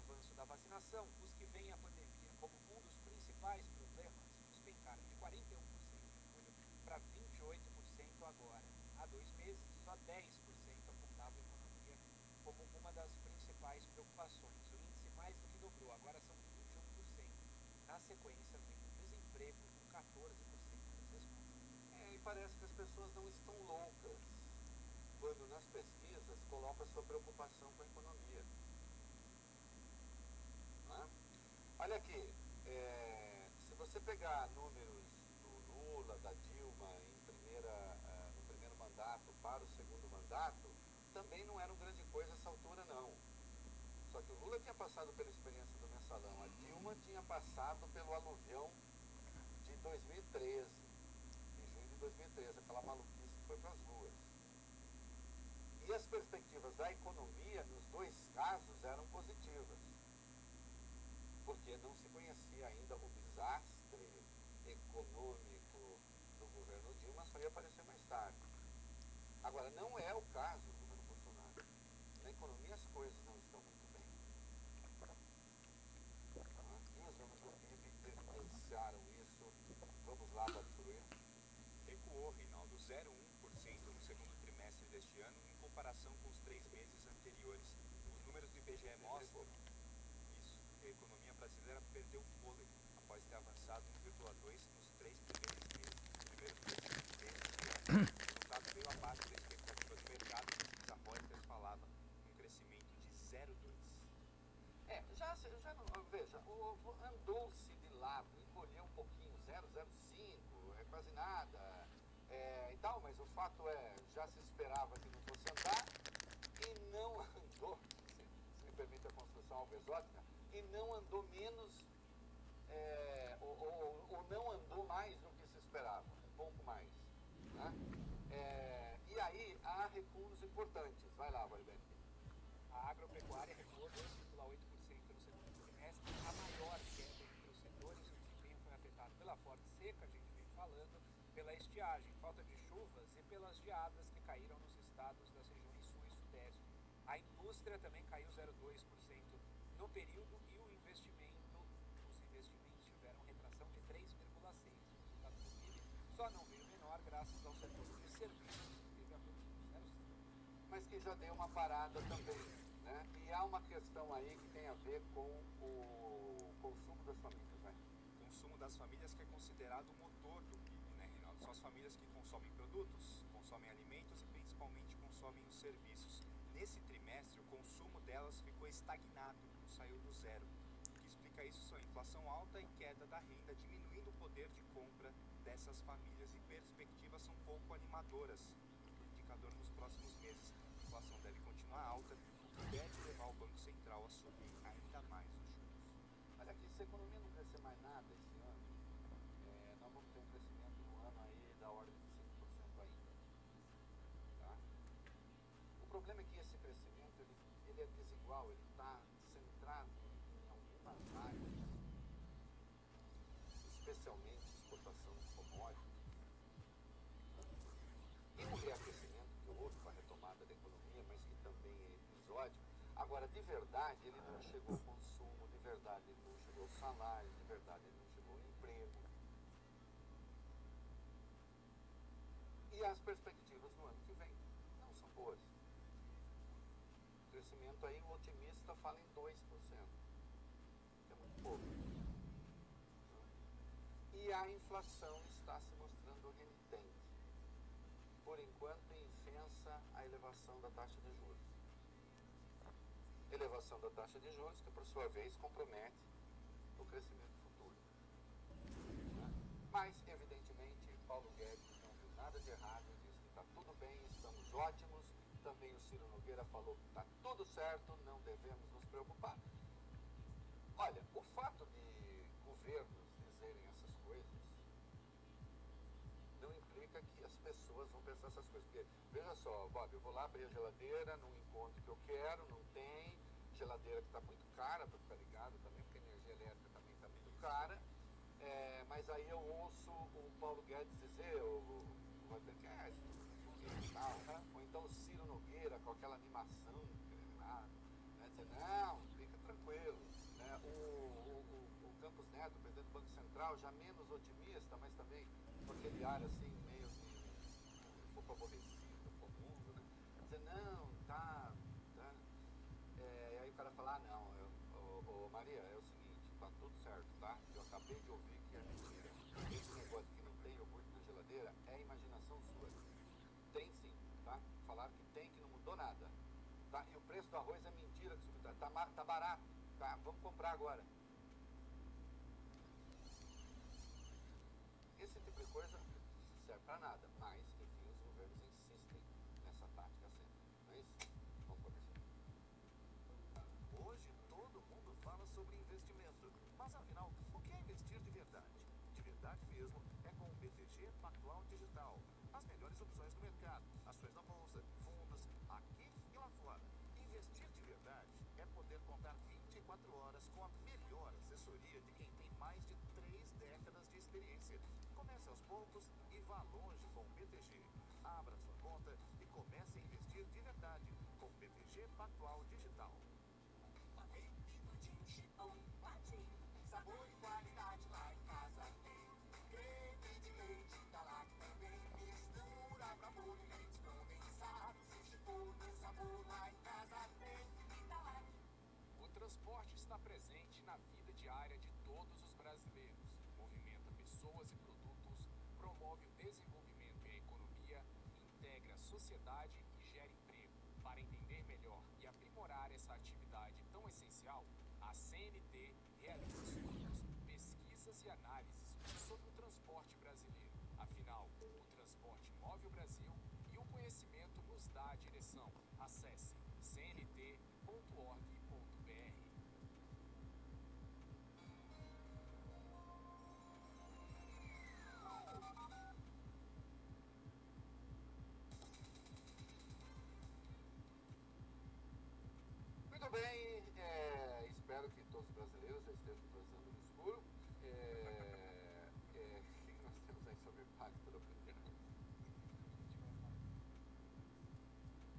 avanço da vacinação, os que veem a pandemia como um dos principais problemas despencaram de 41% em julho para 28% agora. Há 2 meses, só 10% apontava a economia como uma das principais preocupações. O índice mais do que dobrou, agora são 21%. Na sequência, vem o desemprego com 14% das respostas. E parece que as pessoas não estão loucas quando nas pesquisas colocam a sua preocupação com a economia. Não é? Olha aqui, se você pegar números do Lula, da Dilma no primeiro mandato para o segundo mandato, também não era uma grande coisa essa altura não. Só que o Lula tinha passado pela experiência do mensalão, a Dilma tinha passado pelo aluvião de 2013, em junho de 2013, aquela maluquice que foi para as ruas. E as perspectivas da economia, nos dois casos, eram positivas, porque não se conhecia ainda o desastre econômico do governo Dilma, só ia aparecer mais tarde. Agora, não é o caso do governo Bolsonaro. Na economia as coisas não estão muito bem. E os números do PIB evidenciaram isso. Vamos lá, Bartolomeu. Recuou, Reinaldo, 0,1% no segundo trimestre deste ano em comparação com os 3 meses anteriores. Os números do IBGE mostram isso. A economia brasileira perdeu fôlego após ter avançado 1,2% nos 3 primeiros meses deste ano. O resultado veio abaixo da expectativa do mercado, os apostas falavam um crescimento de 0,2%. Já não, veja, andou-se de lado, encolheu um pouquinho, 0,05, é quase nada, e tal, mas o fato já se esperava que não fosse andar, e não andou, se me permite a construção algo exótica, e não andou menos, ou não andou mais do que se esperava, um pouco mais, né? E aí há recuos importantes, vai lá, Valber. A agropecuária recuou 2,8% no segundo trimestre, a maior queda entre os setores. O desempenho foi afetado pela forte seca, a gente vem falando, pela estiagem, falta de chuvas e pelas geadas que caíram nos estados das regiões sul e sudeste. A indústria também caiu 0,2% no período e os investimentos tiveram retração de 3,6%. O resultado do PIB só não veio menor graças ao setor de serviços, que teve avanço de 0,5%. Mas que já deu uma parada também, né? E há uma questão aí que tem a ver com o consumo das famílias, né? O consumo das famílias que é considerado o motor do PIB, né, Reinaldo? São as famílias que consomem produtos, consomem alimentos e principalmente consomem os serviços. Nesse trimestre, o consumo delas ficou estagnado, não saiu do zero. O que explica isso são a inflação alta e queda da renda, diminuindo o poder de compra dessas famílias, e perspectivas são pouco animadoras. Indicador nos próximos meses. A inflação deve continuar alta, o que deve levar o Banco Central a subir ainda mais os juros. Olha aqui, se a economia não crescer mais nada esse ano, nós vamos ter um crescimento no ano aí da ordem de 5% ainda. Tá? O problema é que esse crescimento ele é desigual, ele está centrado em algumas áreas, especialmente exportação de commodities. E o reaquecimento que houve com a retomada da economia, mas que também é episódico. Agora, de verdade, ele não chegou ao consumo, de verdade, ele não chegou ao salário, de verdade, ele não chegou ao emprego. E as perspectivas no ano que vem não são boas. O crescimento aí, o otimista fala em 2%, que é muito pouco. E a inflação está se mostrando renitente. Por enquanto, infensa a elevação da taxa de juros. Elevação da taxa de juros que, por sua vez, compromete o crescimento futuro. Mas, evidentemente, Paulo Guedes não viu nada de errado, disse que está tudo bem, estamos ótimos. Também o Ciro Nogueira falou que está tudo certo, não devemos nos preocupar. Olha, o fato de governos dizerem essas coisas não implica que as pessoas vão pensar essas coisas. Porque, veja só, Bob, eu vou lá abrir a geladeira, não encontro o que eu quero, não tem. Geladeira que está muito cara para ficar ligado também, porque a energia elétrica também está muito cara. Mas aí eu ouço o Paulo Guedes dizer, ou então o Ciro Nogueira com aquela animação, dizer, não, fica tranquilo. Pazuello, né? O Campos Neto, presidente do Banco Central, já menos otimista, mas também com aquele ar assim, meio de um pouco aborrecido com o mundo, né? Dizer, não, tá. Aí o cara fala, não, Maria, é o seguinte, tá tudo certo, tá? Eu acabei de ouvir que é mentira. Esse negócio que não tem iogurte na geladeira é imaginação sua. Tem sim, tá? Falaram que tem, que não mudou nada. Tá? E o preço do arroz é mentira, que tá barato, tá? Vamos comprar agora. Esse tipo de coisa serve para nada, mas, enfim, os governos insistem nessa tática sempre, não é isso? Vamos conversar. Hoje todo mundo fala sobre investimento, mas afinal, o que é investir de verdade? De verdade mesmo é com o BTG Pactual Digital. As melhores opções do mercado, ações na bolsa, fundos, aqui e lá fora. Investir de verdade é poder contar 24 horas com a melhor assessoria de quem tem mais de 3 décadas de experiência. Comece aos poucos e vá longe com o BTG. Abra sua conta e comece a investir de verdade com o BTG Pactual Digital. Sabor e qualidade lá em casa tem. Creme de leite da lá também. Mistura pra pôr leite condensado. Existe todo sabor lá em casa tem. Italac. O transporte está presente na vida diária de todos os brasileiros. Movimenta pessoas e produtos, promove o desenvolvimento e a economia, integra a sociedade e gera emprego. Para entender melhor e aprimorar essa atividade tão essencial, a CNT realiza estudos, pesquisas e análises sobre o transporte brasileiro. Afinal, o transporte move o Brasil e o conhecimento nos dá a direção. Acesse cnt.org.br. Muito bem, espero que todos os brasileiros já estejam transando no escuro. O que nós temos aí sobre o impacto da bandeira?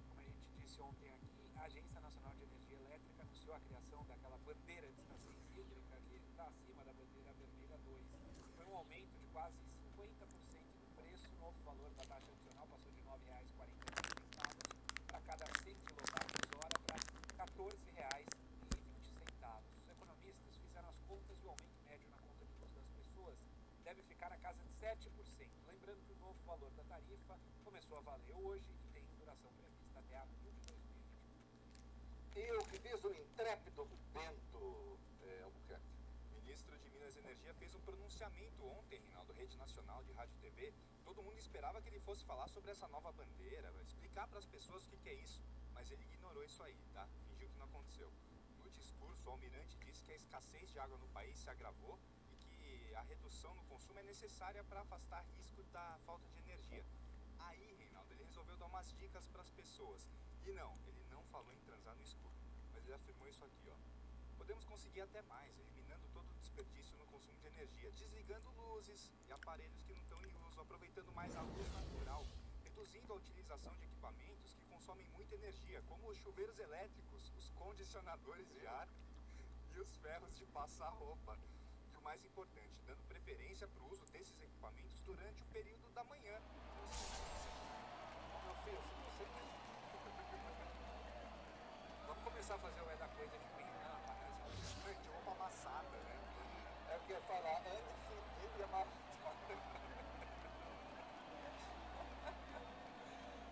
Como a gente disse ontem aqui, a Agência Nacional de Energia Elétrica anunciou a criação daquela bandeira de escassez hídrica que está acima da bandeira vermelha 2. Foi um aumento de quase 50% no preço. O novo valor da taxa adicional passou de R$ 9,49 para cada 100 kWh para R$ 14,20. Os economistas fizeram as contas e o aumento médio na conta de luz das pessoas deve ficar na casa de 7%. Lembrando que o novo valor da tarifa começou a valer hoje e tem duração prevista até abril de 2021. E o que diz o intrépido Bento Albuquerque? O ministro de Minas e Energia fez um pronunciamento ontem, Reinaldo, Rede Nacional de Rádio e TV. Todo mundo esperava que ele fosse falar sobre essa nova bandeira, explicar para as pessoas o que é isso. Mas ele ignorou isso aí, tá? Fingiu que não aconteceu. No discurso, o almirante disse que a escassez de água no país se agravou e que a redução no consumo é necessária para afastar risco da falta de energia. Aí, Reinaldo, ele resolveu dar umas dicas para as pessoas. E não, ele não falou em transar no escuro, mas ele afirmou isso aqui, ó. Podemos conseguir até mais, eliminando todo o desperdício no consumo de energia, desligando luzes e aparelhos que não estão em uso, aproveitando mais a luz natural, reduzindo a utilização de equipamentos que consomem muita energia, como os chuveiros elétricos, os condicionadores de ar e os ferros de passar roupa. E o mais importante, dando preferência para o uso desses equipamentos durante o período da manhã. Meu filho, se você Vamos começar a fazer o É da Coisa de manhã, De roupa amassada, né? é o que eu ia falar, ande fedido e amarrado.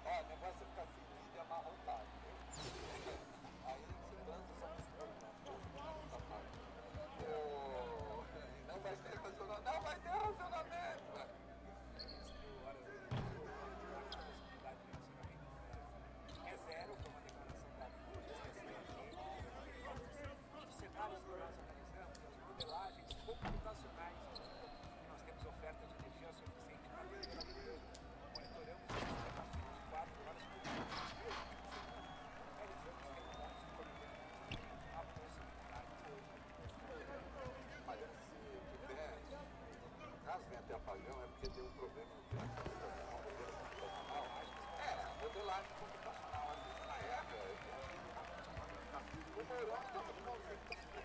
O negócio é ficar fedido e amarrotado. Aí você transa só no escuro, não vai ter relacionamento. Não vai ter relacionamento, velho. É zero, foi uma declaração da os cenários que nós analisamos, as modelagens computacionais, e nós temos oferta de energia suficiente para atender a demanda. Monitoramos o sistema 24 horas por dia. Realizamos reuniões com a possibilidade de Olha, se tiver, caso venha ter apagão, é porque tem um problema no modelo computacional. A modelagem computacional ali na o neurônio está muito mal feito.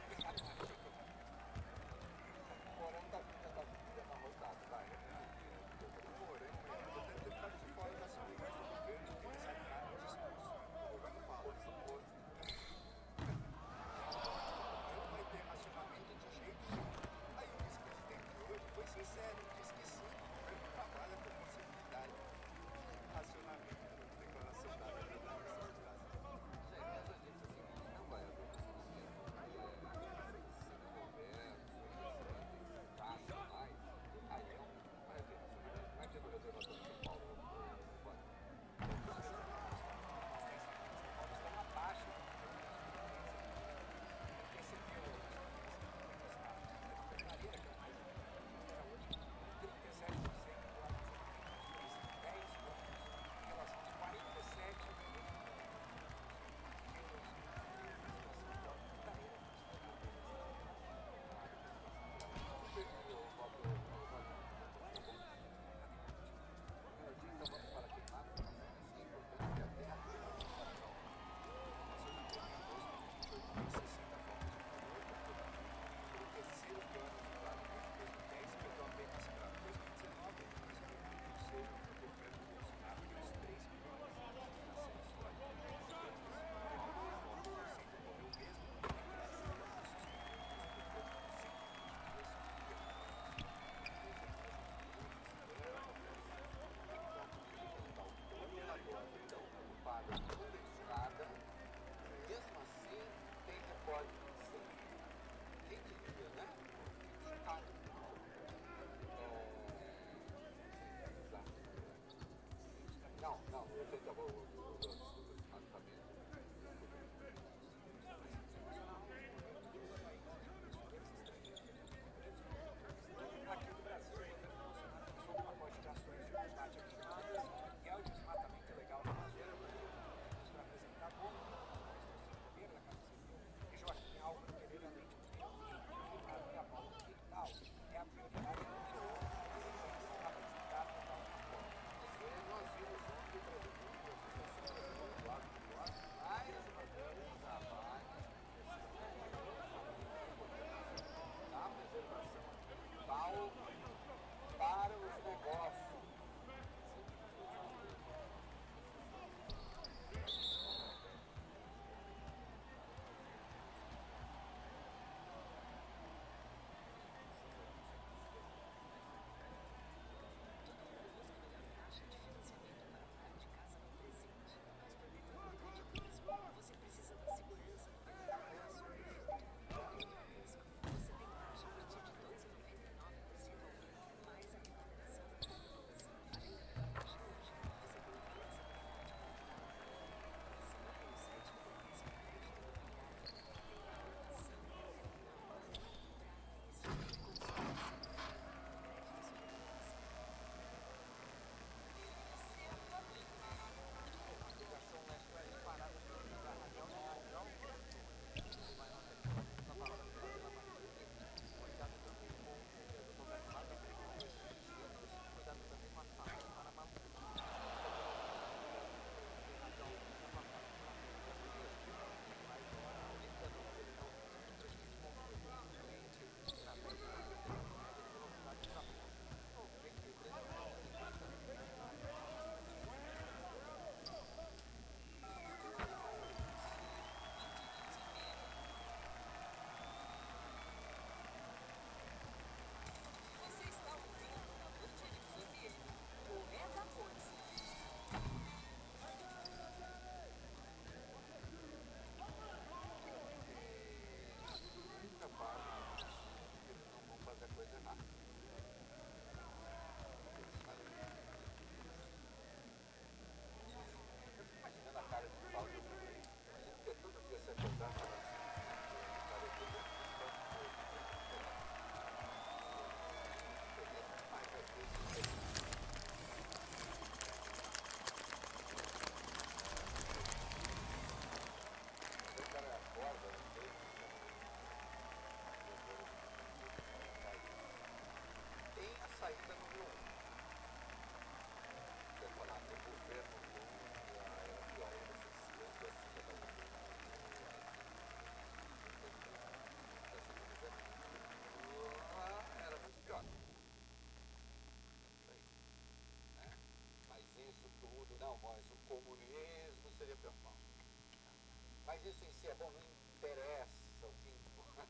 que é bom, não interessa o que importa.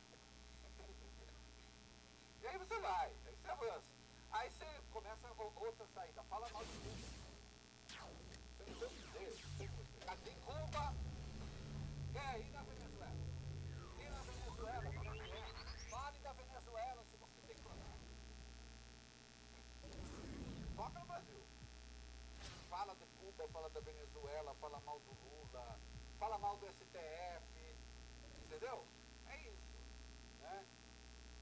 E aí você vai, aí você avança. Aí você começa outra saída, fala mal de Cuba. Você não tem o que dizer. Cadê Cuba? E na Venezuela? E na Venezuela, como é que é? Fale da Venezuela se você tem coragem. Foca no Brasil. Fala de Cuba, fala da Venezuela, fala mal do Lula, fala mal do STF, entendeu? É isso, né?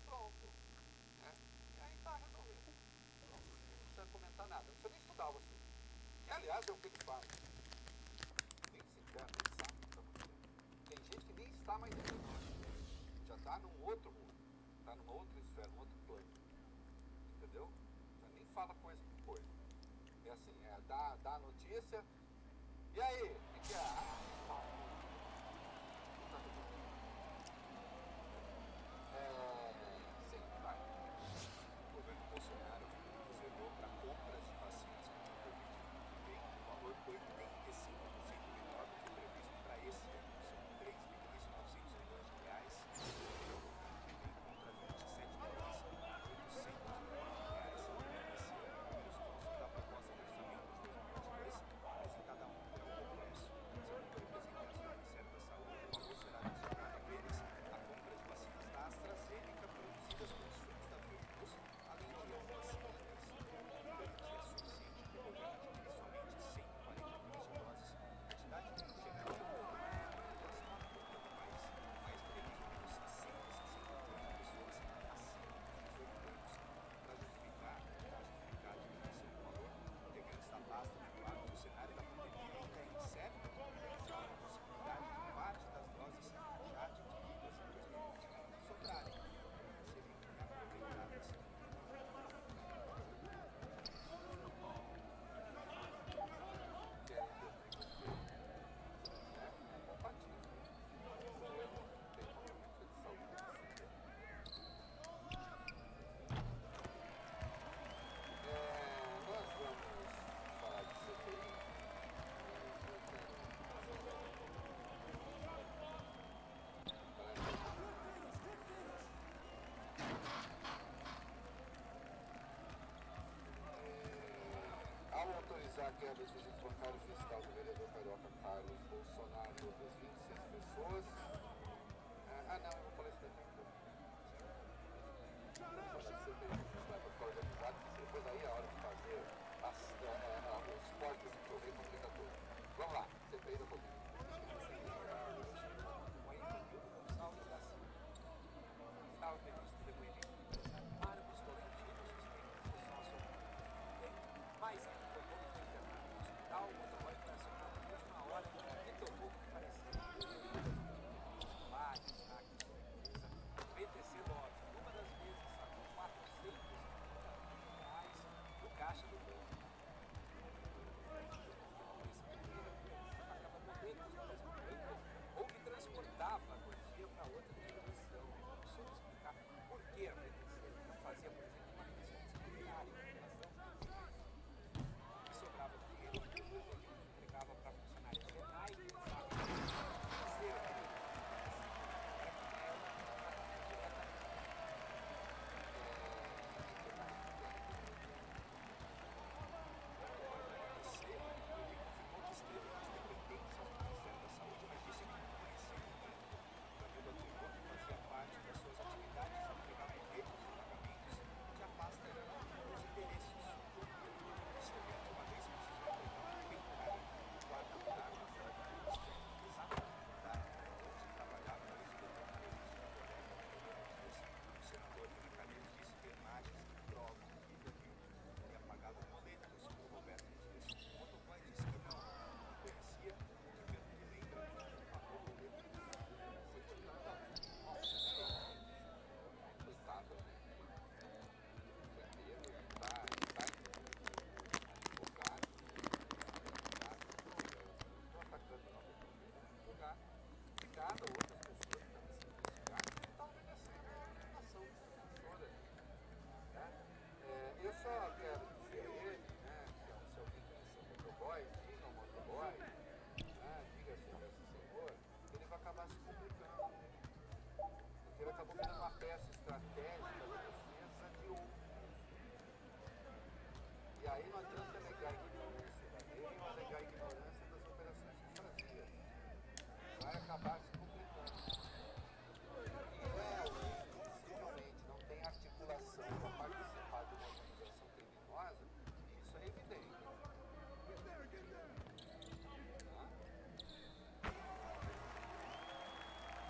Pronto, né? E aí tá resolvido. Pronto, não precisa comentar nada, não precisa nem estudar o assunto. E aliás é o que ele faz. Nem sequer, nem sabe o que está acontecendo. Tem gente que nem está mais entre nós. Já está num outro mundo, está numa outra esfera, num outro plano. Entendeu? Já nem fala coisa que foi. É assim, dá a notícia. E aí? O que é? Sim, vai. O governo Bolsonaro reservou para compras de vacinas contra a Covid que vem um valor 85% menor do que o previsto para esse ano. São 3 bilhões e 900 milhões de reais. Que vem contra 27 bilhões e 800 milhões de reais esse ano. Números constam da proposta de orçamento de 2022 apresentada ontem ao Congresso. Segundo o representante do Ministério da Saúde, o valor será destinado apenas à compra de vacinas da AstraZeneca produzidas por insumos da Fiocruz, além de algumas químicas. A garantia suficiente para o governo adquirir somente 140 milhões de doses, quantidade que não chegaria a cobrir a população adulta do país, mais mais ou menos 160 milhões de pessoas acima de 18 anos. Para justificar a diminuição do valor, integrantes da pasta afirmaram que o cenário da pandemia ainda é incerto e existe a possibilidade de parte das doses já adquiridas em 2020 sobrarem e serem reaproveitadas. Querem é compatível. O governo tem uma política de saúde deficitária. Nós vamos falar de CPI. Eu quero ao autorizar a quebra do sigilo bancário e fiscal do vereador carioca Carlos Bolsonaro e outras 26 pessoas. Não, eu vou falar isso daqui a pouco. Vou falar de CPI, vai para ficar organizado, porque depois aí é a hora de fazer os cortes que eu vejo complica tudo. Vamos lá, CPI da Covid. Estava previsto o depoimento do empresário Marcos Tolentino, suspeito de sócio mas ele foi conduzido internado no hospital. O motoboy foi acionado na última hora e tomou o que parecia vários saques da empresa. O VTC Love, numa das vezes, sacou R$ 450 do caixa do banco. Acaba morrendo no mesmo banco ou que transportava a quantia para outra direção. Vamos só explicar por que a VTC não fazia, por exemplo, uma transferência bancária em relação que sobrava do dinheiro que entregava para funcionários renais, que sabem financeiro para que acabar se aí não adianta alegar a ignorância da lei ou alegar a ignorância das operações que fazia. Vai acabar se complicando. E alguém que possivelmente não tem articulação para participar de uma organização criminosa, isso é evidente.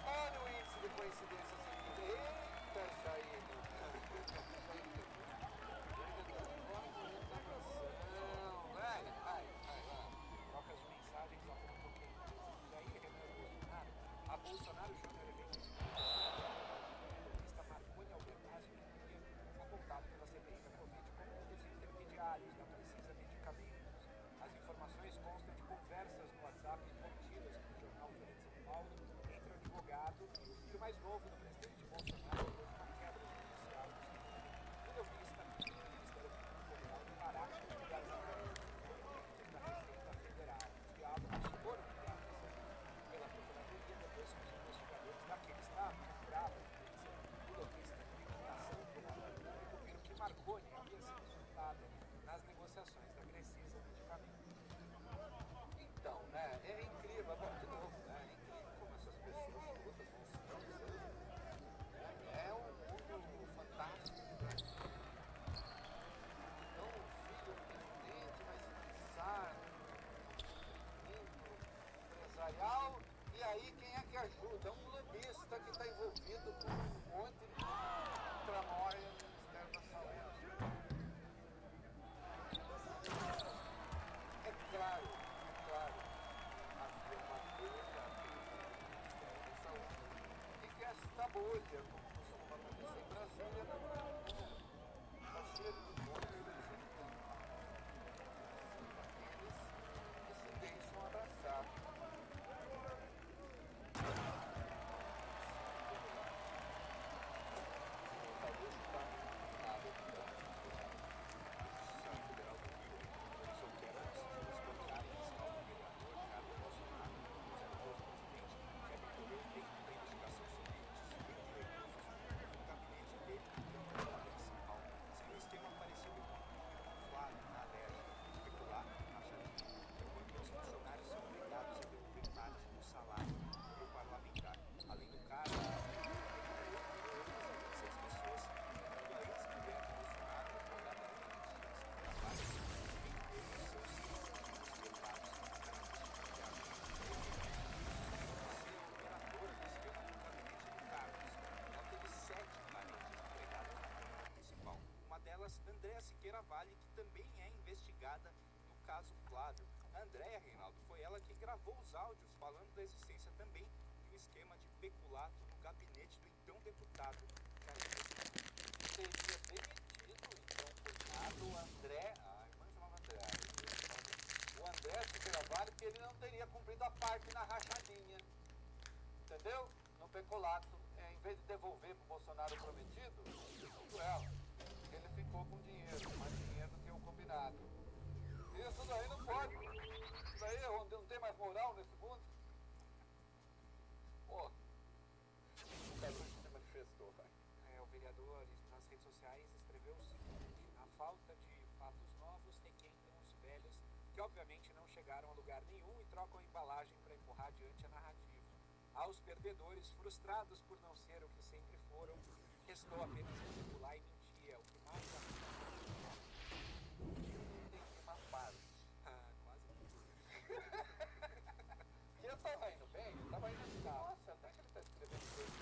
Olha o índice de coincidências aqui. Eita, Jair! Trocas de mensagens apontam que Jair Renan Bolsonaro, a Bolsonaro Júnior evento economista Marconi Albernazio Júnior, apontado pela CPI da Covid como um dos intermediários da Precisa Medicamentos. As informações constam de conversas no WhatsApp obtidas pelo jornal Folha de São Paulo entre o advogado e o filho mais novo do presidente Bolsonaro depois de uma quebra judicial do segundo vista do Ministério Público Federal do Pará e das agências da Receita Federal. Os diálogos foram enviados pela Procuradoria depois que os investigadores daquele estado procuravam o lobista de limitação do mandato público viram que Marconi havia sido insultada nas negociações da Precisa Medicamentos. Então, né, é incrível, bom, de novo, né, é incrível como essas pessoas todas vão se utilizando, né, é um mundo fantástico, né? Então, o filho do presidente vai se fixar no empresarial, e aí quem é que ajuda? Um lobista que está envolvido com um monte de tramóia no Ministério da Saúde. É claro, havia uma bolha no Ministério da Saúde e que esta bolha, como costuma acontecer em Brasília, está cheia de bolhas de gente daqueles que se deixam abraçar. Talvez está nada de Federal do Rio, só quero decidir as bancárias ao vereador Carlos Bolsonaro, senador presidente, quer recorrer da investigação sobre o desvio de recursos públicos no gabinete dele e do Tribunal Municipal. Seria um esquema parecido com o camuflado na alérgica, especular na rachadinha, enquanto os funcionários são obrigados a devolver parte do salário para o parlamentar. Além do cargo, seis pessoas, incluindo a ex-mulher de Bolsonaro, advogada Ana Cristina Trabalho, entre seus despertados na operadora do esquema do gabinete do Carlos. Ela teve 7 parentes empregadas no Tribunal Municipal. Uma delas, Andréa Siqueira Vale, que também é investigada no caso Flávio. A Andréa, Reinaldo, foi ela que gravou os áudios falando da existência também de um esquema de peculato no gabinete do então deputado Jair Bolsonaro. Teria demitido, então, o cunhado André, a irmã chamava André, o André Siqueira Vale, que ele não teria cumprido a parte na rachadinha, entendeu? No peculato, em vez de devolver para o Bolsonaro prometido, tudo ela. Ele ficou com dinheiro, mais dinheiro do que o combinado. Isso daí não pode. Isso daí é onde não tem mais moral nesse mundo. Pô, o Carlos se manifestou, vai. O vereador nas redes sociais escreveu o seguinte: a falta de fatos novos requentam os velhos, que obviamente não chegaram a lugar nenhum e trocam a embalagem para empurrar adiante a narrativa. Aos perdedores, frustrados por não ser o que sempre foram, restou apenas manipular e mentir. É o que mais Entendi uma parte. quase. Que eu tava indo bem, eu tava indo assim, nossa, até que ele tá escrevendo coisas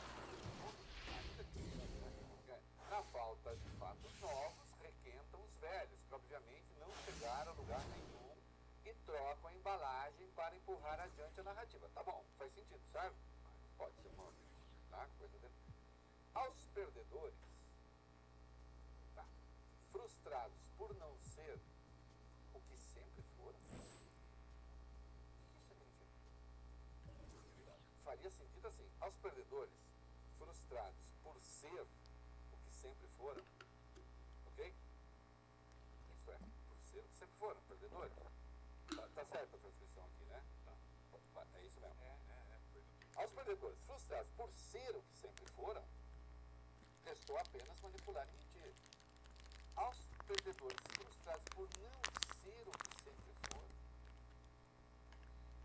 ainda que na falta de fatos novos, requentam os velhos, que obviamente não chegaram a lugar nenhum e trocam a embalagem para empurrar adiante a narrativa. Tá bom, faz sentido, sabe? Pode ser uma tá? Coisa dele. Aos perdedores, tá? Frustrados por não ser o que sempre foram. O que isso significa? Faria sentido assim, aos perdedores, frustrados por ser o que sempre foram, ok? Isso é, por ser o que sempre foram, perdedores. Tá certa a transcrição aqui, né? Tá. É isso mesmo. Aos perdedores, frustrados por ser o que sempre foram, restou apenas manipular e mentir. Aos perdedores frustrados por não ser o que sempre foram.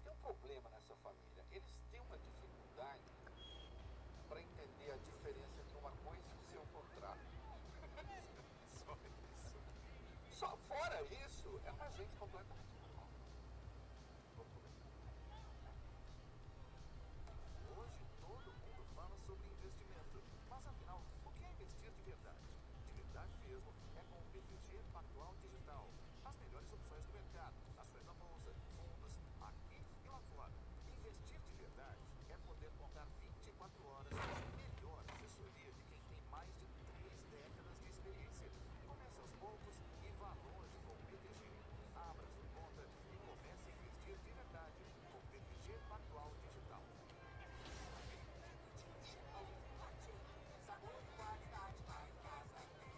Tem um problema nessa família. Eles têm uma dificuldade para entender a diferença entre uma coisa e o seu contrato. Só isso. Só fora isso, é uma gente completamente normal. Hoje todo mundo fala sobre investimento. Mas afinal, o que é investir de verdade? De verdade mesmo é com o BTG Pactual Digital. As melhores opções do mercado, ações na bolsa, fundos, aqui e lá fora. Investir de verdade é poder contar 24 horas com a melhor assessoria de quem tem mais de 3 décadas de experiência. Comece aos poucos e vá longe com o BTG. Abra sua conta e comece a investir de verdade com o BTG Pactual Digital. Sabor e qualidade lá em casa tem.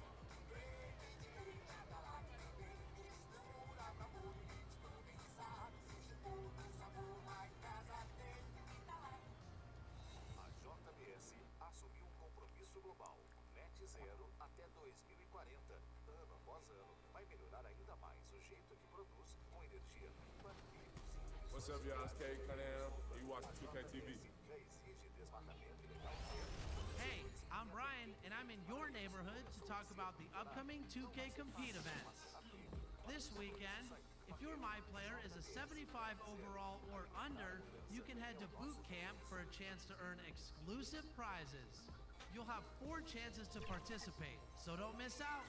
Creme de leite da lá também. Mistura pra molho, leite condensado. Sushi, polvo e sabor lá em casa tem. E tá lá. A JBS assumiu um compromisso global, net zero até 2040. Ano após ano, vai melhorar ainda mais o jeito que produz com energia limpa e simples. What's up, y'all? It's K Canal. You watching 2K TV. Já exige desmatamento ilegal zero. Hey, I'm Brian, and I'm in your neighborhood to talk about the upcoming 2K Compete events. This weekend, if your My Player is a 75 overall or under, you can head to boot camp for a chance to earn exclusive prizes. You'll have 4 chances to participate, so don't miss out.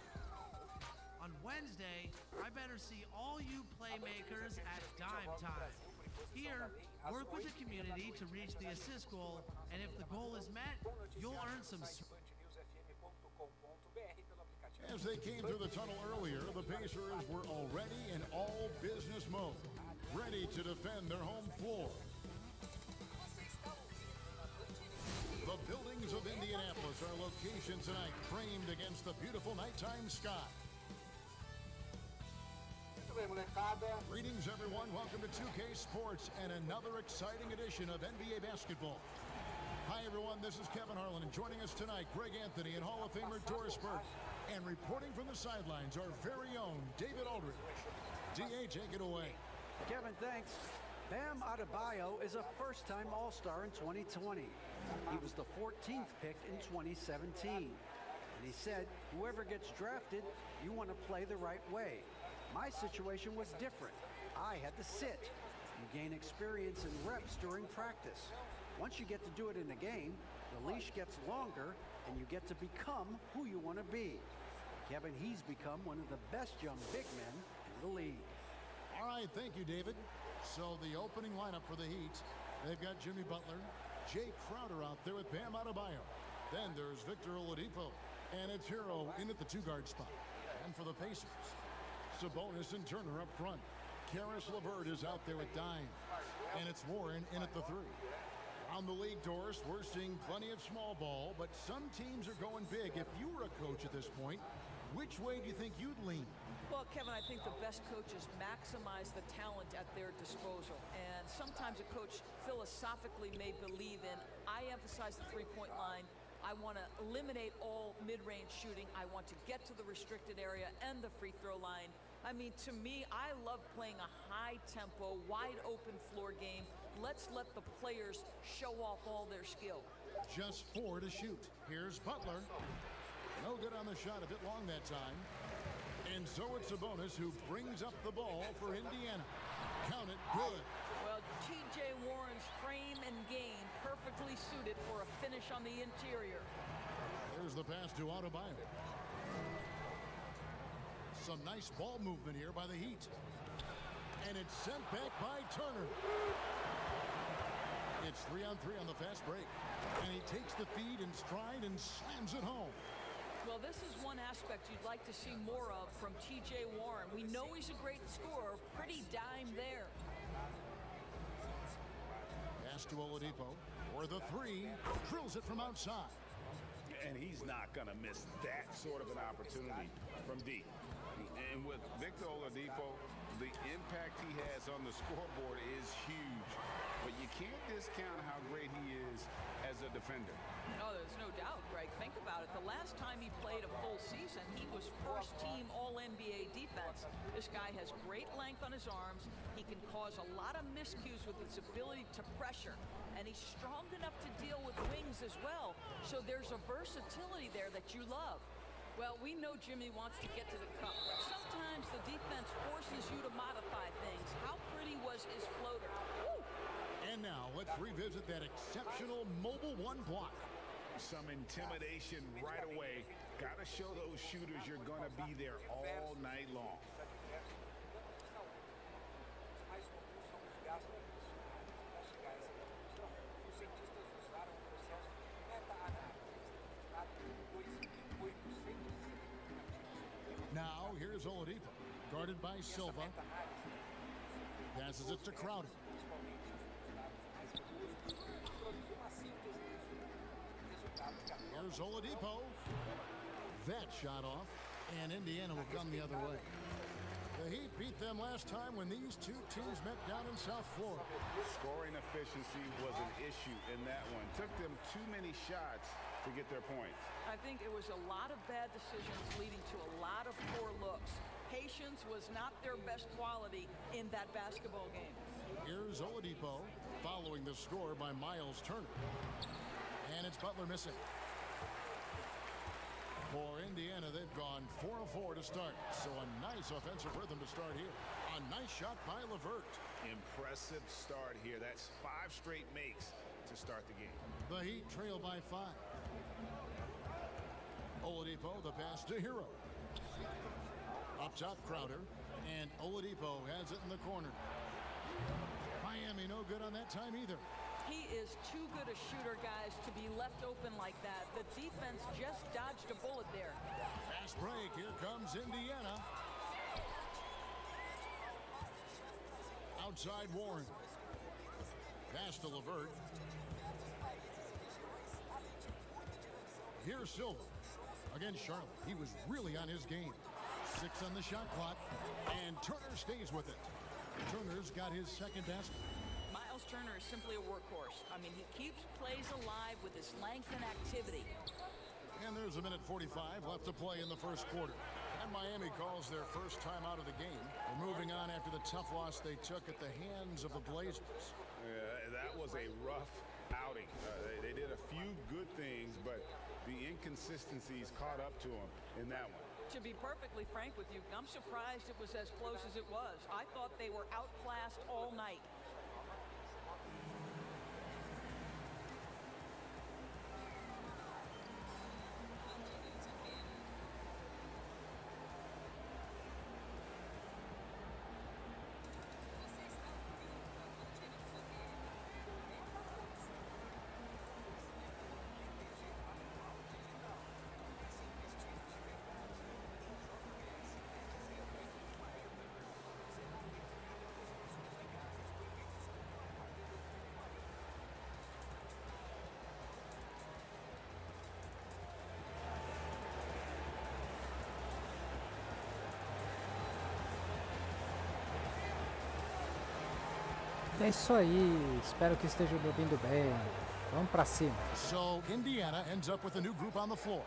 On Wednesday, I better see all you playmakers at dime time. Here, work with the community to reach the assist goal, and if the goal is met, you'll earn some. As they came through the tunnel earlier, the Pacers were already in all business mode, ready to defend their home floor. The buildings of Indianapolis are location tonight, framed against the beautiful nighttime sky. Muito bem, molecada. Greetings, everyone. Welcome to 2K Sports and another exciting edition of NBA basketball. Hi, everyone. This is Kevin Harlan, and joining us tonight, Greg Anthony and Hall of Famer Doris Burke. And reporting from the sidelines, our very own David Aldridge. DA, take it away. Kevin, thanks. Bam Adebayo is a first-time All-Star in 2020. He was the 14th pick in 2017. And he said, whoever gets drafted, you want to play the right way. My situation was different. I had to sit. You gain experience and reps during practice. Once you get to do it in a game, the leash gets longer and you get to become who you want to be. Kevin, he's become one of the best young big men in the league. All right, thank you, David. So the opening lineup for the Heat, they've got Jimmy Butler, Jay Crowder out there with Bam Adebayo. Then there's Victor Oladipo, and it's Hero in at the 2-guard spot. And for the Pacers, Sabonis and Turner up front. Karis LeVert is out there at dime, and it's Warren in at the 3. On the league, Doris, we're seeing plenty of small ball, but some teams are going big. If you were a coach at this point, which way do you think you'd lean? Well, Kevin, I think the best coaches maximize the talent at their disposal. And sometimes a coach philosophically may believe in, I emphasize the three-point line. I want to eliminate all mid-range shooting. I want to get to the restricted area and the free throw line. I mean, to me, I love playing a high-tempo, wide-open floor game. Let's let the players show off all their skill. Just 4 to shoot. Here's Butler. No good on the shot, a bit long that time. And so it's Sabonis who brings up the ball for Indiana. Count it, good. Well, T.J. Warren's frame and game perfectly suited for a finish on the interior. There's the pass to Adebayo. Some nice ball movement here by the Heat. And it's sent back by Turner. It's 3-on-3 on the fast break. And he takes the feed in stride and slams it home. Well, this is one aspect you'd like to see more of from T.J. Warren. We know he's a great scorer, pretty dime there. Pass to Oladipo, or the 3, drills it from outside. And he's not going to miss that sort of an opportunity from deep. And with Victor Oladipo, the impact he has on the scoreboard is huge. But you can't discount how great he is as as a defender. Oh, there's no doubt, Greg. Think about it. The last time he played a full season, he was first-team All-NBA defense. This guy has great length on his arms. He can cause a lot of miscues with his ability to pressure. And he's strong enough to deal with wings as well. So there's a versatility there that you love. Well, we know Jimmy wants to get to the cup, but sometimes the defense forces you to modify things. How pretty was his floater? Woo! And now let's revisit that exceptional Mobile One block. Some intimidation right away. Got to show those shooters you're going to be there all night long. Now here's Oladipo, guarded by Silva. Passes it to Crowder. Here's Oladipo. That shot off, and Indiana will come the other way. The Heat beat them last time when these two teams met down in South Florida. Scoring efficiency was an issue in that one. Took them too many shots to get their points. I think it was a lot of bad decisions leading to a lot of poor looks. Patience was not their best quality in that basketball game. Here's Oladipo, following the score by Miles Turner. And it's Butler missing. For Indiana, they've gone 4 of 4 to start. So a nice offensive rhythm to start here. A nice shot by LeVert. Impressive start here. That's 5 straight makes to start the game. The Heat trail by 5. Oladipo, the pass to Hero. Up top, Crowder. And Oladipo has it in the corner. Miami no good on that time either. He is too good a shooter, guys, to be left open like that. The defense just dodged a bullet there. Fast break. Here comes Indiana. Outside Warren. Pass to LeVert. Here's Silva. Against Charlotte. He was really on his game. 6 on the shot clock. And Turner stays with it. Turner's got his second basket. Miles Turner is simply a workhorse. I mean, he keeps plays alive with his length and activity. And there's a minute 45 left to play in the first quarter. And Miami calls their first time out of the game. They're moving on after the tough loss they took at the hands of the Blazers. That was a rough outing. They did a few good things, but the inconsistencies caught up to them in that one. To be perfectly frank with you, I'm surprised it was as close as it was. I thought they were outclassed all night. É isso aí, espero que estejam me ouvindo bem. Vamos pra cima. So Indiana ends up with a new group on the floor.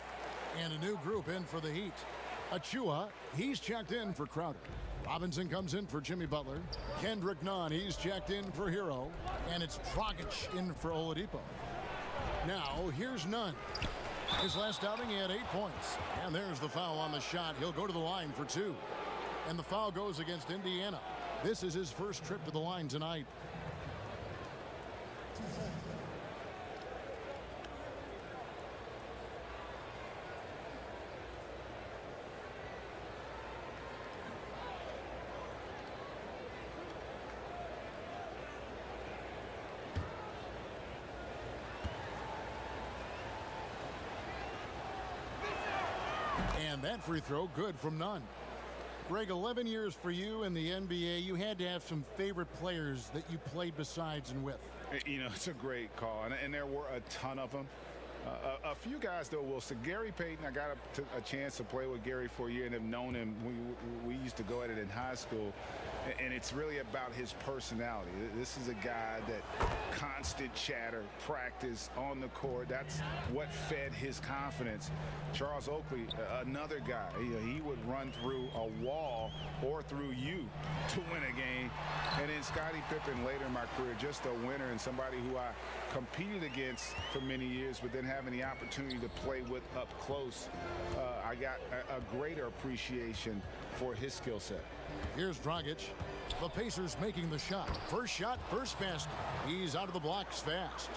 And a new group in for the Heat. Achua, he's checked in for Crowder. Robinson comes in for Jimmy Butler. Kendrick Nunn, he's checked in for Hero. And it's Dragic in for Oladipo. Now, here's Nunn. His last outing, he had 8 points. And there's the foul on the shot. He'll go to the line for 2. And the foul goes against Indiana. This is his first trip to the line tonight. And that free throw good from Nunn. Greg, 11 years for you in the NBA. You had to have some favorite players that you played besides and with. You know, it's a great call, and there were a ton of them. A few guys, though, will say Gary Payton. I got a chance to play with Gary for a year and have known him. We used to go at it in high school, and it's really about his personality. This is a guy that constant chatter, practice on the court. That's what fed his confidence. Charles Oakley, another guy, he would run through a wall or through you to win a game. And then Scottie Pippen, later in my career, just a winner and somebody who I competed against for many years, but then having the opportunity to play with up close, I got a greater appreciation for his skill set. Here's Dragic. The Pacers making the shot. First shot, first basket. He's out of the blocks fast.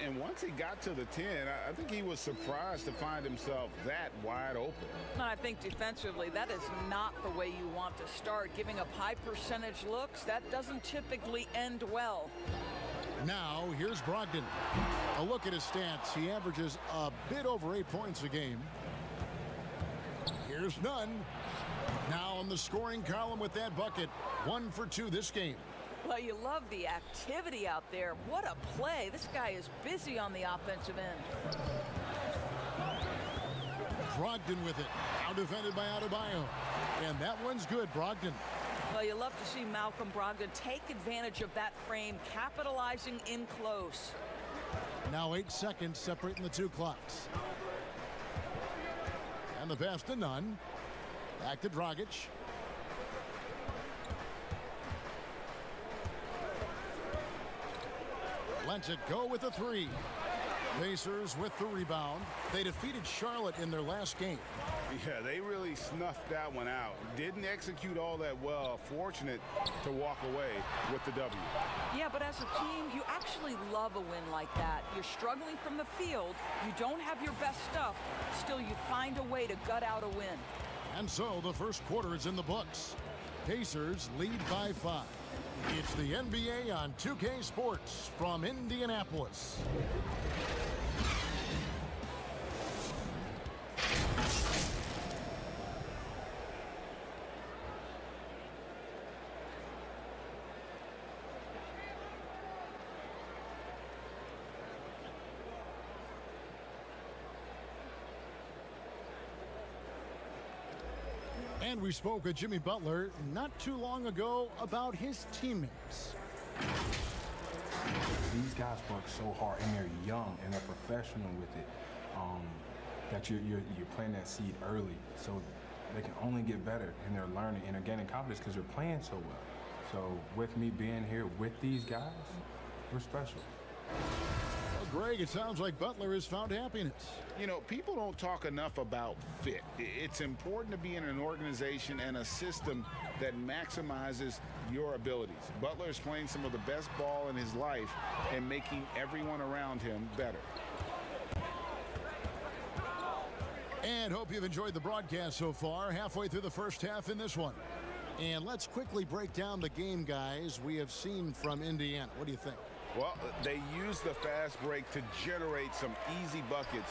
And once he got to the 10, I think he was surprised to find himself that wide open. And I think defensively, that is not the way you want to start. Giving up high percentage looks, that doesn't typically end well. Now, here's Brogdon. A look at his stats. He averages a bit over 8 points a game. Here's Nunn. Now on the scoring column with that bucket. 1 for 2 this game. Well, you love the activity out there. What a play. This guy is busy on the offensive end. Brogdon with it. Now defended by Adebayo. And that one's good, Brogdon. Well, you love to see Malcolm Brogdon take advantage of that frame, capitalizing in close. Now 8 seconds separating the two clocks. And the pass to Nunn. Back to Dragic. Lets it go with a 3. Pacers with the rebound. They defeated Charlotte in their last game. Yeah, they really snuffed that one out. Didn't execute all that well. Fortunate to walk away with the W. Yeah, but as a team, you actually love a win like that. You're struggling from the field. You don't have your best stuff. Still, you find a way to gut out a win. And so the first quarter is in the books. Pacers lead by 5. It's the NBA on 2K Sports from Indianapolis. And we spoke with Jimmy Butler not too long ago about his teammates. These guys work so hard, and they're young, and they're professional with it. That you're planting that seed early, so they can only get better, and they're learning, and they're gaining confidence because they're playing so well. So with me being here with these guys, we're special. Well, Greg, it sounds like Butler has found happiness. You know, people don't talk enough about fit. It's important to be in an organization and a system that maximizes your abilities. Butler is playing some of the best ball in his life and making everyone around him better. And hope you've enjoyed the broadcast so far. Halfway through the first half in this one. And let's quickly break down the game, guys, we have seen from Indiana. What do you think? Well, they used the fast break to generate some easy buckets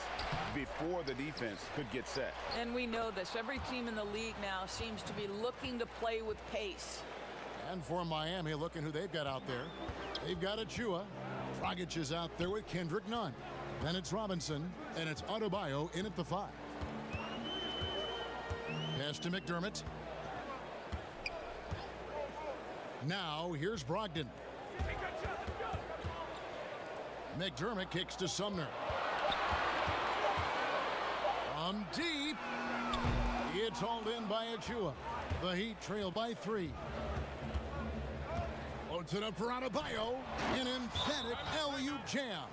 before the defense could get set. And we know this. Every team in the league now seems to be looking to play with pace. And for Miami, looking who they've got out there. They've got Achua. Dragic is out there with Kendrick Nunn. Then it's Robinson, and it's Adebayo in at the 5. Pass to McDermott. Now, here's Brogdon. McDermott kicks to Sumner. From deep. It's hauled in by Achua. The Heat trail by 3. Loads it up for Adebayo. An emphatic alley-oop jam.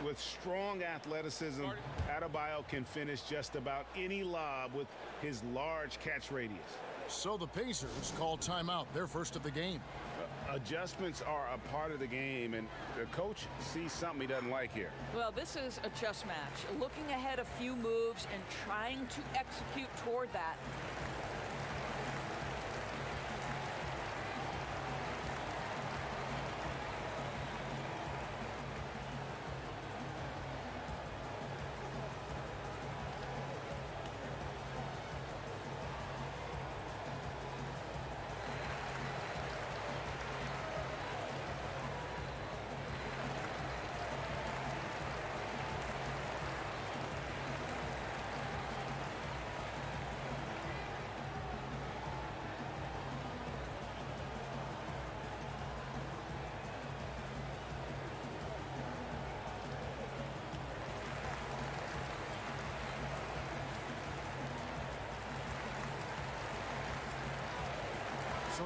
With strong athleticism, Adebayo can finish just about any lob with his large catch radius. So the Pacers call timeout, their first of the game. Adjustments are a part of the game, and the coach sees something he doesn't like here. Well, this is a chess match. Looking ahead a few moves and trying to execute toward that.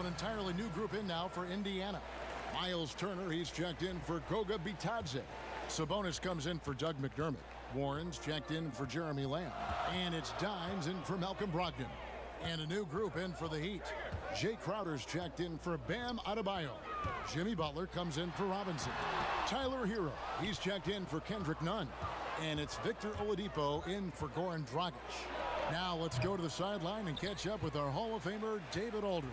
an entirely new group in now for Indiana. Miles Turner, he's checked in for Goga Bitadze. Sabonis comes in for Doug McDermott. Warren's checked in for Jeremy Lamb. And it's Dimes in for Malcolm Brogdon. And a new group in for the Heat. Jay Crowder's checked in for Bam Adebayo. Jimmy Butler comes in for Robinson. Tyler Hero, he's checked in for Kendrick Nunn. And it's Victor Oladipo in for Goran Dragic. Now let's go to the sideline and catch up with our Hall of Famer, David Aldridge.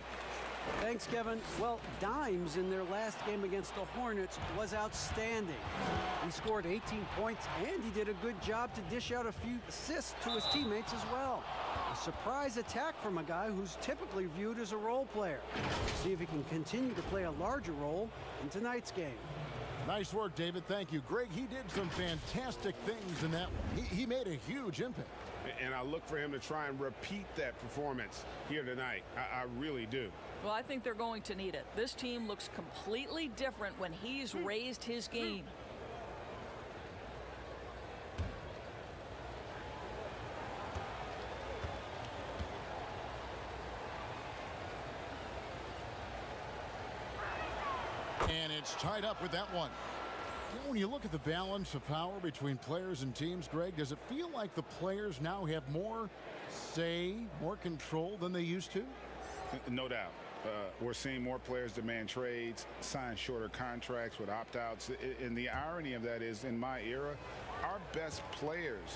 Thanks, Kevin. Well, Dimes in their last game against the Hornets was outstanding. He scored 18 points, and he did a good job to dish out a few assists to his teammates as well. A surprise attack from a guy who's typically viewed as a role player. See if he can continue to play a larger role in tonight's game. Nice work, David. Thank you. Greg, he did some fantastic things in that one. He made a huge impact. And I look for him to try and repeat that performance here tonight. I really do. Well, I think they're going to need it. This team looks completely different when he's raised his game. And it's tied up with that one. You know, when you look at the balance of power between players and teams, Greg, does it feel like the players now have more say, more control than they used to? No doubt. We're seeing more players demand trades, sign shorter contracts with opt-outs. And the irony of that is, in my era, our best players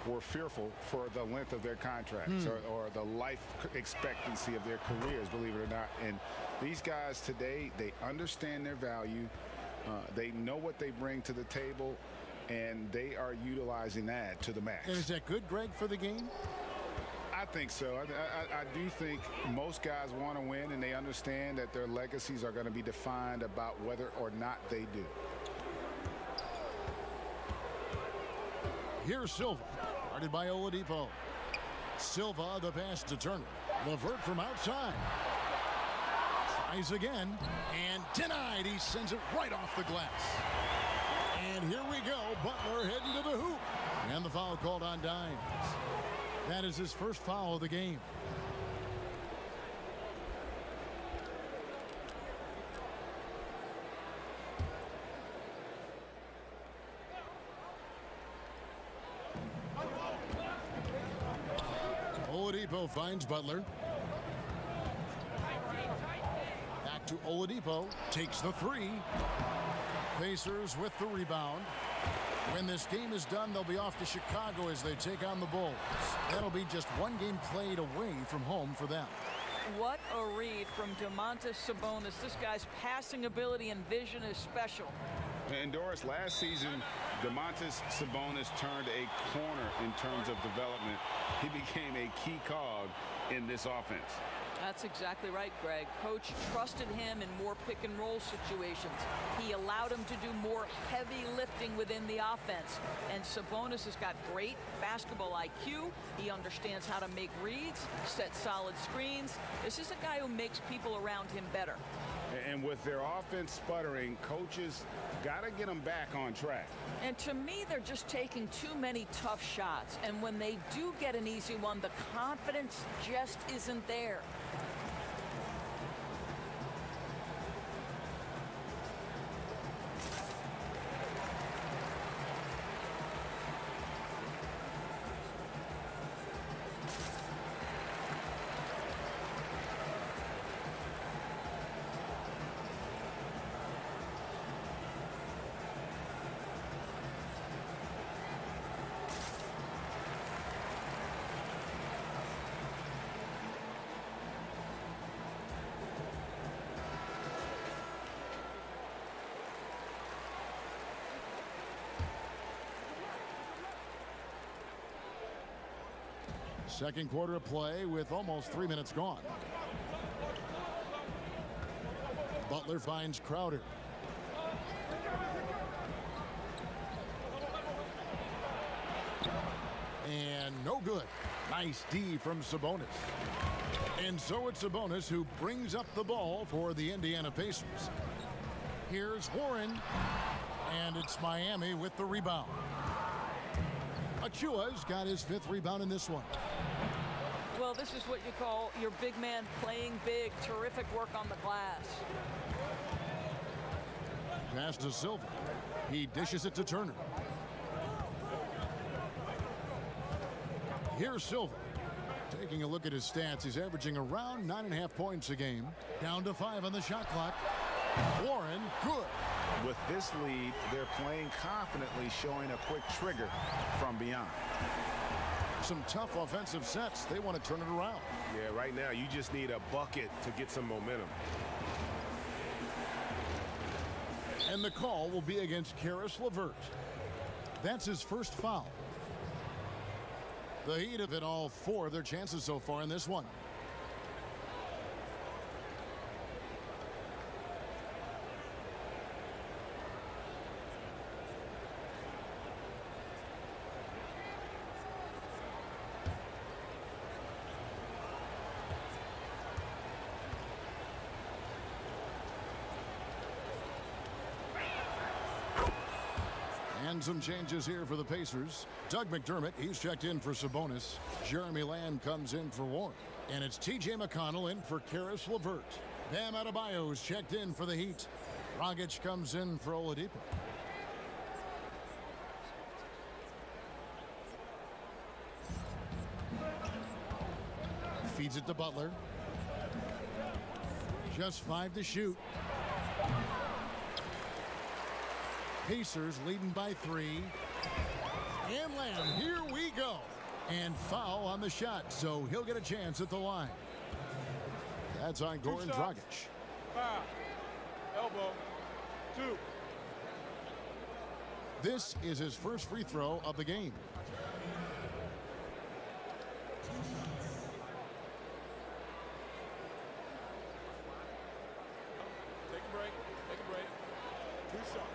were fearful for the length of their contracts or the life expectancy of their careers, believe it or not. And these guys today, they understand their value. They know what they bring to the table, and they are utilizing that to the max. And is that good, Greg, for the game? I think so. I do think most guys want to win, and they understand that their legacies are going to be defined about whether or not they do. Here's Silva, guarded by Oladipo. Silva, the pass to Turner. LeVert from outside. Tries again, and denied. He sends it right off the glass. And here we go. Butler heading to the hoop. And the foul called on Dimes. That is his first foul of the game. Oladipo finds Butler. Back to Oladipo. Takes the three. Pacers with the rebound. When this game is done, they'll be off to Chicago as they take on the Bulls. That'll be just one game played away from home for them. What a read from Domantas Sabonis. This guy's passing ability and vision is special. And Doris, last season, Domantas Sabonis turned a corner in terms of development. He became a key cog in this offense. That's exactly right, Greg. Coach trusted him in more pick-and-roll situations. He allowed him to do more heavy lifting within the offense. And Sabonis has got great basketball IQ. He understands how to make reads, set solid screens. This is a guy who makes people around him better. And with their offense sputtering, coaches got to get them back on track. And to me, they're just taking too many tough shots. And when they do get an easy one, the confidence just isn't there. Second quarter of play with almost 3 minutes gone. Butler finds Crowder. And no good. Nice D from Sabonis. And so it's Sabonis who brings up the ball for the Indiana Pacers. Here's Warren. And it's Miami with the rebound. Achua's got his 5th rebound in this one. Well, this is what you call your big man playing big. Terrific work on the glass. Pass to Silva. He dishes it to Turner. Here's Silva. Taking a look at his stats, he's averaging around 9.5 points a game. Down to 5 on the shot clock. Warren, good. With this lead, they're playing confidently, showing a quick trigger from beyond. Some tough offensive sets. They want to turn it around. Yeah, right now you just need a bucket to get some momentum. And the call will be against Karis LeVert. That's his first foul. The Heat have hit all 4 of their chances so far in this one. And some changes here for the Pacers. Doug McDermott, he's checked in for Sabonis. Jeremy Lamb comes in for Warren. And it's T.J. McConnell in for Karis LeVert. Bam Adebayo's checked in for the Heat. Dragic comes in for Oladipo. Feeds it to Butler. Just 5 to shoot. Pacers leading by 3. And Lamb, here we go. And foul on the shot, so he'll get a chance at the line. That's on Goran Dragic. Foul. Elbow. 2. This is his first free throw of the game. Take a break. Take a break. 2 shots.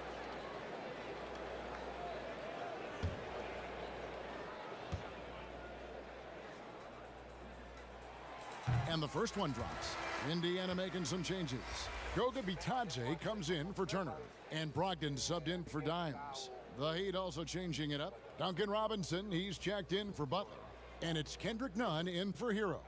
And the first one drops. Indiana making some changes. Goga Bitadze comes in for Turner. And Brogdon subbed in for Dimes. The Heat also changing it up. Duncan Robinson, he's checked in for Butler. And it's Kendrick Nunn in for Hero.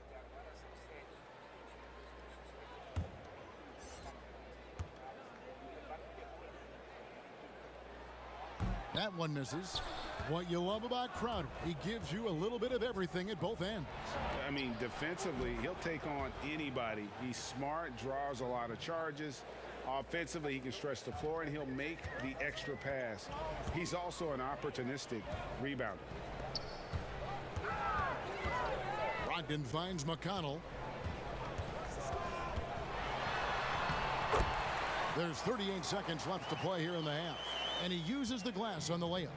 That one misses. What you love about Crowder, he gives you a little bit of everything at both ends. I mean, defensively, he'll take on anybody. He's smart, draws a lot of charges. Offensively, he can stretch the floor, and he'll make the extra pass. He's also an opportunistic rebounder. Brogdon finds McConnell. There's 38 seconds left to play here in the half. And he uses the glass on the layup.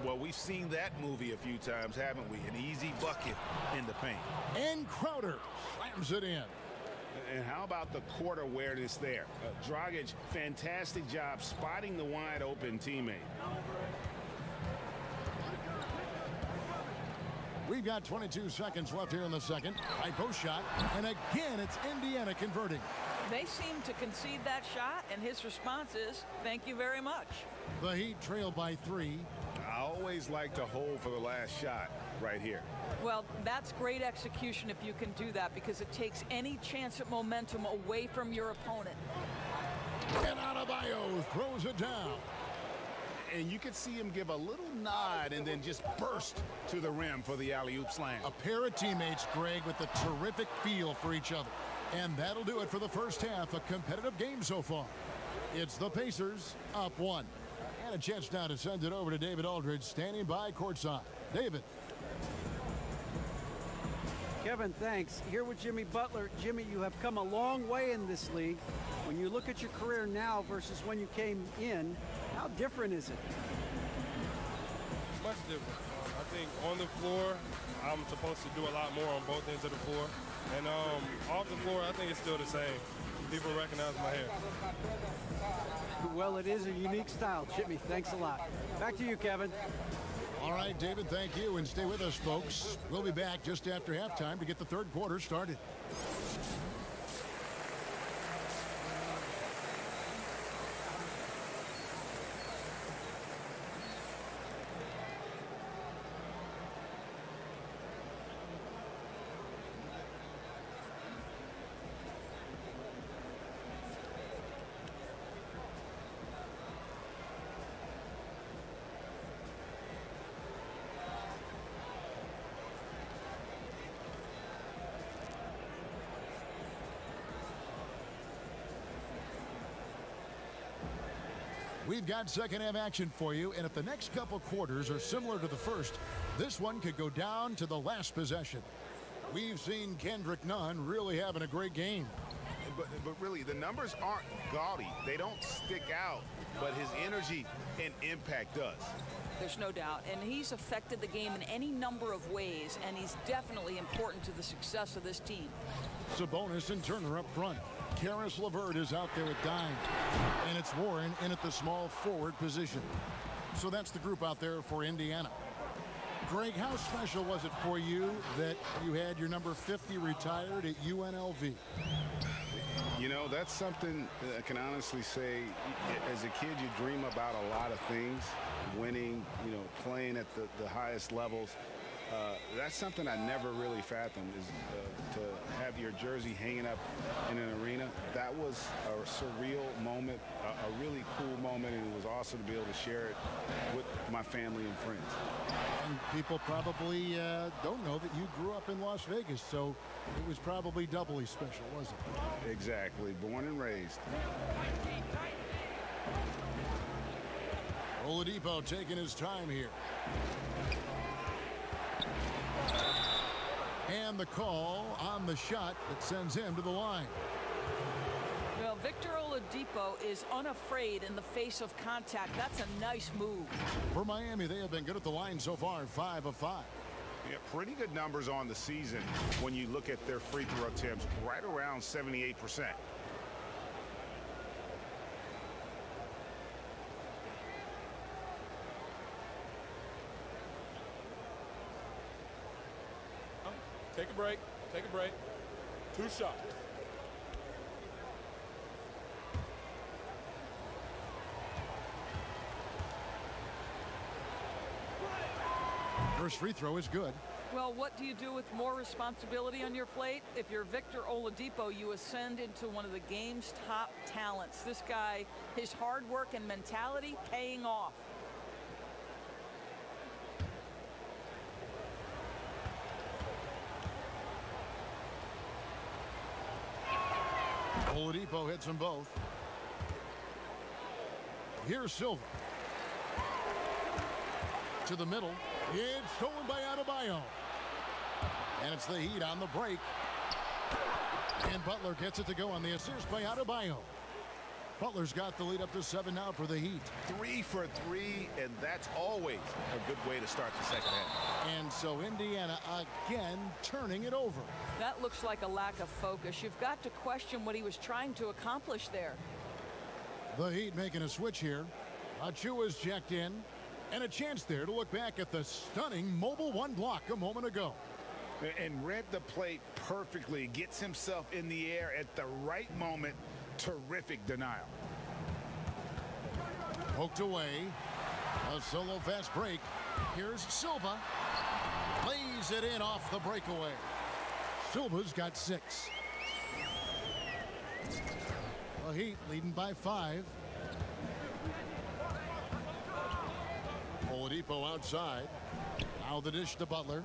Well, we've seen that movie a few times, haven't we? An easy bucket in the paint. And Crowder slams it in. And how about the court awareness there? Dragic, fantastic job spotting the wide open teammate. We've got 22 seconds left here in the second. High post shot. And again, it's Indiana converting. They seem to concede that shot, and his response is, thank you very much. The Heat trail by 3. I always like to hold for the last shot right here. Well, that's great execution if you can do that, because it takes any chance at momentum away from your opponent. And Adebayo throws it down. And you could see him give a little nod and then just burst to the rim for the alley-oop slam. A pair of teammates, Greg, with a terrific feel for each other. And that'll do it for the first half. A competitive game so far. It's the Pacers up 1. And a chance now to send it over to David Aldridge, standing by courtside. David. Kevin, thanks. Here with Jimmy Butler. Jimmy, you have come a long way in this league. When you look at your career now versus when you came in, how different is it? Much different. I think on the floor, I'm supposed to do a lot more on both ends of the floor. And off the floor, I think it's still the same. People recognize my hair. Well, it is a unique style. Jimmy, thanks a lot. Back to you, Kevin. All right, David, thank you. And stay with us, folks. We'll be back just after halftime to get the third quarter started. We've got second half action for you, and if the next couple quarters are similar to the first, this one could go down to the last possession. We've seen Kendrick Nunn really having a great game. But really, the numbers aren't gaudy. They don't stick out, but his energy and impact does. There's no doubt, and he's affected the game in any number of ways, and he's definitely important to the success of this team. Sabonis and Turner up front. Karis LeVert is out there at dime. And it's Warren in at the small forward position. So that's the group out there for Indiana. Greg, how special was it for you that you had your number 50 retired at UNLV? You know, that's something I can honestly say. As a kid, you dream about a lot of things. Winning, you know, playing at the highest levels. That's something I never really fathomed, is to have your jersey hanging up in an arena. That was a surreal moment, a really cool moment, and it was awesome to be able to share it with my family and friends. And people probably don't know that you grew up in Las Vegas, so it was probably doubly special, wasn't it? Exactly. Born and raised. Oladipo taking his time here. And the call on the shot that sends him to the line. Well, Victor Oladipo is unafraid in the face of contact. That's a nice move. For Miami, they have been good at the line so far, 5 of 5. Yeah, pretty good numbers on the season when you look at their free throw attempts, right around 78%. Take a break. Take a break. 2 shots. First free throw is good. Well, what do you do with more responsibility on your plate? If you're Victor Oladipo, you ascend into one of the game's top talents. This guy, his hard work and mentality paying off. Oladipo hits them both. Here's Silva. To the middle. It's stolen by Adebayo. And it's the Heat on the break. And Butler gets it to go on the assist by Adebayo. Butler's got the lead up to 7 now for the Heat. 3 for 3, and that's always a good way to start the second half. And so Indiana again turning it over. That looks like a lack of focus. You've got to question what he was trying to accomplish there. The Heat making a switch here. Achua's checked in. And a chance there to look back at the stunning mobile 1 block a moment ago. And read the play perfectly. Gets himself in the air at the right moment. Terrific denial. Poked away. A solo fast break. Here's Silva. Lays it in off the breakaway. Silva's got 6. The Heat leading by 5. Oladipo outside. Now the dish to Butler.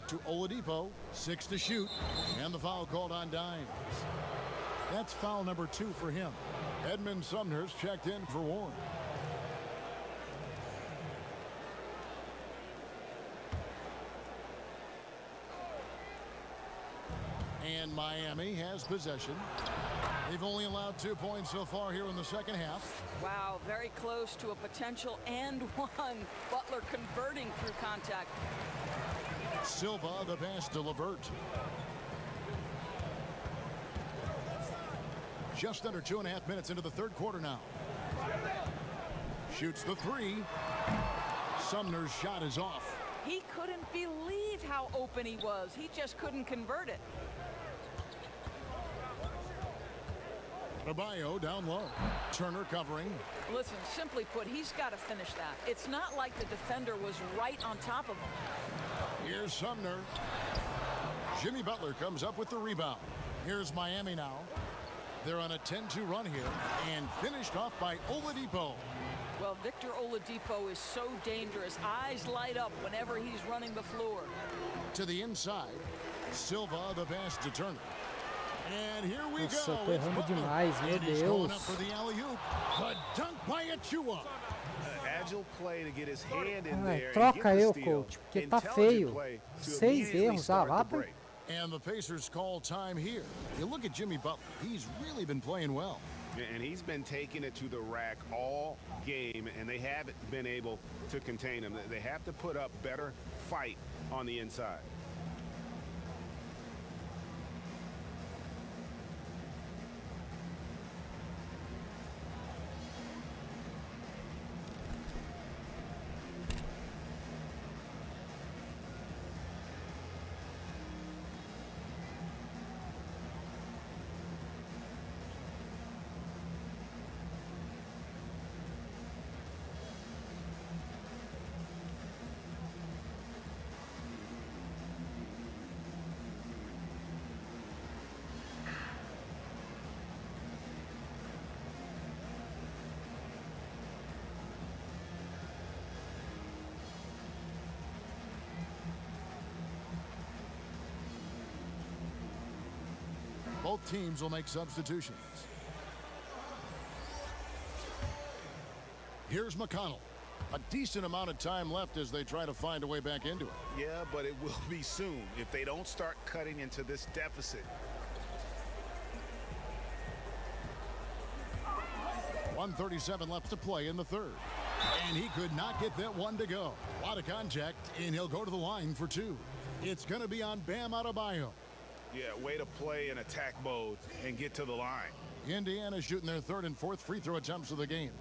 To Oladipo, 6 to shoot, and the foul called on Dimes. That's foul number 2 for him. Edmund Sumner's checked in for Warren. And Miami has possession. They've only allowed 2 points so far here in the second half. Wow, very close to a potential and one. Butler converting through contact. Silva, the pass to LeVert. Just under 2.5 minutes into the third quarter now. Shoots the 3. Sumner's shot is off. He couldn't believe how open he was. He just couldn't convert it. Adebayo down low. Turner covering. Listen, simply put, he's got to finish that. It's not like the defender was right on top of him. Here's Sumner. Jimmy Butler comes up with the rebound. Here's Miami now. They're on a 10-2 run here and finished off by Oladipo. Well, Victor Oladipo is so dangerous. Eyes light up whenever he's running the floor. To the inside. Silva, the pass to Turner. And here we Nossa, go. eu tô errando demais, meu And he's going Deus. up for the alley-oop. The dunk by Achua. Agile play to get his hand in Ai, there. troca and eu, get the steal. coach, porque tá Intelligent feio. play to 6 immediately erros. Ah, start vá the pra... break. And the Pacers call time here. You look at Jimmy Butler. He's really been playing well. And he's been taking it to the rack all game, and they haven't been able to contain him. They have to put up better fight on the inside. Both teams will make substitutions. Here's McConnell. A decent amount of time left as they try to find a way back into it. Yeah, but it will be soon if they don't start cutting into this deficit. .137 left to play in the third. And he could not get that one to go. A lot of contact, and he'll go to the line for two. It's going to be on Bam Adebayo. Yeah, way to play in attack mode and get to the line. Indiana shooting their third and fourth free throw attempts of the game.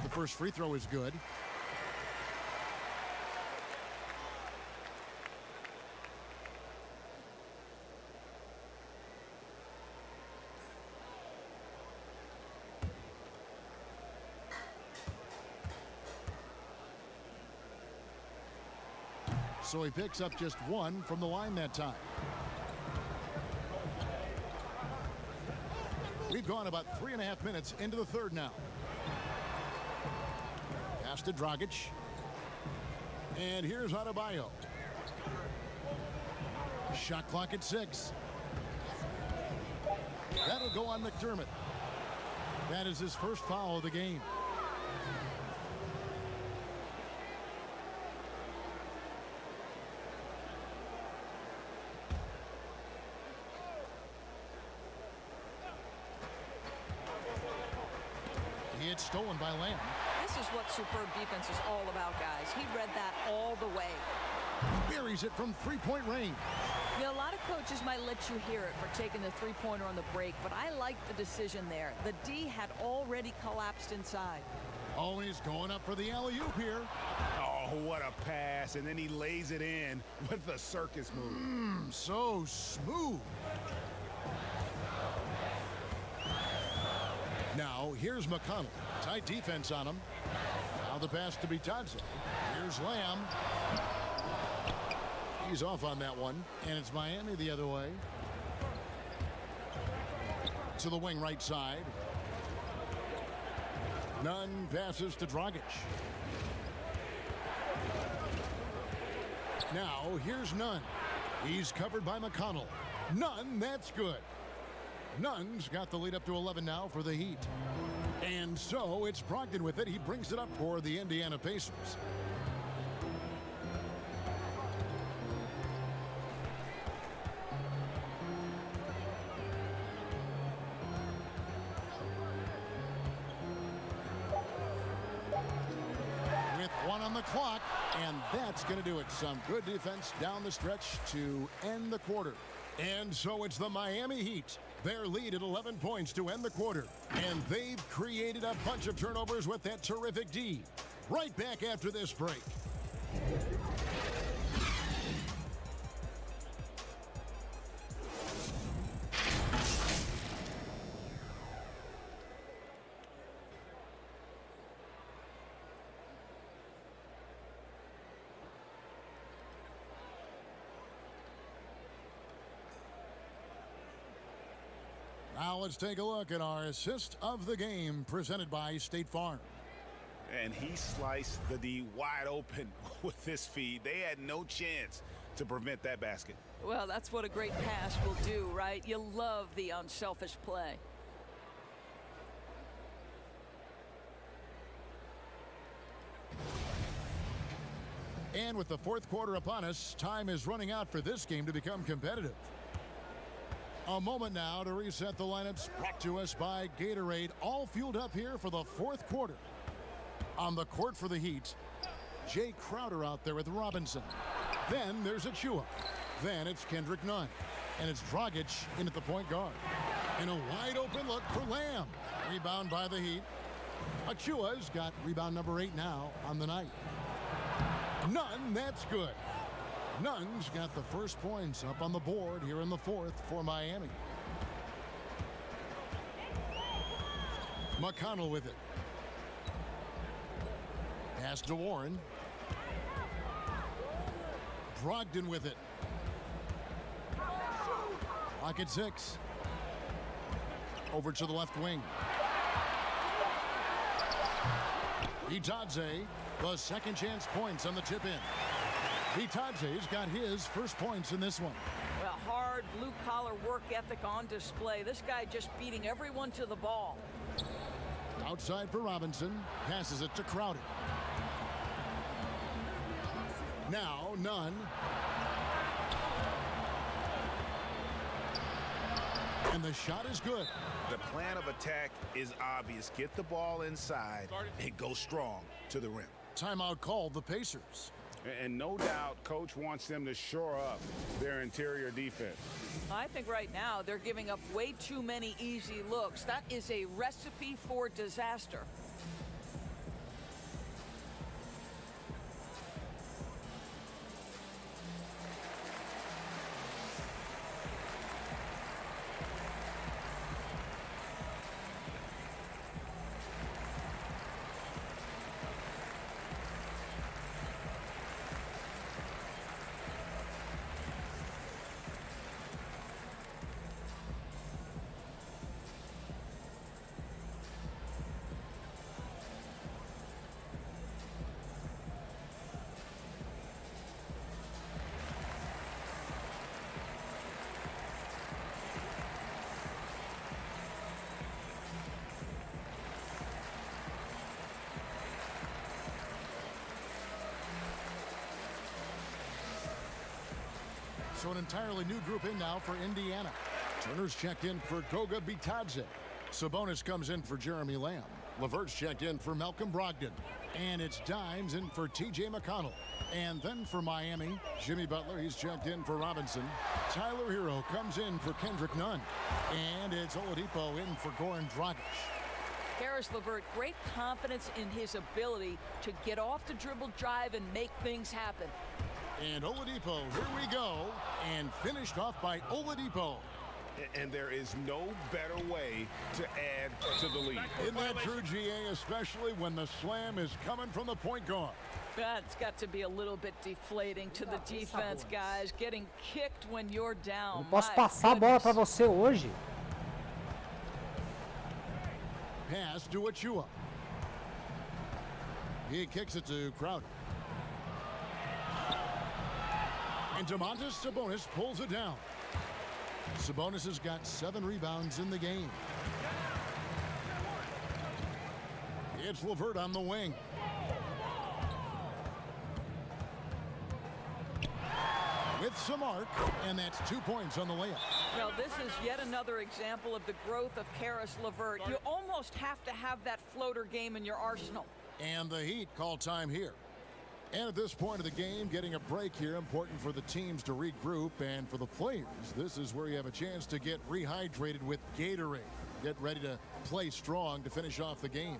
The first free throw is good. So he picks up just one from the line that time. We've gone about 3.5 minutes into the third now. Pass to Dragic. And here's Adebayo. Shot clock at 6. That'll go on McDermott. That is his first foul of the game. It's stolen by Lamb. This is what superb defense is all about, guys. He read that all the way. Buries it from three-point range. You know, a lot of coaches might let you hear it for taking the three-pointer on the break, but I like the decision there. The D had already collapsed inside. Oh, and he's going up for the alley-oop here. Oh, what a pass. And then he lays it in with the circus move. So smooth. Now, here's McConnell. Tight defense on him. Now the pass to Bitadze. Here's Lamb. He's off on that one. And it's Miami the other way. To the wing right side. Nunn passes to Dragic. Now, here's Nunn. He's covered by McConnell. Nunn, that's good. Nunn's got the lead up to 11 now for the Heat. And so it's Brogdon with it. He brings it up for the Indiana Pacers. With 1 on the clock, and that's going to do it. Some good defense down the stretch to end the quarter. And so it's the Miami Heat. Their lead at 11 points to end the quarter. And they've created a bunch of turnovers with that terrific D. Right back after this break. Now let's take a look at our assist of the game presented by State Farm. And he sliced the D wide open with his feed. They had no chance to prevent that basket. Well, that's what a great pass will do, right? You love the unselfish play. And with the fourth quarter upon us, time is running out for this game to become competitive. A moment now to reset the lineups brought to us by Gatorade, all fueled up here for the fourth quarter. On the court for the Heat, Jay Crowder out there with Robinson. Then there's Achua. Then it's Kendrick Nunn. And it's Dragic in at the point guard. And a wide open look for Lamb. Rebound by the Heat. Achua's got rebound number 8 now on the night. Nunn, that's good. Nunn's got the first points up on the board here in the fourth for Miami. McConnell with it. Pass to Warren. Brogdon with it. Clock at 6. Over to the left wing. Itadze, the second chance points on the tip in. Itadze's got his first points in this one. Well, hard blue-collar work ethic on display. This guy just beating everyone to the ball. Outside for Robinson. Passes it to Crowder. Now, Nunn. And the shot is good. The plan of attack is obvious. Get the ball inside and go strong to the rim. Timeout called the Pacers. And no doubt, Coach wants them to shore up their interior defense. I think right now they're giving up way too many easy looks. That is a recipe for disaster. So an entirely new group in now for Indiana. Turner's checked in for Goga Bitadze. Sabonis comes in for Jeremy Lamb. LeVert's checked in for Malcolm Brogdon. And it's Dimes in for T.J. McConnell. And then for Miami, Jimmy Butler, he's checked in for Robinson. Tyler Hero comes in for Kendrick Nunn. And it's Oladipo in for Goran Dragic. Caris LeVert, great confidence in his ability to get off the dribble drive and make things happen. And Oladipo, here we go, and finished off by Oladipo. And there is no better way to add to the lead. Isn't that true, GA, especially when the slam is coming from the point guard? That's got to be a little bit deflating to the defense, guys. Getting kicked when you're down. Não posso passar a bola para você hoje. Pass to Achua. He kicks it to Crowder. And Domantas Sabonis pulls it down. Sabonis has got 7 rebounds in the game. It's LeVert on the wing. With some arc, and that's 2 points on the layup. Well, this is yet another example of the growth of Caris LeVert. You almost have to have that floater game in your arsenal. And the Heat call time here. And at this point of the game, getting a break here, important for the teams to regroup, and for the players, this is where you have a chance to get rehydrated with Gatorade. Get ready to play strong to finish off the game.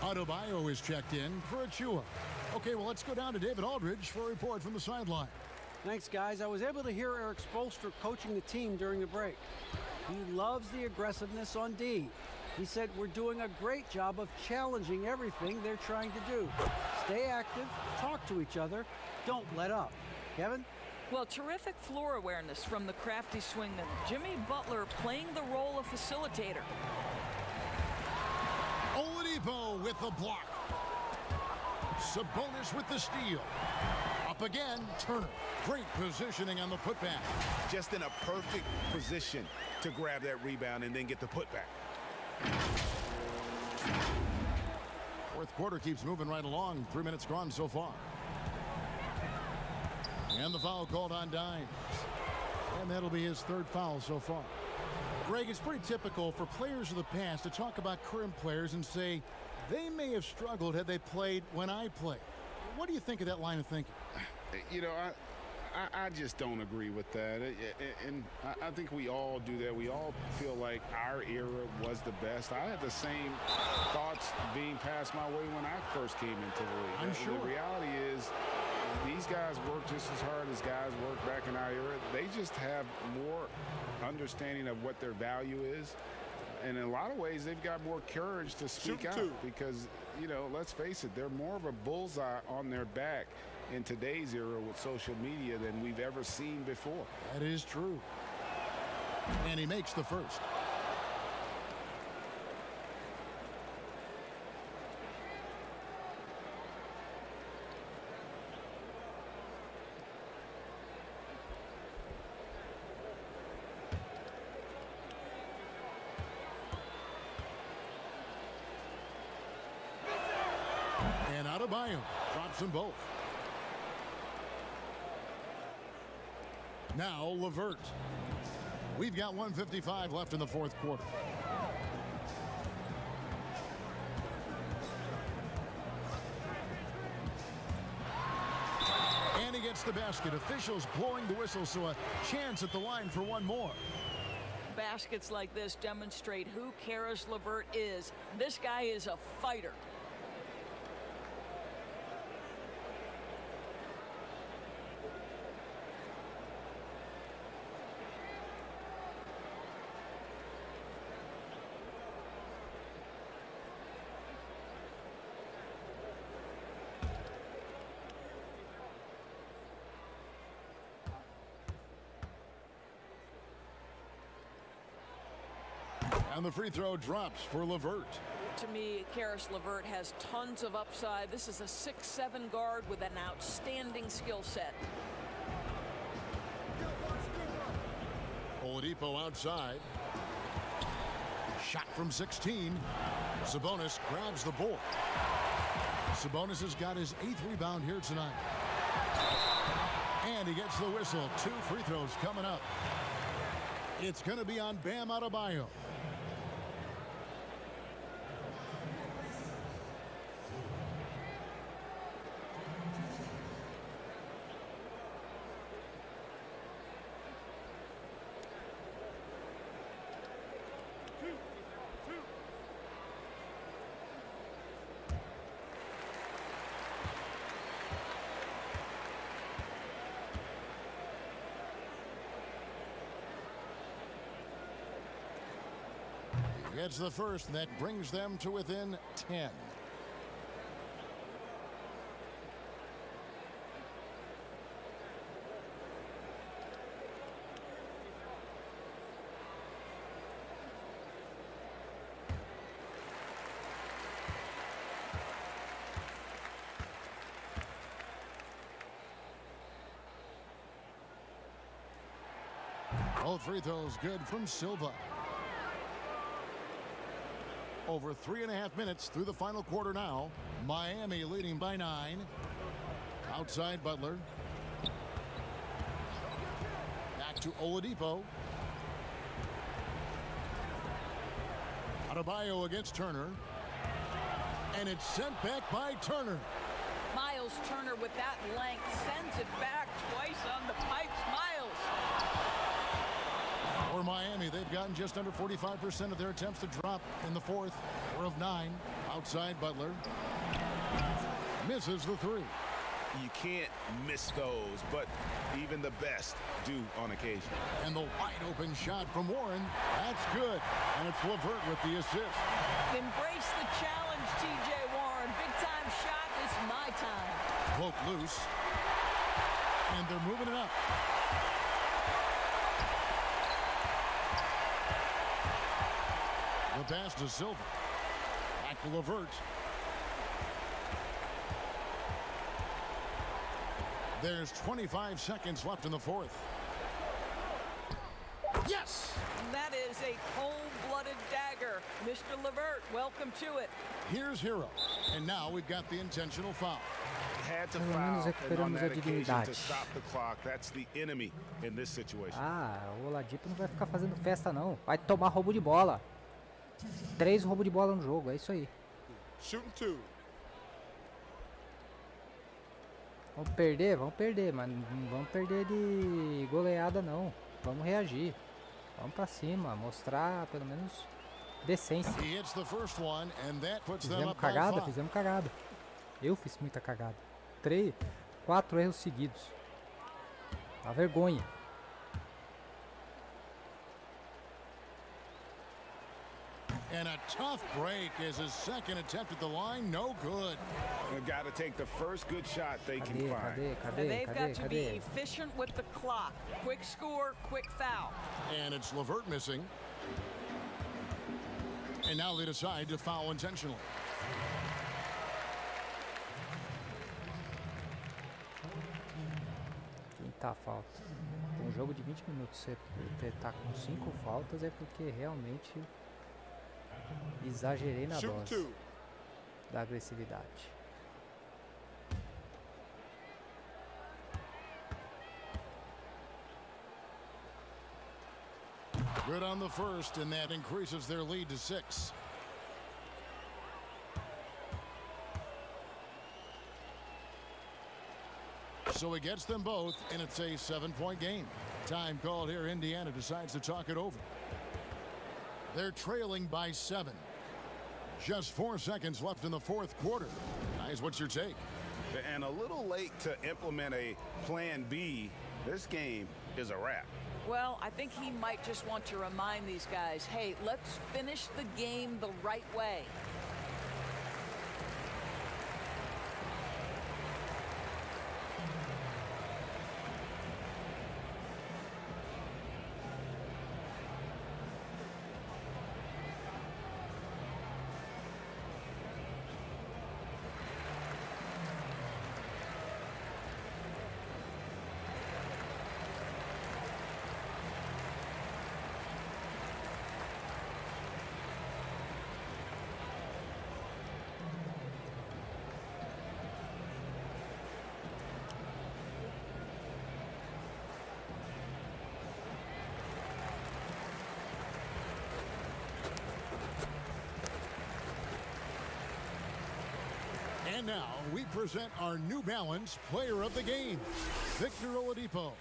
Adebayo is checked in for Achua. Okay, well, let's go down to David Aldridge for a report from the sideline. Thanks, guys. I was able to hear Eric Spoelstra coaching the team during the break. He loves the aggressiveness on D. He said, we're doing a great job of challenging everything they're trying to do. Stay active, talk to each other, don't let up. Kevin? Well, terrific floor awareness from the crafty swingman. Jimmy Butler playing the role of facilitator. Oladipo with the block. Sabonis with the steal. Up again, Turner. Great positioning on the putback. Just in a perfect position to grab that rebound and then get the putback. Fourth quarter keeps moving right along. 3 minutes gone so far. And the foul called on Dimes. And that'll be his third foul so far. Greg, it's pretty typical for players of the past to talk about current players and say they may have struggled had they played when I played. What do you think of that line of thinking? You know, I just don't agree with that. And I think we all do that. We all feel like our era was the best. I had the same thoughts being passed my way when I first came into the league. I'm sure. The reality is these guys work just as hard as guys worked back in our era. They just have more understanding of what their value is. And in a lot of ways, they've got more courage to speak out because, you know, let's face it, they're more of a bullseye on their back in today's era with social media than we've ever seen before. That is true. And he makes the first. And Adebayo drops them both. Now LeVert. We've got 1:55 left in the fourth quarter. And he gets the basket. Officials blowing the whistle, so a chance at the line for one more. Baskets like this demonstrate who Karis LeVert is. This guy is a fighter. And the free throw drops for LeVert. To me, Karis LeVert has tons of upside. This is a 6'7" guard with an outstanding skill set. Oladipo outside. Shot from 16. Sabonis grabs the board. Sabonis has got his 8th rebound here tonight. And he gets the whistle. 2 free throws coming up. It's going to be on Bam Adebayo. It's the first that brings them to within 10. All free throws good from Silva. Over 3.5 minutes through the final quarter now. Miami leading by 9. Outside Butler. Back to Oladipo. Adebayo against Turner. And it's sent back by Turner. Miles Turner with that length sends it back twice on the pipes. Miles. For Miami, they've gotten just under 45% of their attempts to drop in the fourth. 4 of 9. Outside Butler. Misses the 3. You can't miss those, but even the best do on occasion. And the wide open shot from Warren. That's good. And it's LeVert with the assist. Embrace the challenge, TJ Warren. Big time shot. It's my time. Poke loose. And they're moving it up. The pass to Silva. Back to LeVert. There's 25 seconds left in the fourth. Yes! That is a cold-blooded dagger. Mr. LeVert, welcome to it. Here's Hero. And now we've got the intentional foul. Had to Pelo menos foul and on recuperamos a that occasion dignidade. to stop the clock. That's the enemy in this situation. Ah, o Oladipo não vai ficar fazendo festa não. Vai tomar roubo de bola. 3 roubos de bola no jogo, é isso aí. Shooting 2. Vamos perder, mas não vamos perder de goleada não. Vamos reagir. Vamos pra cima, mostrar pelo menos decência. Fizemos cagada, fizemos cagada. Eu fiz muita cagada. 4 erros seguidos. Uma vergonha. And a tough break as his second attempt at the line, no good. They've got to take the first good shot they can find. And they've got to be efficient with the clock. Quick score, quick foul. And it's LeVert missing. And now they decide to foul intentionally. Quinta falta. Um jogo de 20 minutos, você tá com 5 faltas é porque realmente exagerei na dose da agressividade. Good on the first, and that increases their lead to 6. So he gets them both, and it's a 7-point game. Time called here. Indiana decides to talk it over. They're trailing by 7. Just 4 seconds left in the fourth quarter. Guys, what's your take? And a little late to implement a plan B. This game is a wrap. Well, I think he might just want to remind these guys, hey, let's finish the game the right way. And now we present our New Balance Player of the Game, Victor Oladipo.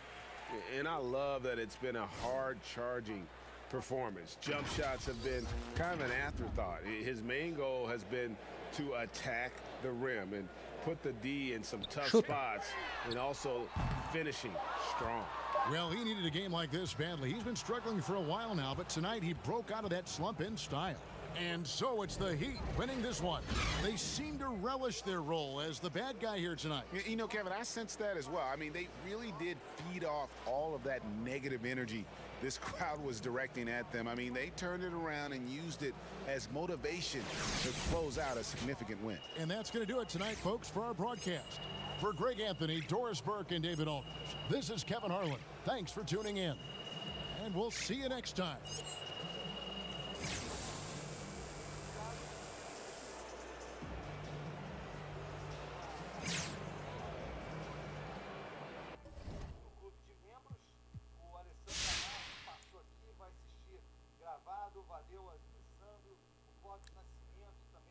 And I love that it's been a hard-charging performance. Jump shots have been kind of an afterthought. His main goal has been to attack the rim and put the D in some tough spots and also finishing strong. Well, he needed a game like this badly. He's been struggling for a while now, but tonight he broke out of that slump in style. And so it's the Heat winning this one. They seem to relish their role as the bad guy here tonight. You know, Kevin, I sense that as well. I mean, they really did feed off all of that negative energy this crowd was directing at them. I mean, they turned it around and used it as motivation to close out a significant win. And that's going to do it tonight, folks, for our broadcast. For Greg Anthony, Doris Burke, and David Aldridge, this is Kevin Harlan. Thanks for tuning in. And we'll see you next time.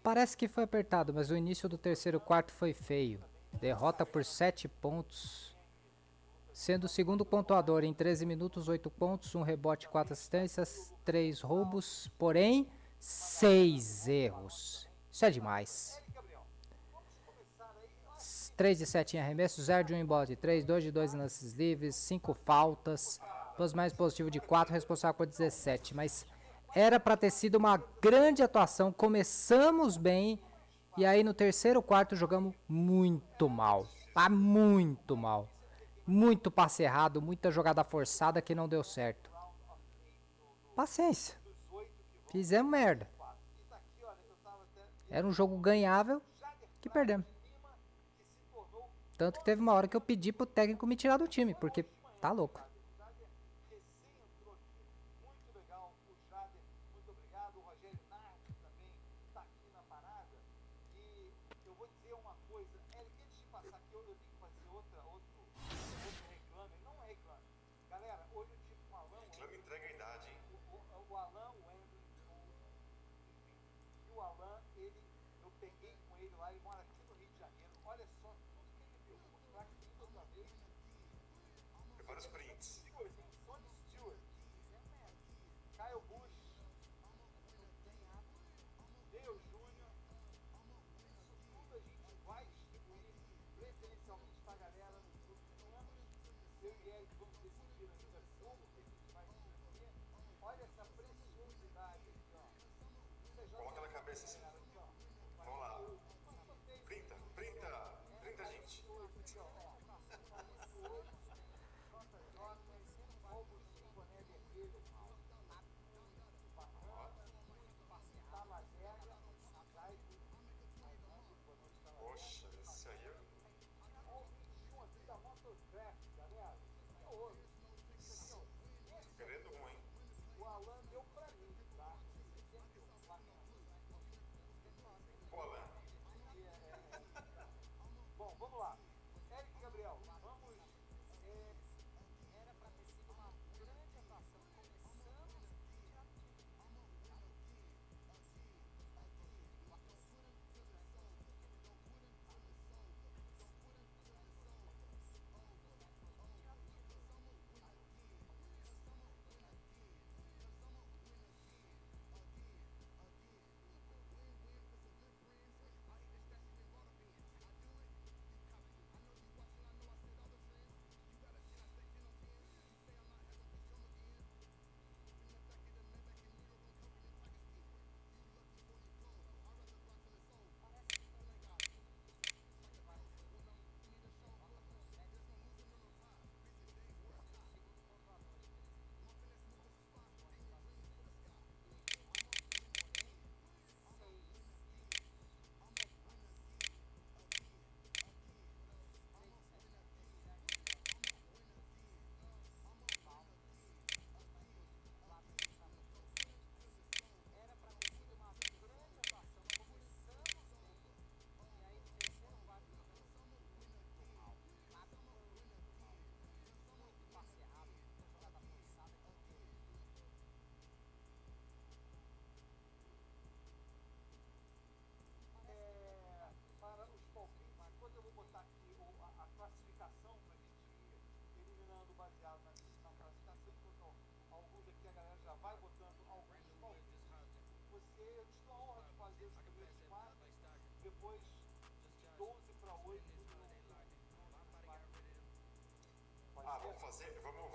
Parece que foi apertado, mas o início do terceiro quarto foi feio. Derrota por 7 pontos. Sendo o segundo pontuador em 13 minutos, 8 pontos, 1 rebote, 4 assistências, 3 roubos, porém 6 erros. Isso é demais. 3 de 7 em arremesso, 0 de 1 em bola de 3, 2 de 2 em lances livres, 5 faltas, 2 mais positivo de 4, responsável por 17, mas era para ter sido uma grande atuação. Começamos bem e aí no terceiro quarto jogamos muito mal. Muito mal. Muito passe errado, muita jogada forçada que não deu certo. Paciência. Fizemos merda. Era um jogo ganhável que perdemos. Tanto que teve uma hora que eu pedi pro técnico me tirar do time, porque tá louco.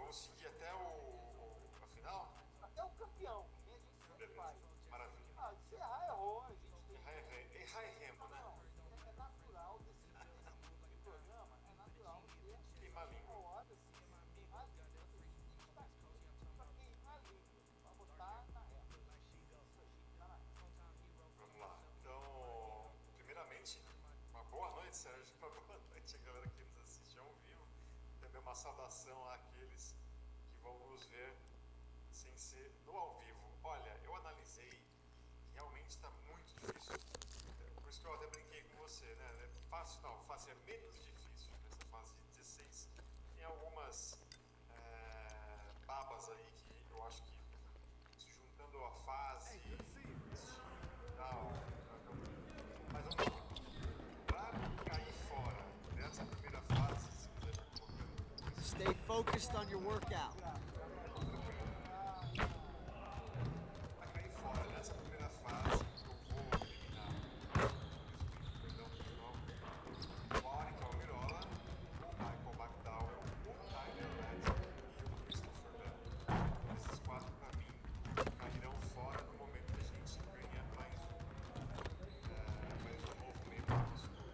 Vamos seguir até a final? Até o campeão, que a gente sempre faz. Maravilha. Você também uma saudação àqueles que vão nos ver sem ser no ao vivo. Olha, eu analisei, realmente está muito difícil. Por isso que eu até brinquei com você, né? É fácil, não, fácil é menos difícil nessa fase de 16. Tem algumas babas aí que eu acho que se juntando a fase e tal, mas vamos lá. Pra cair fora dessa primeira fase, se quiser me colocando. Stay focused on your workout. Pra cair fora dessa primeira fase, eu vou eliminar, perdão pessoal, o Auric Almirola, o Michael McDowell, o Tyler Reddick e o Christopher Bell. Esses quatro, pra mim, cairão fora no momento que a gente ganha mais um novo membro do nosso grupo.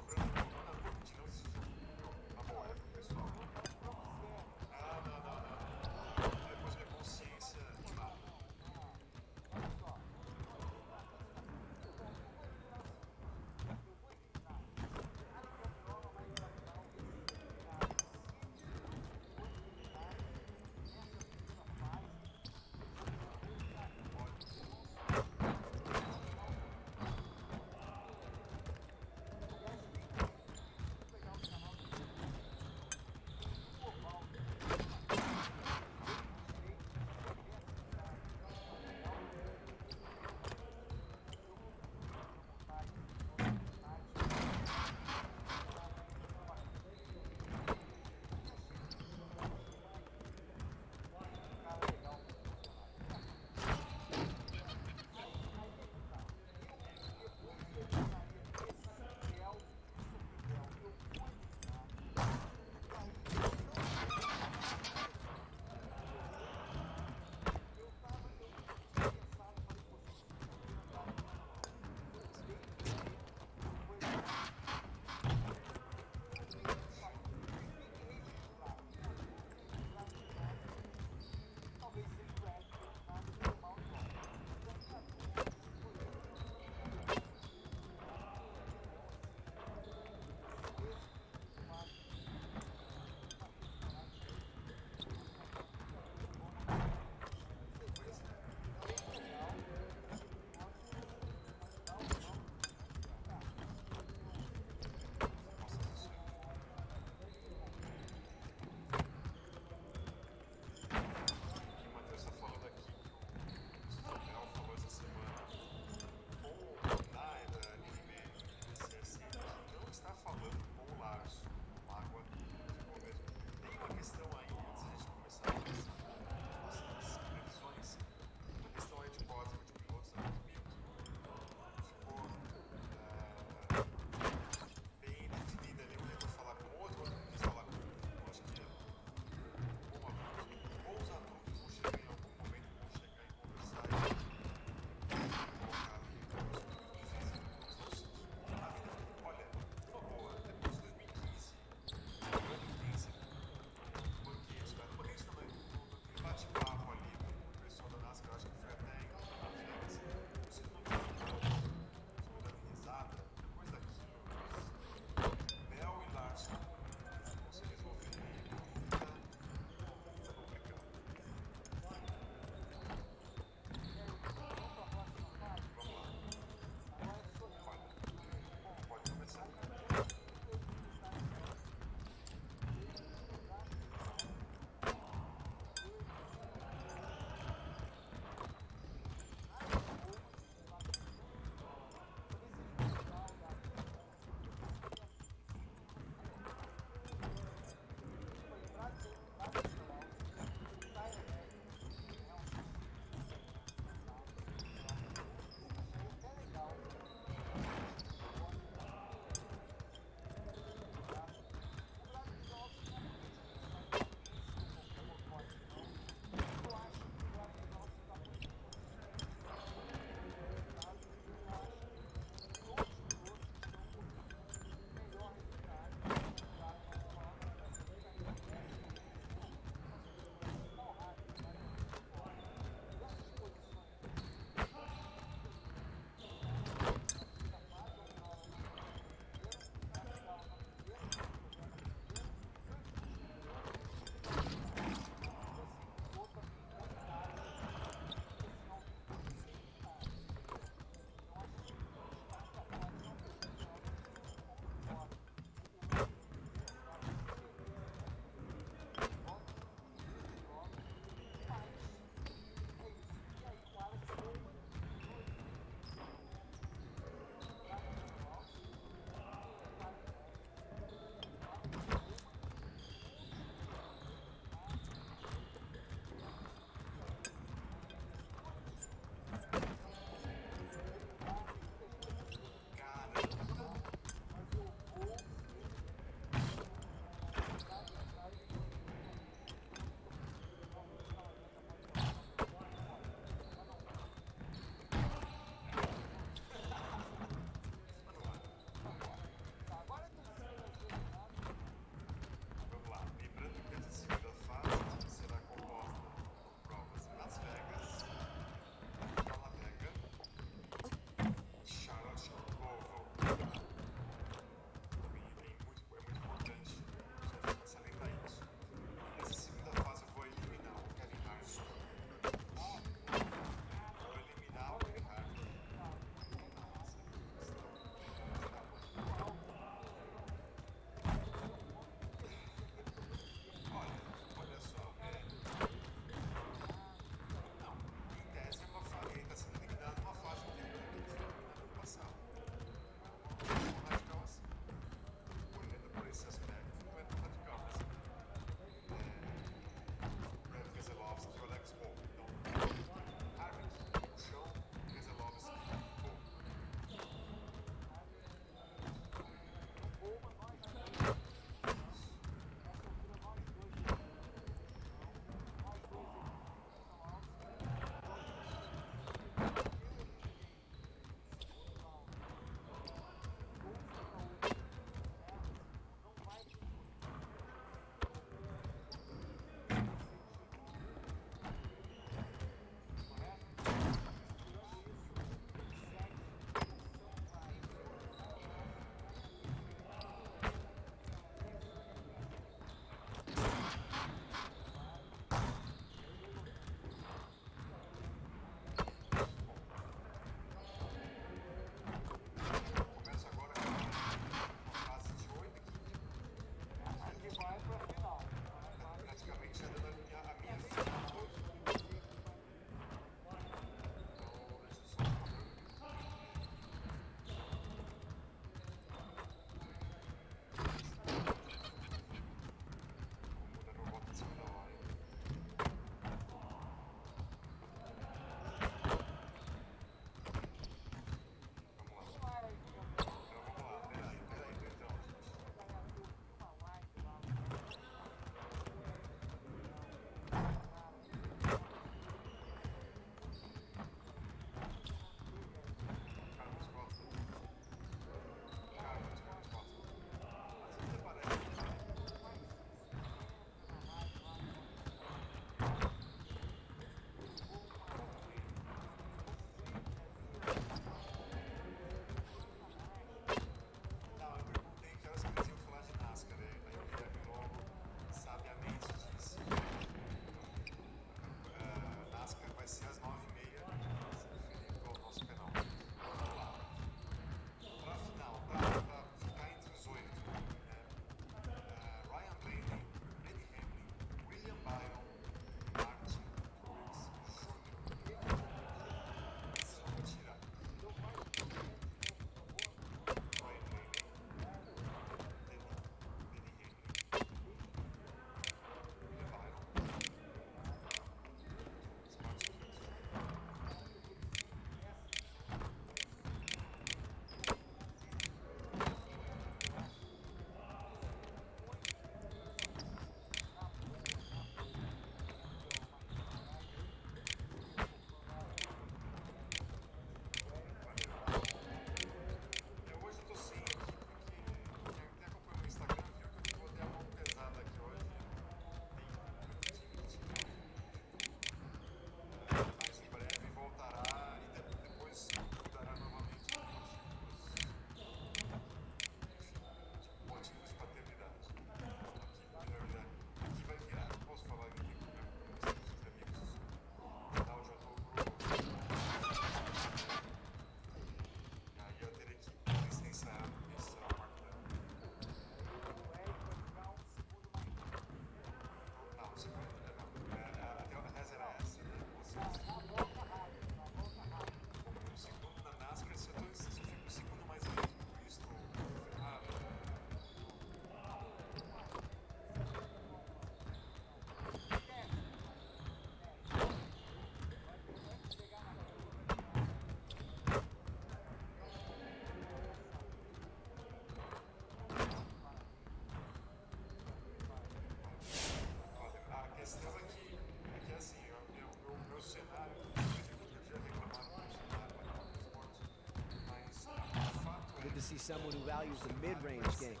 someone who values the mid-range game.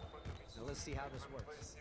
Now let's see how this works.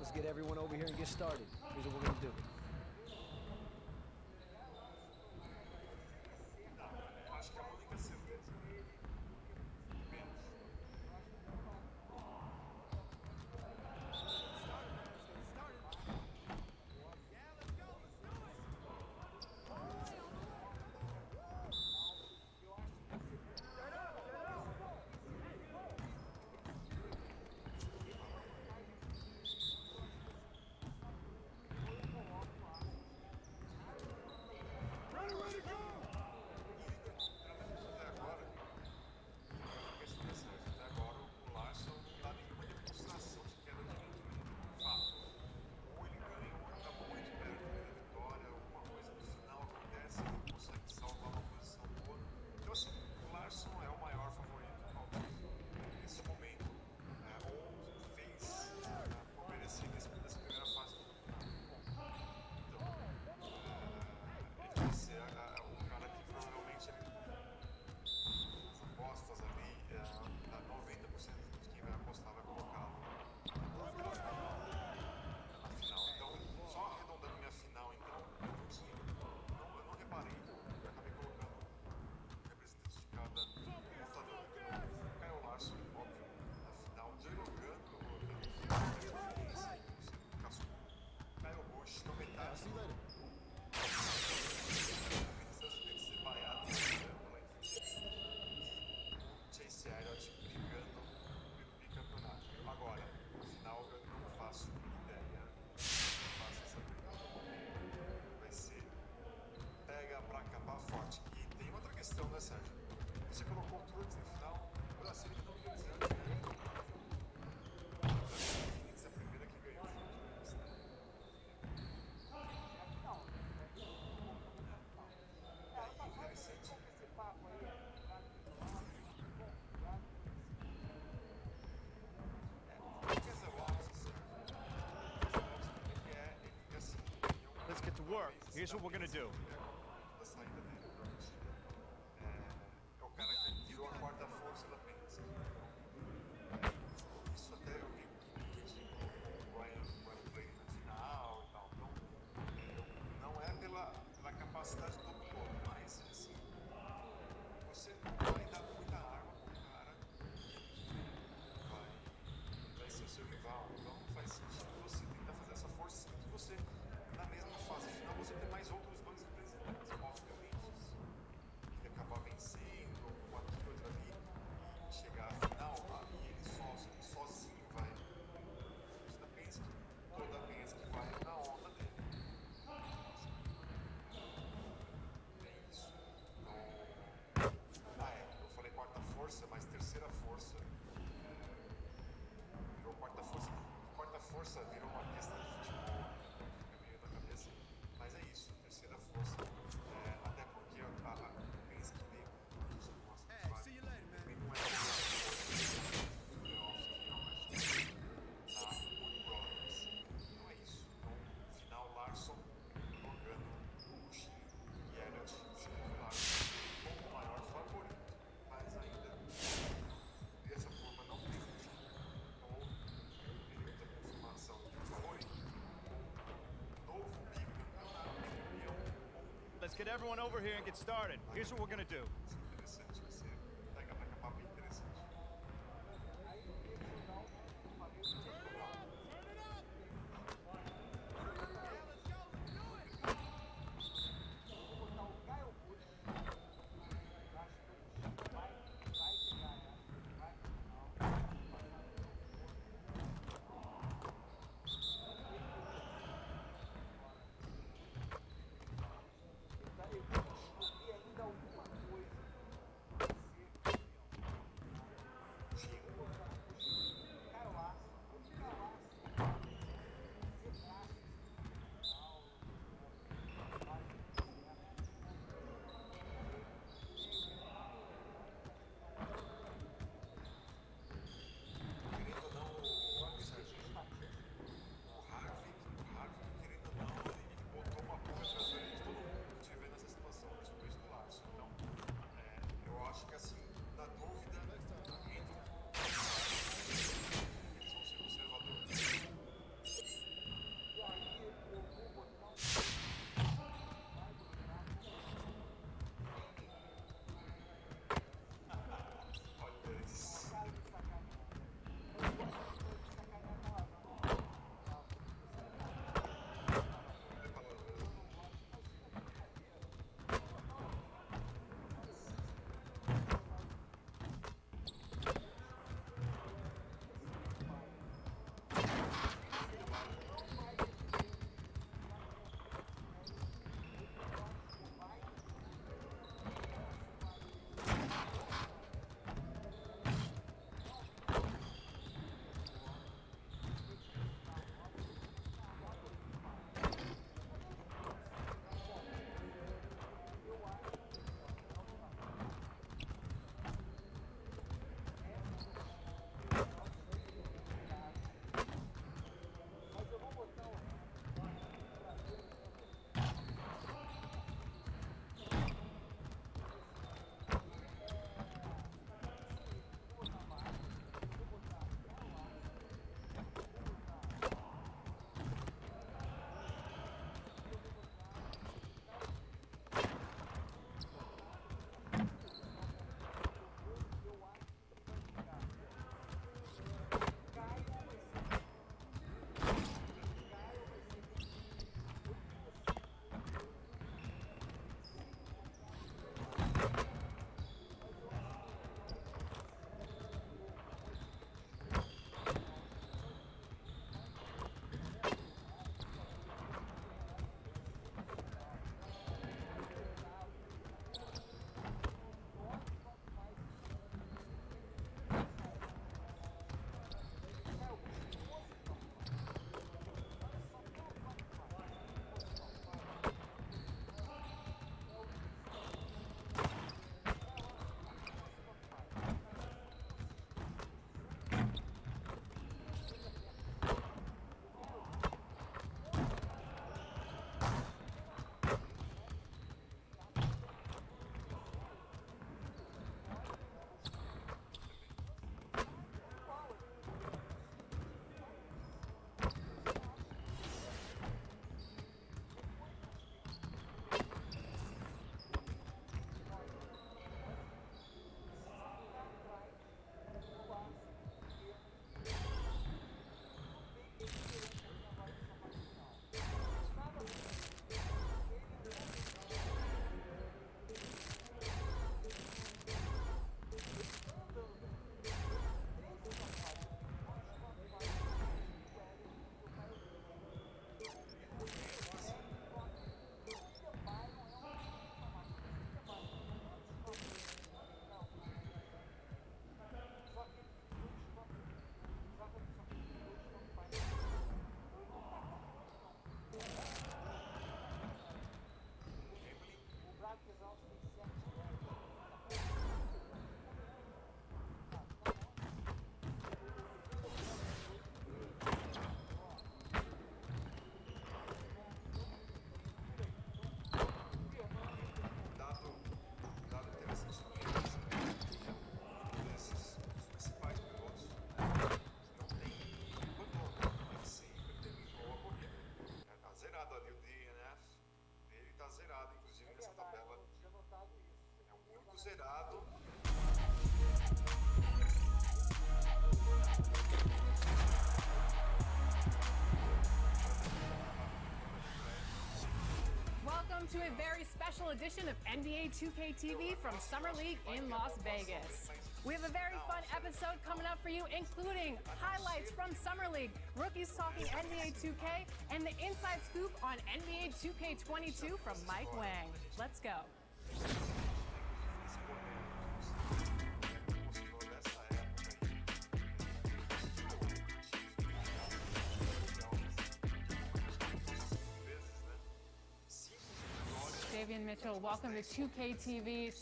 Let's get everyone over here and get started. Here's what we're gonna do. Let's get to work. Here's what we're gonna do. Na mesma fase final, você tem mais outros dois representantes, obviamente. get everyone over here and get started. Here's what we're gonna do. Interessante, vai acabar bem interessante. zerado ali o DNF. Ele tá zerado, inclusive, nessa zerado. Welcome to a very special edition of NBA 2K TV from Summer League in Las Vegas. We have a very fun episode coming up for you, including highlights from Summer League, rookies talking NBA 2K, and the inside scoop on NBA 2K22 from Mike Wang. Let's go. Davian Mitchell, welcome to 2K TV.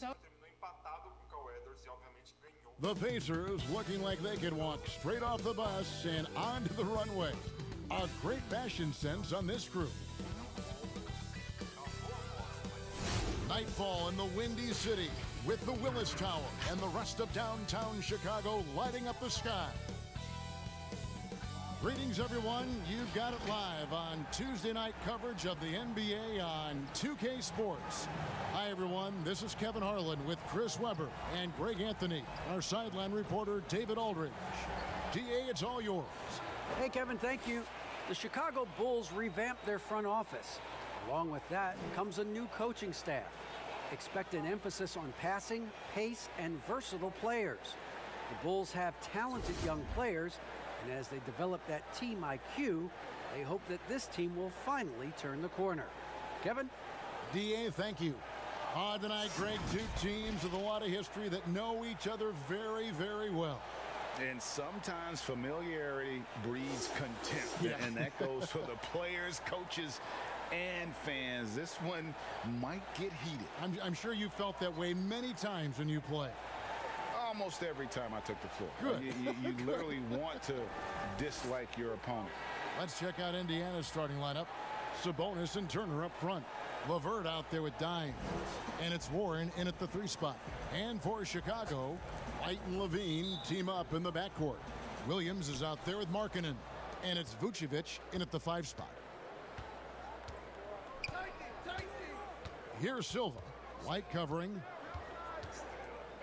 The Pacers looking like they could walk straight off the bus and onto the runway. A great fashion sense on this crew. Nightfall in the Windy City with the Willis Tower and the rest of downtown Chicago lighting up the sky. Greetings, everyone. You've got it live on Tuesday night coverage of the NBA on 2K Sports. Hi, everyone. This is Kevin Harlan with Chris Webber and Greg Anthony, our sideline reporter, David Aldridge. DA, it's all yours. Hey, Kevin, thank you. The Chicago Bulls revamped their front office. Along with that comes a new coaching staff. Expect an emphasis on passing, pace, and versatile players. The Bulls have talented young players, and as they develop that team IQ, they hope that this team will finally turn the corner. Kevin? DA, thank you. Tonight, Greg, two teams with a lot of history that know each other very, very well. And sometimes familiarity breeds contempt, and that goes for the players, coaches, and fans. This one might get heated. I'm sure you felt that way many times when you play. Almost every time I took the floor. Good. You literally want to dislike your opponent. Let's check out Indiana's starting lineup. Sabonis and Turner up front. LeVert out there with Dime. And it's Warren in at the 3 spot. And for Chicago, White and Levine team up in the backcourt. Williams is out there with Markkanen. And it's Vucevic in at the 5 spot. Here's Silva. White covering.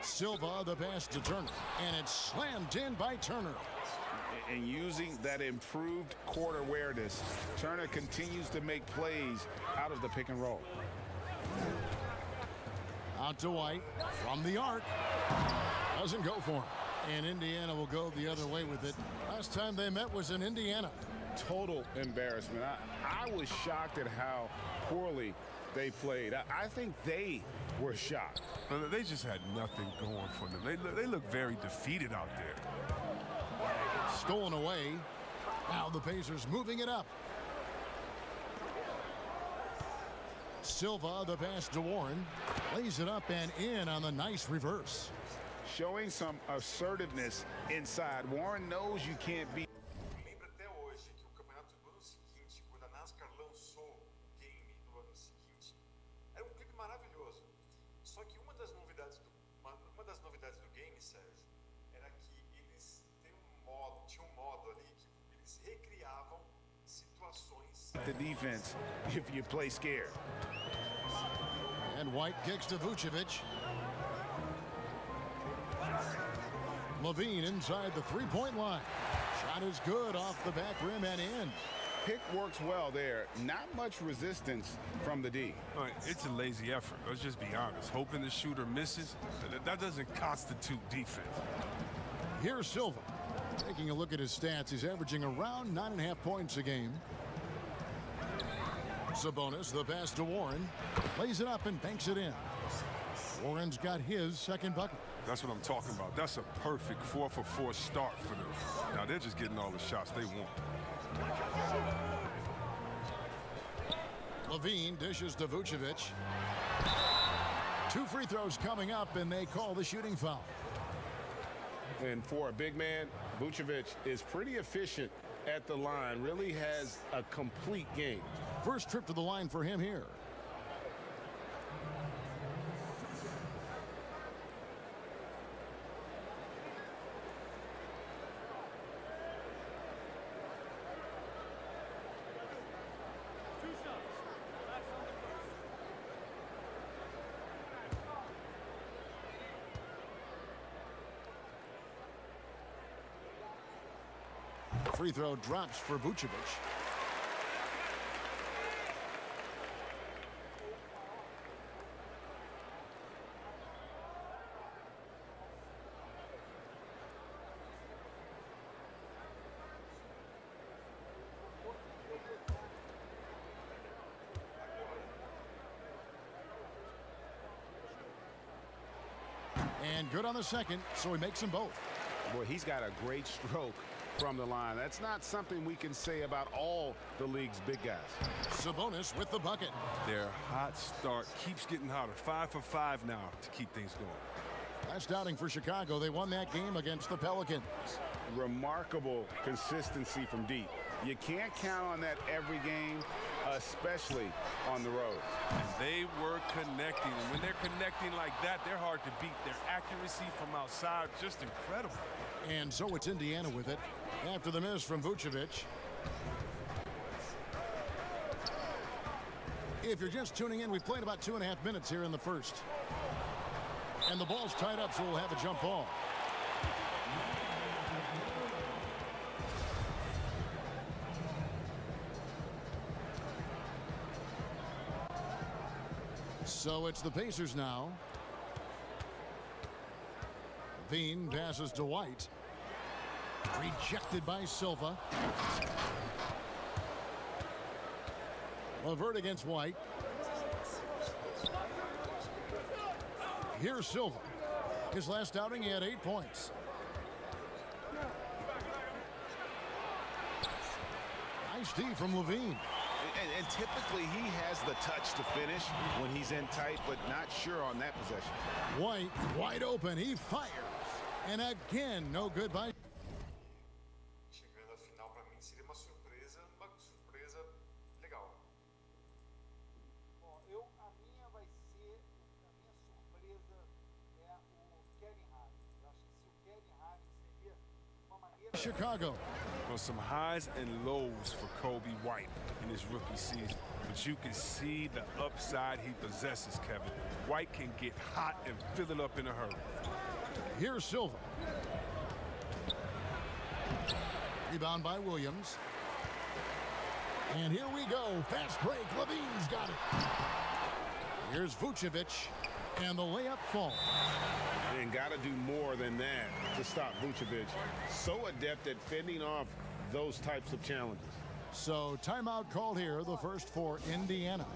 Silva, the pass to Turner. And it's slammed in by Turner. And using that improved court awareness, Turner continues to make plays out of the pick and roll. Out to White from the arc. Doesn't go for him. And Indiana will go the other way with it. Last time they met was in Indiana. Total embarrassment. I was shocked at how poorly they played. I think they were shocked. They just had nothing going for them. They look very defeated out there. Stolen away. Now the Pacers moving it up. Silva, the pass to Warren. Lays it up and in on the nice reverse. Showing some assertiveness inside. Warren knows you can't be. The defense if you play scared. And White kicks to Vucevic. Levine inside the 3-point line. Shot is good off the back rim and in. Pick works well there. Not much resistance from the D. It's a lazy effort. Let's just be honest. Hoping the shooter misses, that doesn't constitute defense. Here's Silva. Taking a look at his stats, he's averaging around 9.5 points a game. Sabonis, the pass to Warren. Lays it up and banks it in. Warren's got his second bucket. That's what I'm talking about. That's a perfect 4-for-4 start for them. Now they're just getting all the shots they want. Levine dishes to Vucevic. 2 free throws coming up, and they call the shooting foul. And for a big man, Vucevic is pretty efficient at the line. Really has a complete game. First trip to the line for him here. free throw drops for Vucevic. And good on the second, so he makes them both. Boy, he's got a great stroke from the line. That's not something we can say about all the league's big guys. Sabonis with the bucket. Their hot start keeps getting hotter. 5 for 5 now to keep things going. Last outing for Chicago, they won that game against the Pelicans. Remarkable consistency from deep. You can't count on that every game, especially on the road. And they were connecting. And when they're connecting like that, they're hard to beat. Their accuracy from outside, just incredible. And so it's Indiana with it after the miss from Vucevic. If you're just tuning in, we've played about 2.5 minutes here in the first. And the ball's tied up, so we'll have a jump ball. So it's the Pacers now. Levine passes to White. Rejected by Silva. Levert against White. Here's Silva. His last outing, he had 8 points. Nice D from Levine. And typically he has the touch to finish when he's in tight, but not sure on that possession. White wide open. He fires. And again, no good by. Chegando à final, para mim seria uma surpresa legal. Bom, a minha vai ser, a minha surpresa é o Kevin Harris. Eu acho que se o Kevin Harris seria uma maneira. Chicago. Well, some highs and lows for Kobe White in his rookie season. But you can see the upside he possesses, Kevin. White can get hot and fill it up in a hurry. Here's Silva. Rebound by Williams. And here we go. Fast break. Levine's got it. Here's Vucevic. And the layup falls. And got to do more than that to stop Vucevic. So adept at fending off those types of challenges. So timeout called here, the first for Indiana.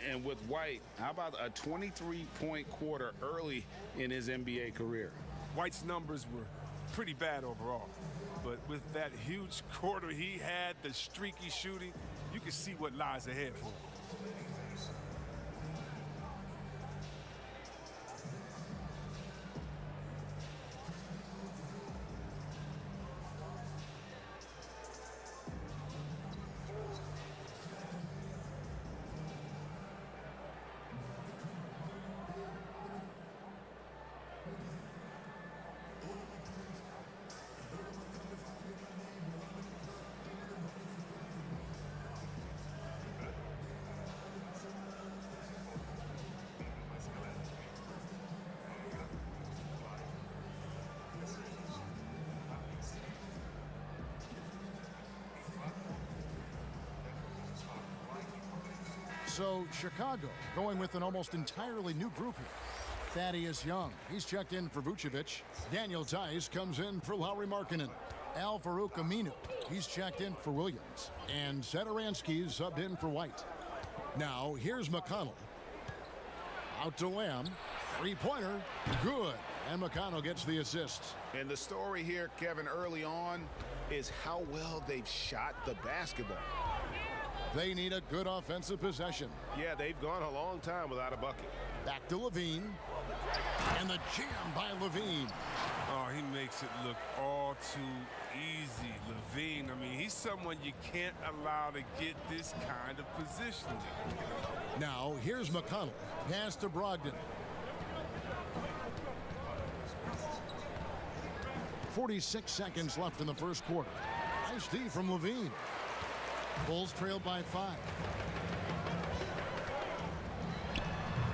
And with White, how about a 23-point quarter early in his NBA career? White's numbers were pretty bad overall. But with that huge quarter he had, the streaky shooting, you can see what lies ahead for him. So Chicago going with an almost entirely new group here. Thaddeus Young, he's checked in for Vucevic. Daniel Tice comes in for Lauri Markkanen. Al Farouk Aminu, he's checked in for Williams. And Satoransky's subbed in for White. Now here's McConnell. Out to Lamb. Three-pointer, good. And McConnell gets the assist. And the story here, Kevin, early on is how well they've shot the basketball. They need a good offensive possession. Yeah, they've gone a long time without a bucket. Back to Levine. And the jam by Levine. Oh, he makes it look all too easy. Levine, I mean, he's someone you can't allow to get this kind of positioning. Now, here's McConnell. Pass to Brogdon. 46 seconds left in the first quarter. Nice D from Levine. Bulls trailed by 5.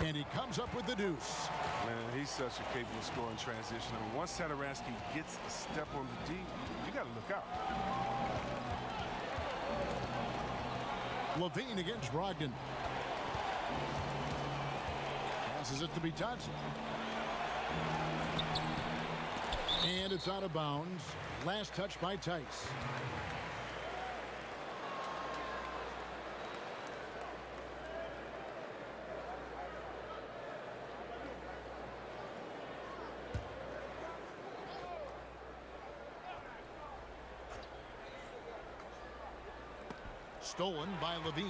And he comes up with the deuce. Man, he's such a capable scorer in transition. I mean, once Satoransky gets a step on the D, you got to look out. Levine against Brogdon. Passes it to be touched. And it's out of bounds. Last touch by Tice. Stolen by Levine.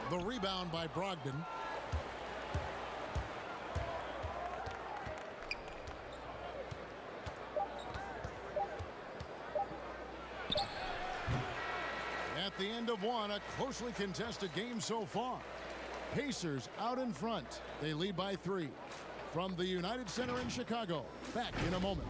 The rebound by Brogdon. At the end of one, a closely contested game so far. Pacers out in front. They lead by 3. From the United Center in Chicago. Back in a moment.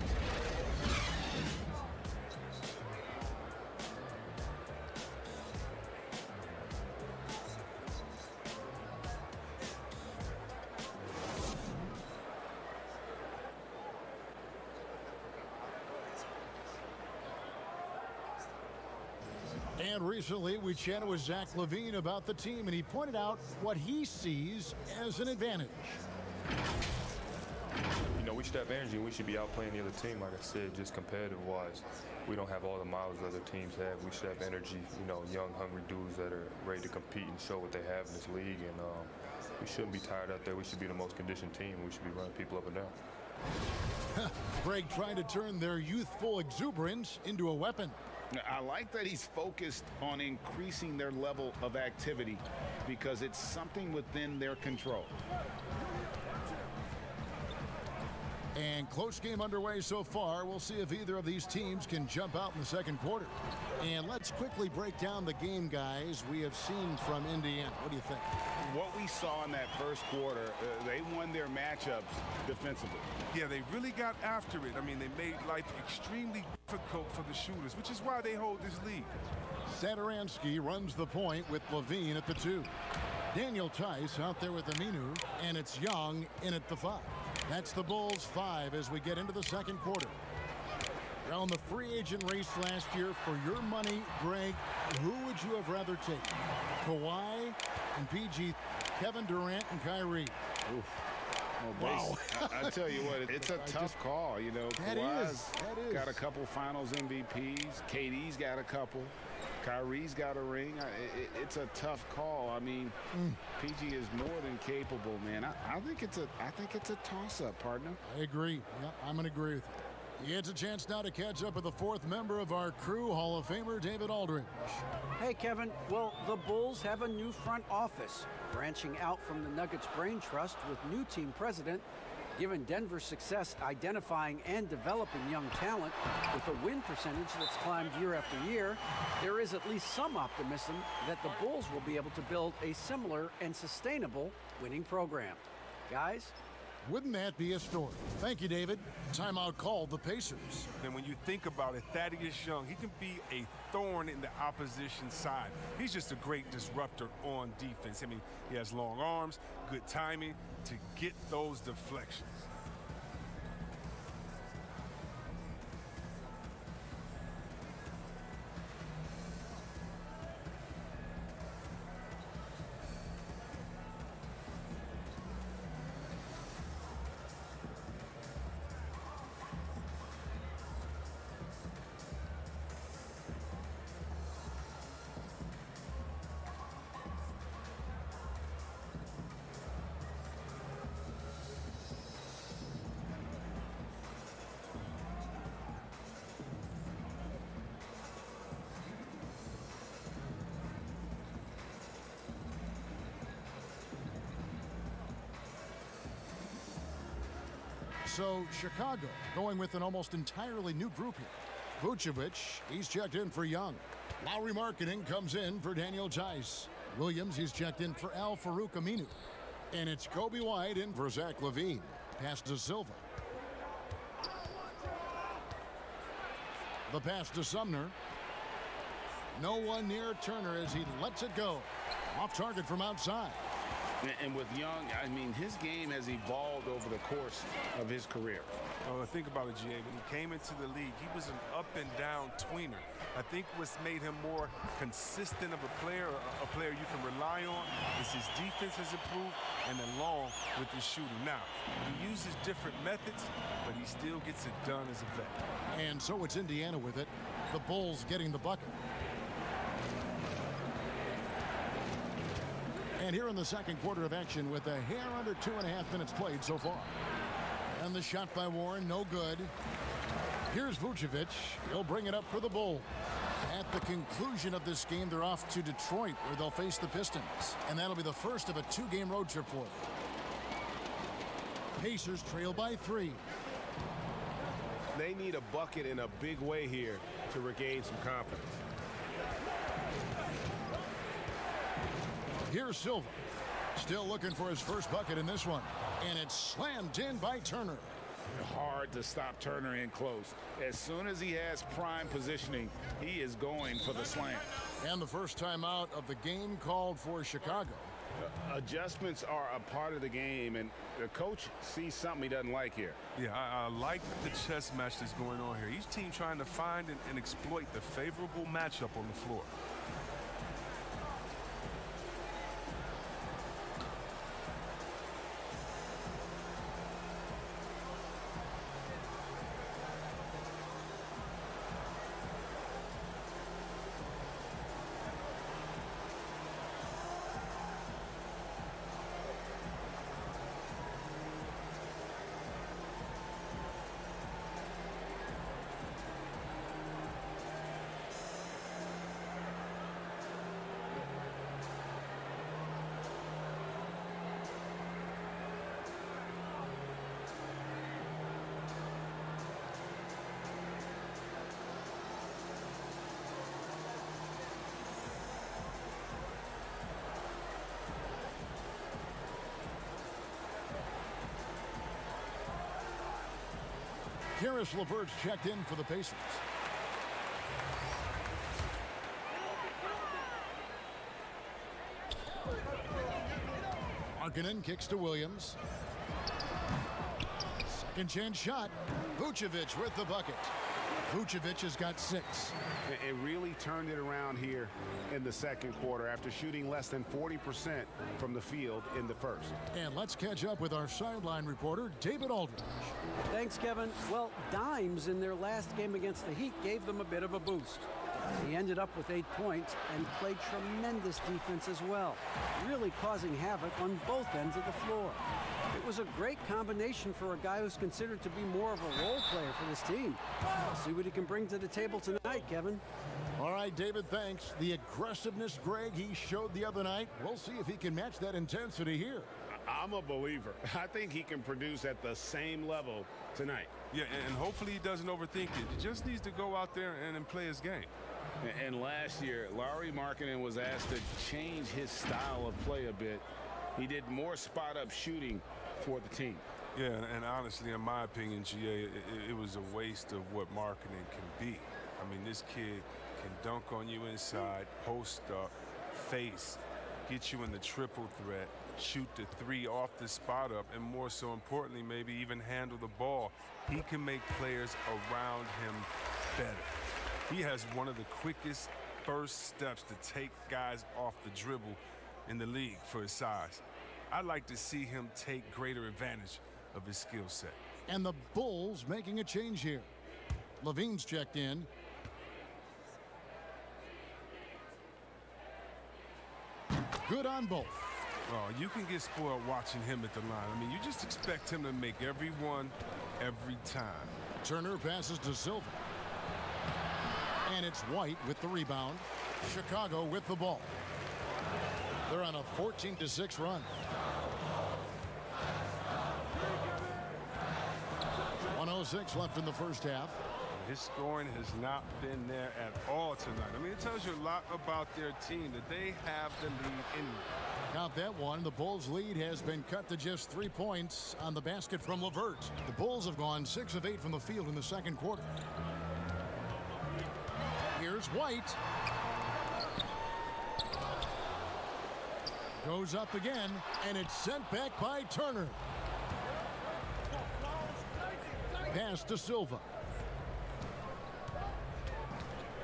And recently, we chatted with Zach LaVine about the team, and he pointed out what he sees as an advantage. You know, we should have energy and we should be outplaying the other team. Like I said, just competitive-wise, we don't have all the miles other teams have. We should have energy, you know, young, hungry dudes that are ready to compete and show what they have in this league. And we shouldn't be tired out there. We should be the most conditioned team. We should be running people up and down. Greg trying to turn their youthful exuberance into a weapon. I like that he's focused on increasing their level of activity because it's something within their control. And close game underway so far. We'll see if either of these teams can jump out in the second quarter. And let's quickly break down the game, guys, we have seen from Indiana. What do you think? What we saw in that first quarter, they won their matchups defensively. Yeah, they really got after it. I mean, they made life extremely difficult for the shooters, which is why they hold this lead. Satoransky runs the point with Levine at the 2. Daniel Tice out there with Aminu, and it's Young in at the 5. That's the Bulls 5 as we get into the second quarter. Well, in the free agent race last year, for your money, Greg, who would you have rather taken? Kawhi and PG, Kevin Durant and Kyrie. Oof. Well, wow. I tell you what, it's a tough call. You know, Kawhi's got a couple finals MVPs. KD's got a couple. Kyrie's got a ring. It's a tough call. I mean, PG is more than capable, man. I think it's a toss-up, partner. I agree. Yep, I'm going to agree with you. It's a chance now to catch up with the 4th member of our crew, Hall of Famer David Aldridge. Hey, Kevin. Well, the Bulls have a new front office, branching out from the Nuggets Brain Trust with new team president. Given Denver's success identifying and developing young talent with a win percentage that's climbed year after year, there is at least some optimism that the Bulls will be able to build a similar and sustainable winning program. Guys? Wouldn't that be a story? Thank you, David. Timeout called the Pacers. And when you think about it, Thaddeus Young, he can be a thorn in the opposition side. He's just a great disruptor on defense. I mean, he has long arms, good timing to get those deflections. So Chicago going with an almost entirely new group here. Vucevic, he's checked in for Young. Lowry Marketing comes in for Daniel Tice. Williams, he's checked in for Al-Farouq Aminu. And it's Kobe White in for Zach LaVine. Pass to Silva. The pass to Sumner. No one near Turner as he lets it go. Off target from outside. And with Young, I mean, his game has evolved over the course of his career. Oh, think about it, GA. When he came into the league, he was an up-and-down tweener. I think what's made him more consistent of a player you can rely on, is his defense has improved, and along with his shooting. Now, he uses different methods, but he still gets it done as a vet. And so it's Indiana with it. The Bulls getting the bucket. And here in the second quarter of action with a hair under 2.5 minutes played so far. And the shot by Warren, no good. Here's Vucevic. He'll bring it up for the Bulls. At the conclusion of this game, they're off to Detroit, where they'll face the Pistons. And that'll be the first of a 2-game road trip for them. Pacers trail by 3. They need a bucket in a big way here to regain some confidence. Here's Silva. Still looking for his first bucket in this one. And it's slammed in by Turner. Hard to stop Turner in close. As soon as he has prime positioning, he is going for the slam. And the first time out of the game called for Chicago. Adjustments are a part of the game, and the coach sees something he doesn't like here. Yeah, I like the chess match that's going on here. Each team trying to find and exploit the favorable matchup on the floor. Karis LeVert's checked in for the Pacers. Markkanen kicks to Williams. Second chance shot. Vucevic with the bucket. Vucevic has got 6. It really turned it around here in the second quarter after shooting less than 40% from the field in the first. And let's catch up with our sideline reporter, David Aldridge. Thanks, Kevin. Well, Dimes in their last game against the Heat gave them a bit of a boost. He ended up with 8 points and played tremendous defense as well, really causing havoc on both ends of the floor. It was a great combination for a guy who's considered to be more of a role player for this team. We'll see what he can bring to the table tonight, Kevin. All right, David, thanks. The aggressiveness, Greg, he showed the other night. We'll see if he can match that intensity here. I'm a believer. I think he can produce at the same level tonight. Yeah, and hopefully he doesn't overthink it. He just needs to go out there and play his game. And last year, Lauri Markkanen was asked to change his style of play a bit. He did more spot-up shooting for the team. Yeah, and honestly, in my opinion, GA, it was a waste of what Markkanen can be. I mean, this kid can dunk on you inside, post up, face, get you in the triple threat, shoot the 3 off the spot up, and more so importantly, maybe even handle the ball. He can make players around him better. He has one of the quickest first steps to take guys off the dribble in the league for his size. I'd like to see him take greater advantage of his skill set. And the Bulls making a change here. Levine's checked in. Good on both. Oh, you can get spoiled watching him at the line. I mean, you just expect him to make every one, every time. Turner passes to Silva. And it's White with the rebound. Chicago with the ball. They're on a 14-6 run. 1:06 left in the first half. His scoring has not been there at all tonight. I mean, it tells you a lot about their team that they have the lead in. Count that one. The Bulls' lead has been cut to just 3 points on the basket from LeVert. The Bulls have gone 6 of 8 from the field in the second quarter. Here's White. Goes up again, and it's sent back by Turner. Pass to Silva.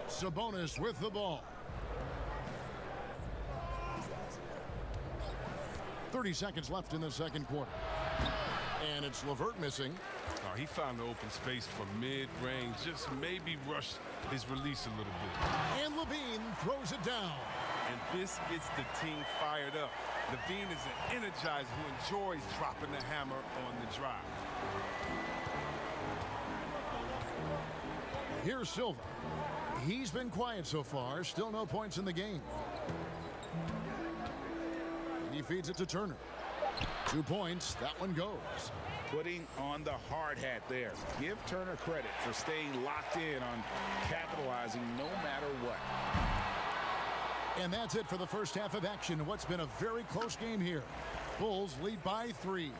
Sabonis with the ball. 30 seconds left in the second quarter. And it's LeVert missing. Oh, he found the open space for mid-range. Just maybe rushed his release a little bit. And Levine throws it down. And this gets the team fired up. Levine is an energizer who enjoys dropping the hammer on the drive. Here's Silva. He's been quiet so far. Still no points in the game. He feeds it to Turner. 2 points. That one goes. Putting on the hard hat there. Give Turner credit for staying locked in on capitalizing no matter what. And that's it for the first half of action. What's been a very close game here. Bulls lead by 3.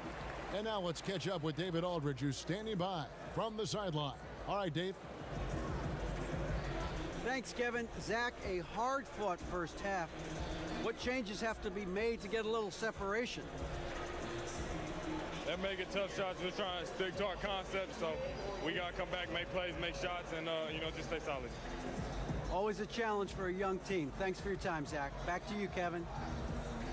And now let's catch up with David Aldridge, who's standing by from the sideline. All right, Dave. Thanks, Kevin. Zach, a hard-fought first half. What changes have to be made to get a little separation? They're making tough shots. We're trying to stick to our concept, so we got to come back, make plays, make shots, and, just stay solid. Always a challenge for a young team. Thanks for your time, Zach. Back to you, Kevin.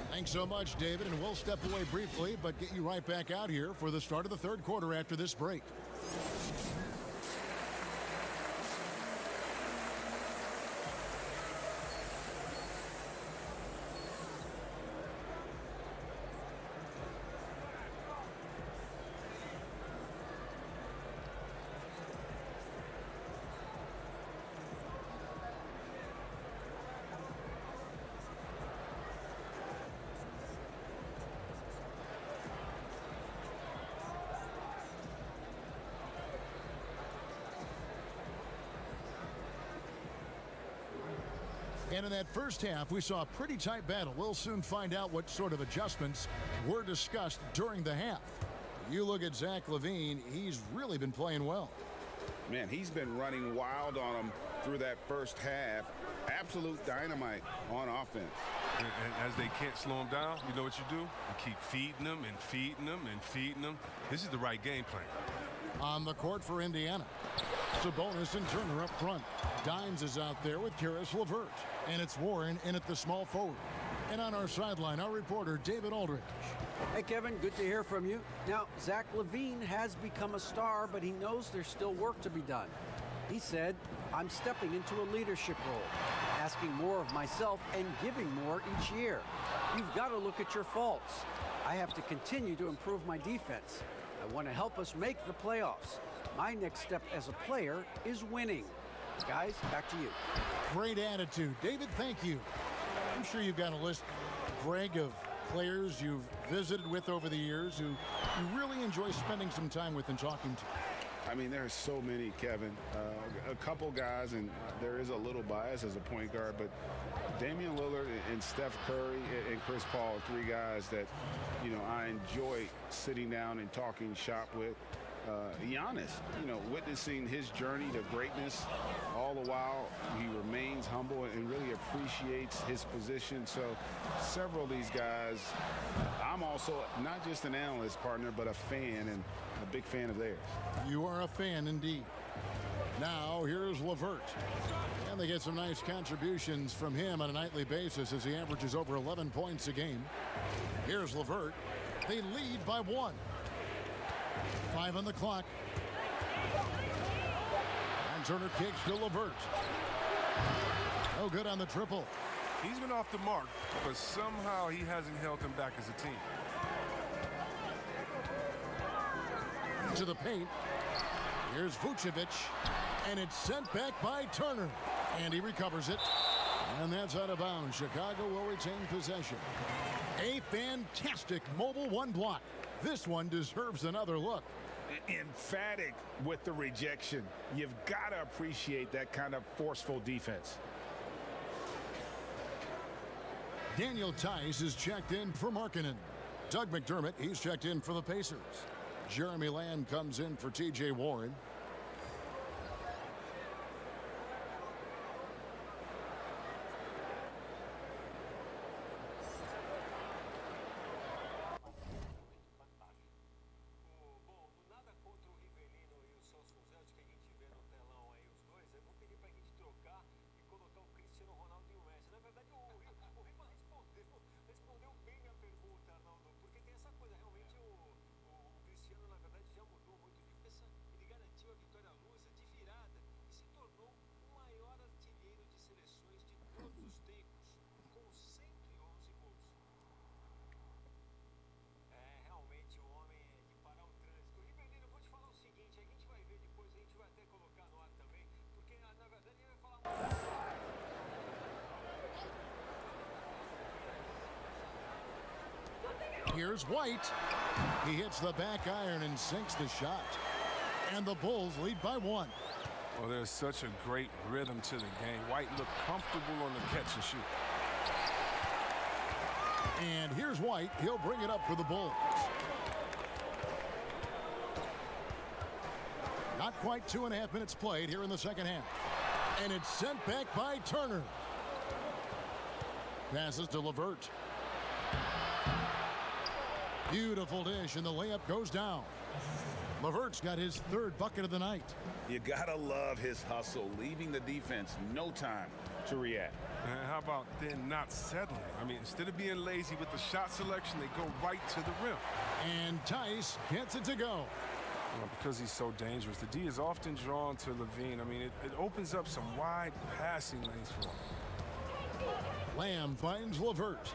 Thanks so much, David, and we'll step away briefly, but get you right back out here for the start of the third quarter after this break. And in that first half, we saw a pretty tight battle. We'll soon find out what sort of adjustments were discussed during the half. You look at Zach LaVine, he's really been playing well. Man, he's been running wild on them through that first half. Absolute dynamite on offense. And as they can't slow him down, you know what you do? You keep feeding them and feeding them and feeding them. This is the right game plan. On the court for Indiana, Sabonis and Turner up front. Dimes is out there with Karis LeVert. And it's Warren in at the small forward. And on our sideline, our reporter, David Aldridge. Hey, Kevin, good to hear from you. Now, Zach LaVine has become a star, but he knows there's still work to be done. He said, I'm stepping into a leadership role, asking more of myself and giving more each year. You've got to look at your faults. I have to continue to improve my defense. I want to help us make the playoffs. My next step as a player is winning. Guys, back to you. Great attitude. David, thank you. I'm sure you've got a list, Greg, of players you've visited with over the years who you really enjoy spending some time with and talking to. I mean, there are so many, Kevin. A couple guys, and there is a little bias as a point guard, but Damian Lillard and Steph Curry and Chris Paul are 3 guys that, I enjoy sitting down and talking shop with. Giannis, witnessing his journey to greatness, all the while he remains humble and really appreciates his position. So several of these guys, I'm also not just an analyst, partner, but a fan and a big fan of theirs. You are a fan indeed. Now here's LeVert. And they get some nice contributions from him on a nightly basis as he averages over 11 points a game. Here's LeVert. They lead by 1. 5 on the clock. And Turner kicks to LeVert. No good on the triple. He's been off the mark, but somehow he hasn't held them back as a team. To the paint. Here's Vucevic. And it's sent back by Turner. And he recovers it. And that's out of bounds. Chicago will retain possession. A fantastic mobile 1 block. This one deserves another look. Emphatic with the rejection. You've got to appreciate that kind of forceful defense. Daniel Tice is checked in for Markkanen. Doug McDermott, he's checked in for the Pacers. Jeremy Lamb comes in for T.J. Warren. Here's White. He hits the back iron and sinks the shot. And the Bulls lead by 1. Well, there's such a great rhythm to the game. White looked comfortable on the catch and shoot. And here's White. He'll bring it up for the Bulls. Not quite 2.5 minutes played here in the second half. And it's sent back by Turner. Passes to LeVert. Beautiful dish, and the layup goes down. LeVert's got his 3rd bucket of the night. You gotta love his hustle, leaving the defense no time to react. And how about then not settling? I mean, instead of being lazy with the shot selection, they go right to the rim. And Tice gets it to go. Well, because he's so dangerous, the D is often drawn to Levine. I mean, it opens up some wide passing lanes for him. Lamb finds LeVert.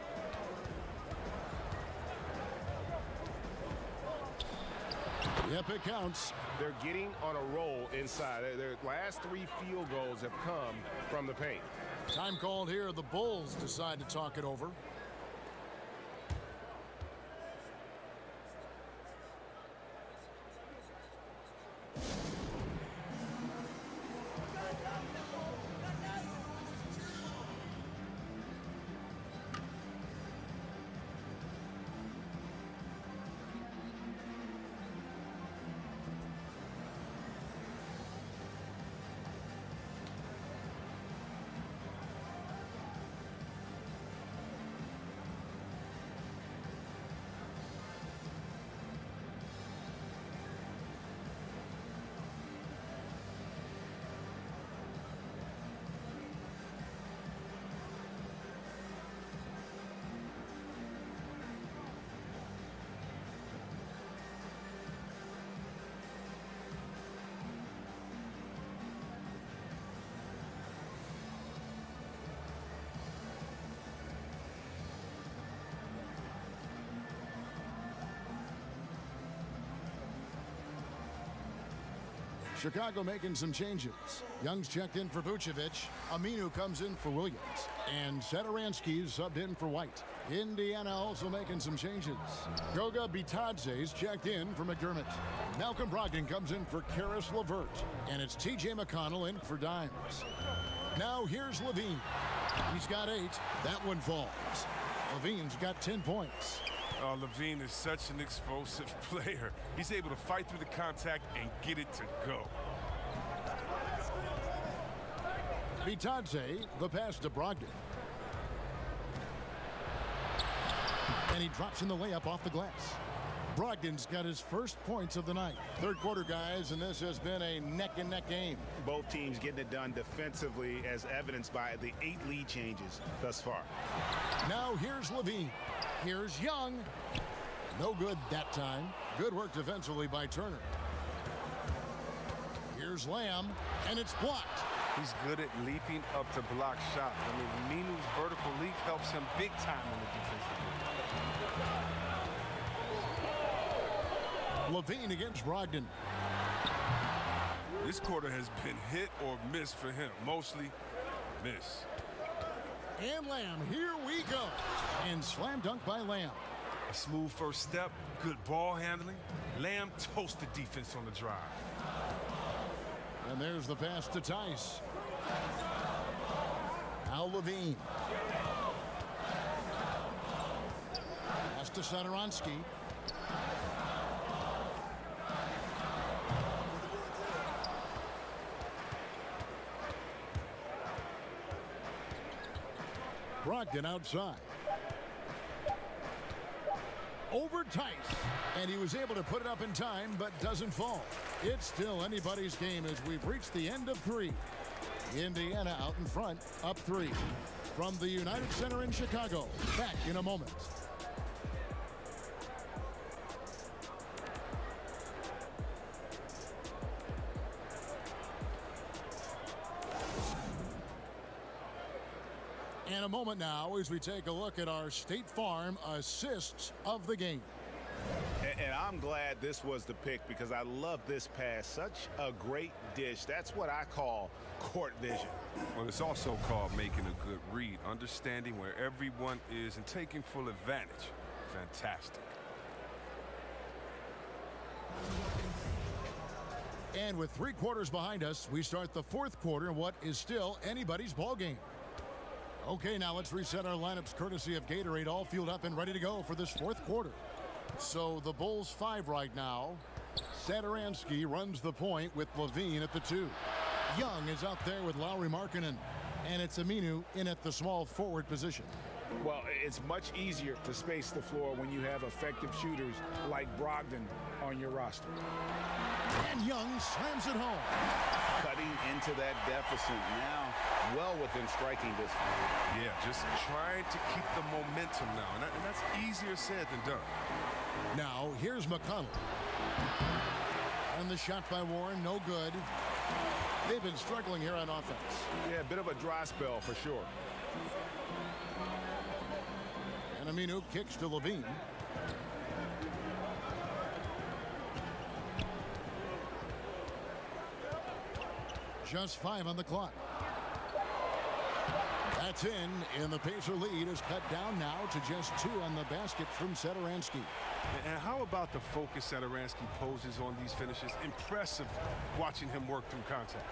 Yep, it counts. They're getting on a roll inside. Their last 3 field goals have come from the paint. Time called here. The Bulls decide to talk it over. Chicago making some changes. Young's checked in for Vucevic. Aminu comes in for Williams. And Satoransky's subbed in for White. Indiana also making some changes. Goga Bitadze's checked in for McDermott. Malcolm Brogdon comes in for Karis LeVert. And it's T.J. McConnell in for Dimes. Now here's Levine. He's got 8. That one falls. Levine's got 10 points. Oh, Levine is such an explosive player. He's able to fight through the contact and get it to go. Bitadze, the pass to Brogdon. And he drops in the layup off the glass. Brogdon's got his first points of the night. Third quarter, guys, and this has been a neck-and-neck game. Both teams getting it done defensively, as evidenced by the 8 lead changes thus far. Now here's Levine. Here's Young. No good that time. Good work defensively by Turner. Here's Lamb, and it's blocked. He's good at leaping up to block shots. I mean, Minu's vertical leap helps him big time in the defensive end. Levine against Brogdon. This quarter has been hit or miss for him. Mostly miss. And Lamb, here we go. And slam dunk by Lamb. A smooth first step, good ball handling. Lamb toasted defense on the drive. And there's the pass to Tice. Now Levine. Pass to Satoransky. Brogdon outside. Over Tice. And he was able to put it up in time, but doesn't fall. It's still anybody's game as we've reached the end of 3. Indiana out in front, up 3. From the United Center in Chicago. Back in a moment. In a moment now as we take a look at our State Farm assists of the game. And I'm glad this was the pick because I love this pass. Such a great dish. That's what I call court vision. Well, it's also called making a good read, understanding where everyone is and taking full advantage. fantastic. And with 3 quarters behind us, we start the 4th quarter in what is still anybody's ball game. Okay, now let's reset our lineups courtesy of Gatorade, all fueled up and ready to go for this 4th quarter. So the Bulls 5 right now. Satoransky runs the point with Levine at the 2. Young is out there with Lauri Markkanen. And it's Aminu in at the small forward position. Well, it's much easier to space the floor when you have effective shooters like Brogdon on your roster. And Young slams it home. Cutting into that deficit now, well within striking distance. Yeah, just trying to keep the momentum now. And that's easier said than done. Now, here's McConnell. And the shot by Warren, no good. They've been struggling here on offense. Yeah, a bit of a dry spell for sure. And Aminu kicks to Levine. Just 5 on the clock. That's in, and the Pacer lead is cut down now to just 2 on the basket from Satoransky. And how about the focus Satoransky poses on these finishes? Impressive watching him work through contact.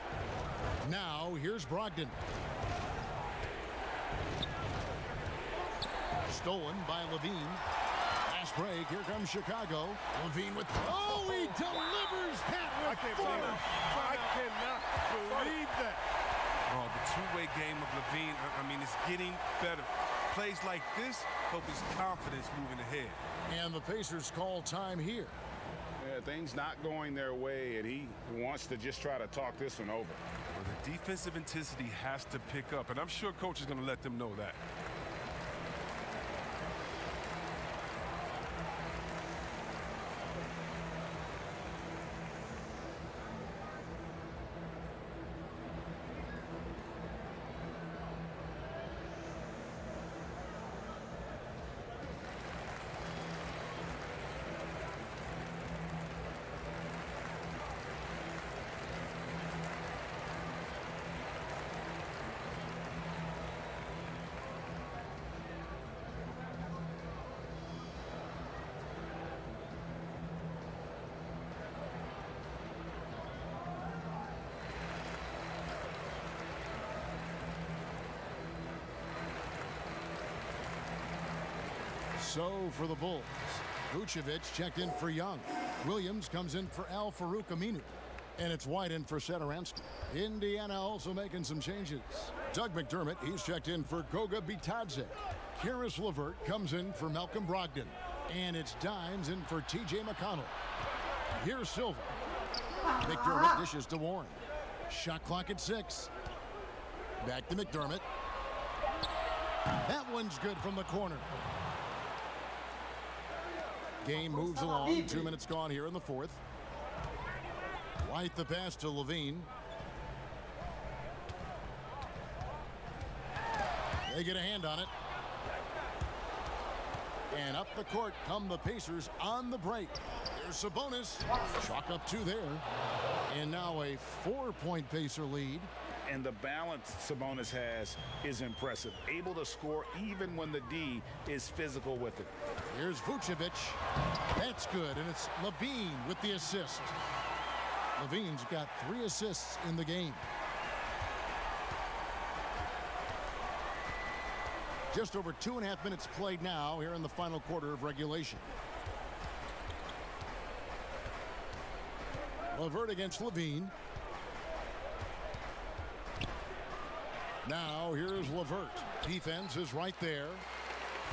Now, here's Brogdon. Stolen by Levine. Fast break. Here comes Chicago. Levine with... Oh, he delivers that with force. I cannot believe that. Oh, the two-way game of Levine, I mean, it's getting better. Plays like this help his confidence moving ahead. And the Pacers call time here. Yeah, things not going their way, and he wants to just try to talk this one over. Well, the defensive intensity has to pick up, and I'm sure coach is going to let them know that. So for the Bulls, Vucevic checked in for Young. Williams comes in for Al-Farouq Aminu. And it's wide in for Satoransky. Indiana also making some changes. Doug McDermott, he's checked in for Goga Bitadze. Karis LeVert comes in for Malcolm Brogdon. And it's Dimes in for T.J. McConnell. Here's Silva. McDermott dishes to Warren. Shot clock at 6. Back to McDermott. That one's good from the corner. Game moves along. 2 minutes gone here in the 4th. White the pass to Levine. They get a hand on it. And up the court come the Pacers on the break. Here's Sabonis. Chalk up 2 there. And now a 4-point Pacer lead. And the balance Sabonis has is impressive. Able to score even when the D is physical with it. Here's Vucevic. That's good, and it's Levine with the assist. Levine's got 3 assists in the game. Just over 2.5 minutes played now here in the final quarter of regulation. LeVert against Levine. Now here's LeVert. Defense is right there.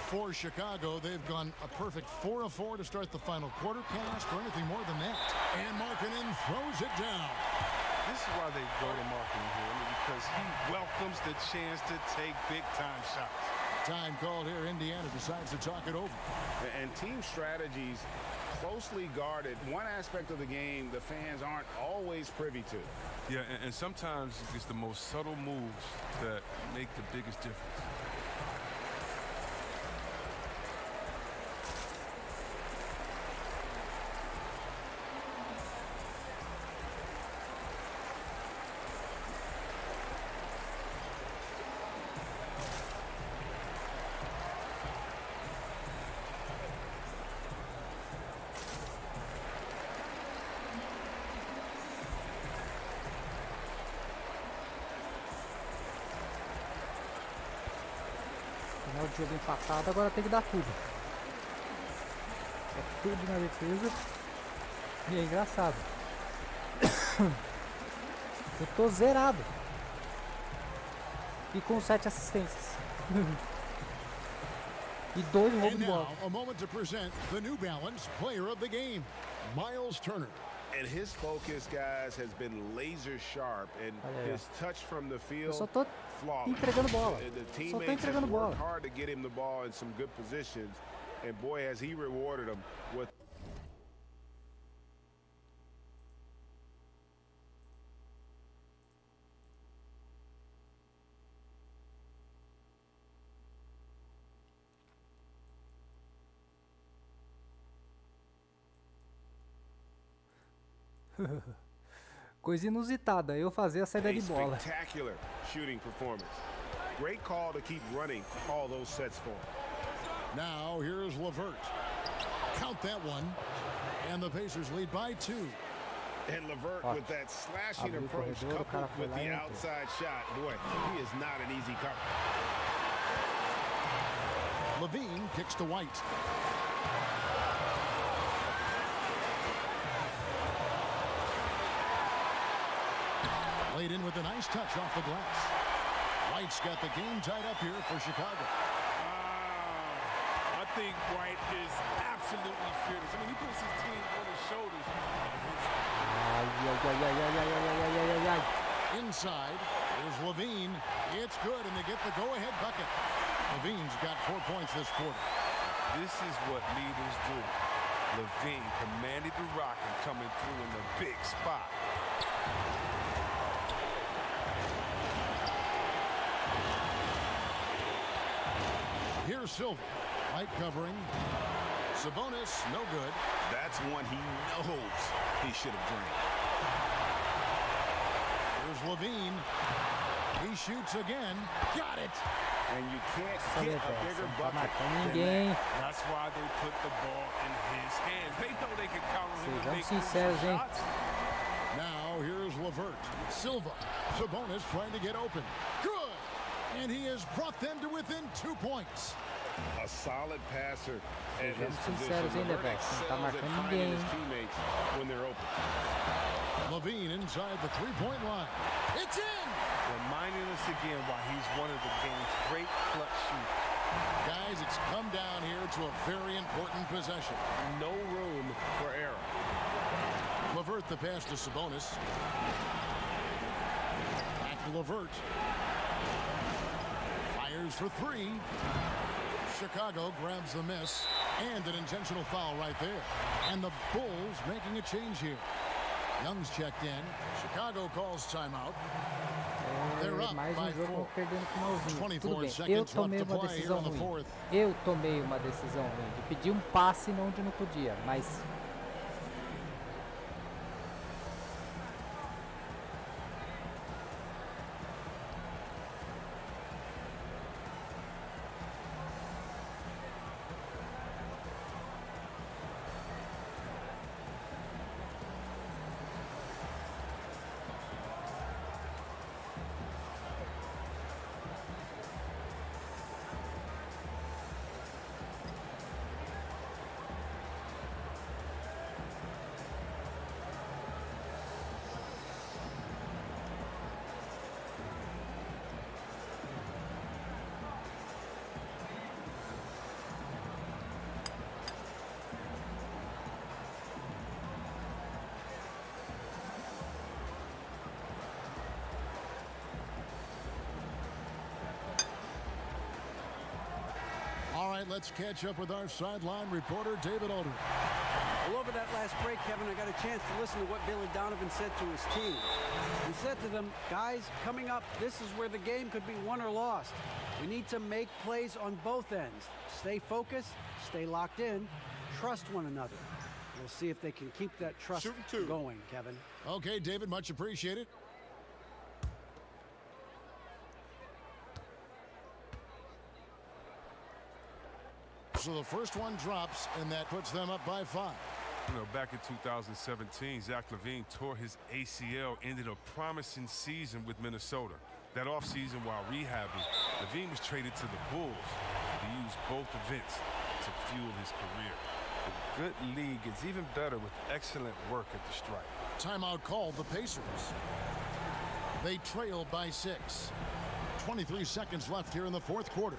For Chicago, they've gone a perfect 4 of 4 to start the final quarter. Can't ask for anything more than that. And Markkanen throws it down. This is why they go to Markkanen here, because he welcomes the chance to take big-time shots. Time called here. Indiana decides to talk it over. And team strategies closely guarded. One aspect of the game the fans aren't always privy to. Yeah, and sometimes it's the most subtle moves that make the biggest difference. jogo empatado, agora tem que dar tudo. É tudo na defesa. E é engraçado. Eu tô zerado. E com 7 assistências. E 2 roubos de bola. A moment to present the New Balance Player of the Game, Miles Turner. And his focus, guys, has been laser sharp, and his touch from the Eu field, só tô flawless. entregando bola. The Só tô teammates entregando have bola. worked hard to get him the ball in some good positions, and boy, has he rewarded them with. Coisa inusitada, eu fazer a saída de bola. Spectacular shooting performance. Great call to keep running all those sets for him. Now here's Levert. Count that one. And the Pacers lead by 2. And Levert with that slashing Abriu o approach corredor, o cara coupled foi with lá e the entrou. outside shot. Boy, he is not an easy cover. Levine kicks to White. Laid in with a nice touch off the glass. White's got the game tied up here for Chicago. I think White is absolutely fearless. I mean, he puts his team on his shoulders. Inside is Levine. It's good, and they get the go-ahead bucket. Levine's got 4 points this quarter. This is what leaders do. Levine commanded the rock and coming through in the big spot. Here's Silva. White covering. Sabonis, no good. That's one he knows he should have drained. Here's Levine. He shoots again. Got it. And you can't get a bigger bucket than ninguém. that. That's why they put the ball in his hands. They know they can count on him to Sejam make sinceros, hein? shots. Now here's Levert. Silva. Sabonis trying to get open. Good. And he has brought them to within 2 points. A solid passer at Sejam his sinceros, position. hein, Levert Debeck? Não tá excels at marcando finding ninguém, his hein? teammates when they're open. Levine inside the three-point line. It's in! Reminding us again why he's one of the game's great clutch shooters. Guys, it's come down here to a very important possession. No room for error. Levert the pass to Sabonis. Back to Levert. Fires for 3. Chicago grabs the miss. And an intentional foul right there. And the Bulls making a change here. Young's checked in. Chicago calls timeout. They're up Mais by jogo 4. vão perder no finalzinho. 24 Tudo bem, eu seconds tomei left to uma play decisão here in the ruim. fourth. Eu tomei uma decisão ruim de pedir um passe onde não podia, mas All right, let's catch up with our sideline reporter, David Aldridge. Well, over that last break, Kevin, I got a chance to listen to what Billy Donovan said to his team. He said to them, guys, coming up, this is where the game could be won or lost. We need to make plays on both ends. Stay focused, stay locked in, trust one another. We'll see if they can keep that trust going, Kevin. Okay, David, much appreciated. So the first one drops, and that puts them up by 5. You know, back in 2017, Zach LaVine tore his ACL, ended a promising season with Minnesota. That offseason, while rehabbing, Levine was traded to the Bulls. He used both events to fuel his career. A good league is even better with excellent work at the stripe. Timeout called the Pacers. They trail by 6. 23 seconds left here in the fourth quarter.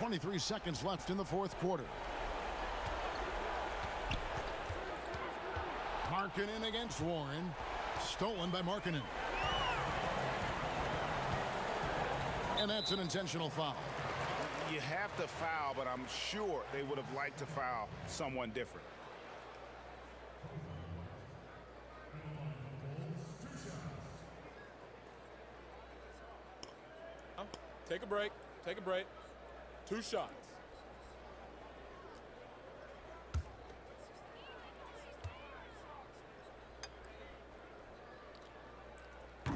.23 seconds left in the fourth quarter. Markkanen against Warren. Stolen by Markkanen. And that's an intentional foul. You have to foul, but I'm sure they would have liked to foul someone different. Take a break. Take a break. 2 shots.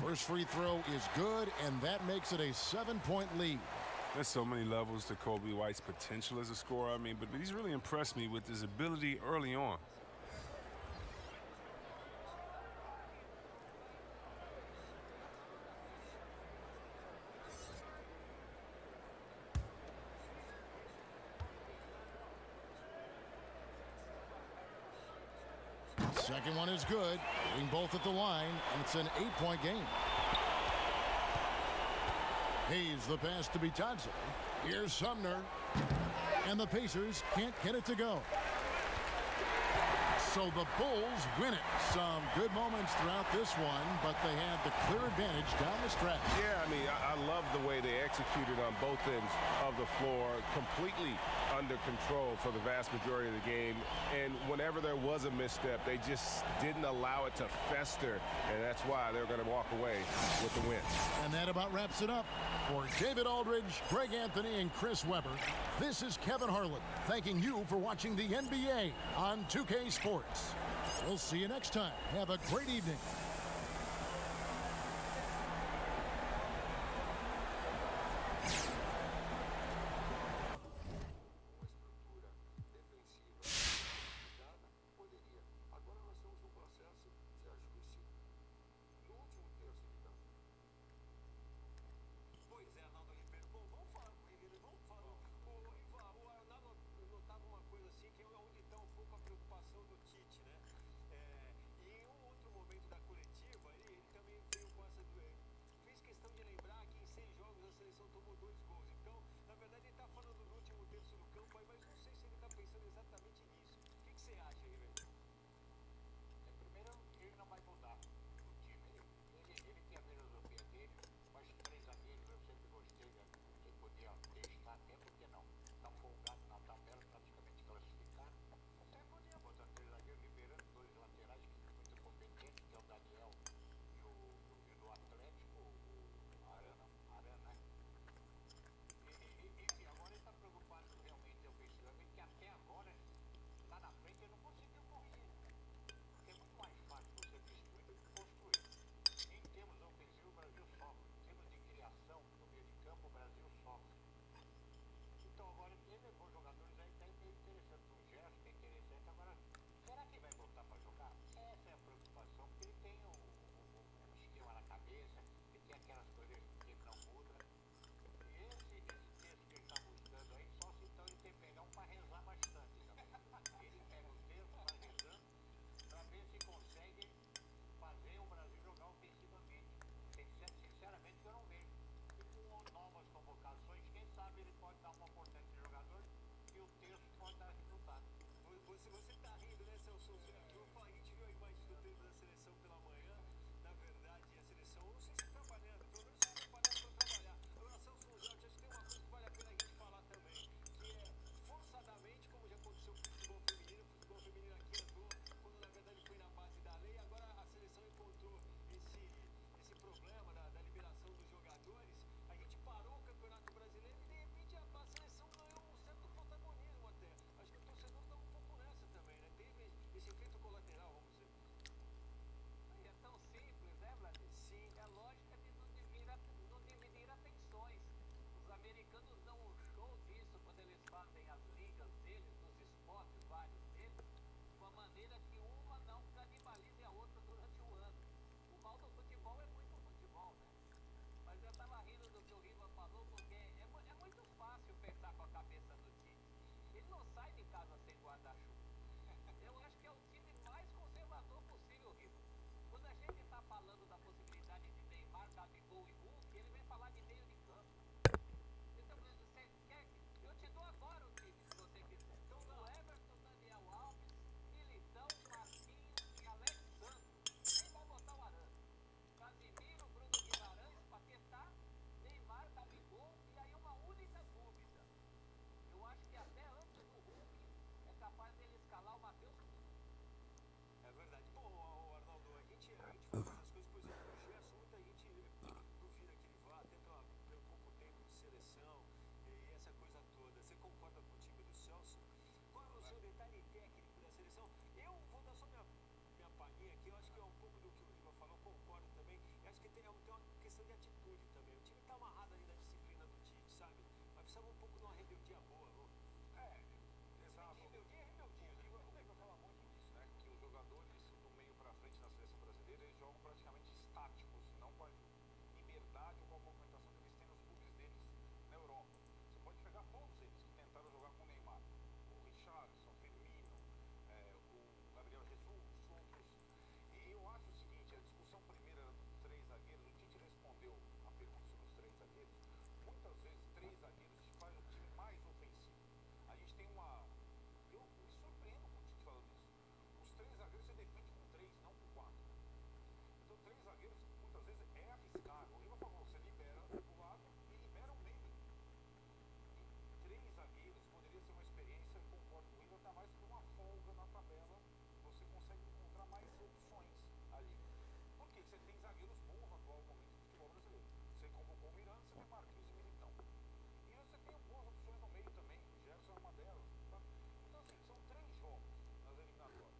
First free throw is good, and that makes it a 7-point lead. There's so many levels to Kobe White's potential as a scorer. I mean, but he's really impressed me with his ability early on. Second one is good. Hitting both at the line, and it's an 8-point game. Hayes the pass to Bitadze. Here's Sumner. And the Pacers can't get it to go. So the Bulls win it. Some good moments throughout this one, but they had the clear advantage down the stretch. Yeah, I mean, I love the way they executed on both ends of the floor, completely under control for the vast majority of the game. And whenever there was a misstep, they just didn't allow it to fester, and that's why they're going to walk away with the win. And that about wraps it up. For David Aldridge, Greg Anthony, and Chris Webber, this is Kevin Harlan thanking you for watching the NBA on 2K Sports. We'll see you next time. Have a great evening. Até agora, lá na frente, eu não consigo Você tá rindo, né, Celso? A gente viu a imagem do treino da seleção pela manhã. Na verdade, a seleção, não sei se trabalhando, pelo menos se preparando para trabalhar. Agora, Celso, eu acho que tem uma coisa que vale a pena a gente falar também, que é forçadamente, como já aconteceu com o futebol feminino aqui andou, quando na verdade foi na base da lei, agora a seleção encontrou esse problema da liberação dos jogadores. A gente parou o Campeonato Brasileiro e de repente a seleção ganhou um certo protagonismo até. Acho que o torcedor está um pouco nessa também, né? Teve esse efeito colateral, vamos dizer. É tão simples, né, Vladimir? Sim. É lógica de não dividir atenções. Os americanos dão um show disso quando eles fazem as ligas deles, nos esportes, vários deles, de uma maneira que uma não canibalize a outra durante o ano. O mal do futebol é muito futebol, né? Mas eu estava rindo do que o Riva falou, porque é muito fácil pensar com a cabeça do time. Ele não sai de casa sem guarda-chuva. Eu acho que é o time mais conservador possível, Riva. Quando a gente está falando da possibilidade de Neymar, Gabigol e Hulk, ele vem falar de meio de campo. Então, você quer que... Eu te dou agora o time, se você quiser. Então, o Everton, Daniel Alves, Militão, Marquinhos e Alex Santos. Nem vai botar o Arana. Casimiro, Bruno Guimarães, Paquetá, Neymar, Gabigol, e aí uma única dúvida. Eu acho que até antes do Hulk é capaz dele escalar o Matheus Cunha. É verdade. Bom, Arnaldo, a gente fala essas coisas, por exemplo, o Gerson, muita gente duvida que ele vá, até pelo pouco tempo de seleção e essa coisa toda. Você concorda com o time do Celso? Qual é o seu detalhe técnico da seleção? Eu vou dar só minha palhinha aqui, eu acho que é um pouco do que o Riva falou, concordo também. Eu acho que tem uma questão de atitude também. O time tá amarrado ali na disciplina do Tite, sabe? Mas precisava um pouco de uma rebeldia boa, não? Exato. Rebeldia é rebeldia, né? O Riva fala muito disso, né? Que os jogadores do meio para frente na seleção brasileira, eles jogam praticamente estáticos, não com a liberdade ou com a movimentação que eles têm nos clubes deles na Europa. Você pode pegar todos eles que tentaram jogar com o Neymar, o Richarlison, Firmino, o Gabriel Jesus, outros. E eu acho o seguinte, a discussão primeira era dos três zagueiros, o Tite respondeu a pergunta sobre os três zagueiros. Muitas vezes, três zagueiros te faz o time mais ofensivo. A gente tem uma... Eu me surpreendo com o Tite falando isso. Os três zagueiros você defende com três, não com quatro. Então, três zagueiros, muitas vezes, é arriscado. O Riva falou, você libera do lado e libera o meio. E três zagueiros poderia ser uma experiência, eu concordo com o Riva, tá mais por uma folga na tabela, você consegue encontrar mais opções ali. Porque você tem zagueiros bons no atual momento do futebol brasileiro. Você convocou o Miranda, você tem Marquinhos e Militão. E você tem boas opções no meio também, o Gerson é uma delas. Tá? Então, assim, são três jogos nas eliminatórias.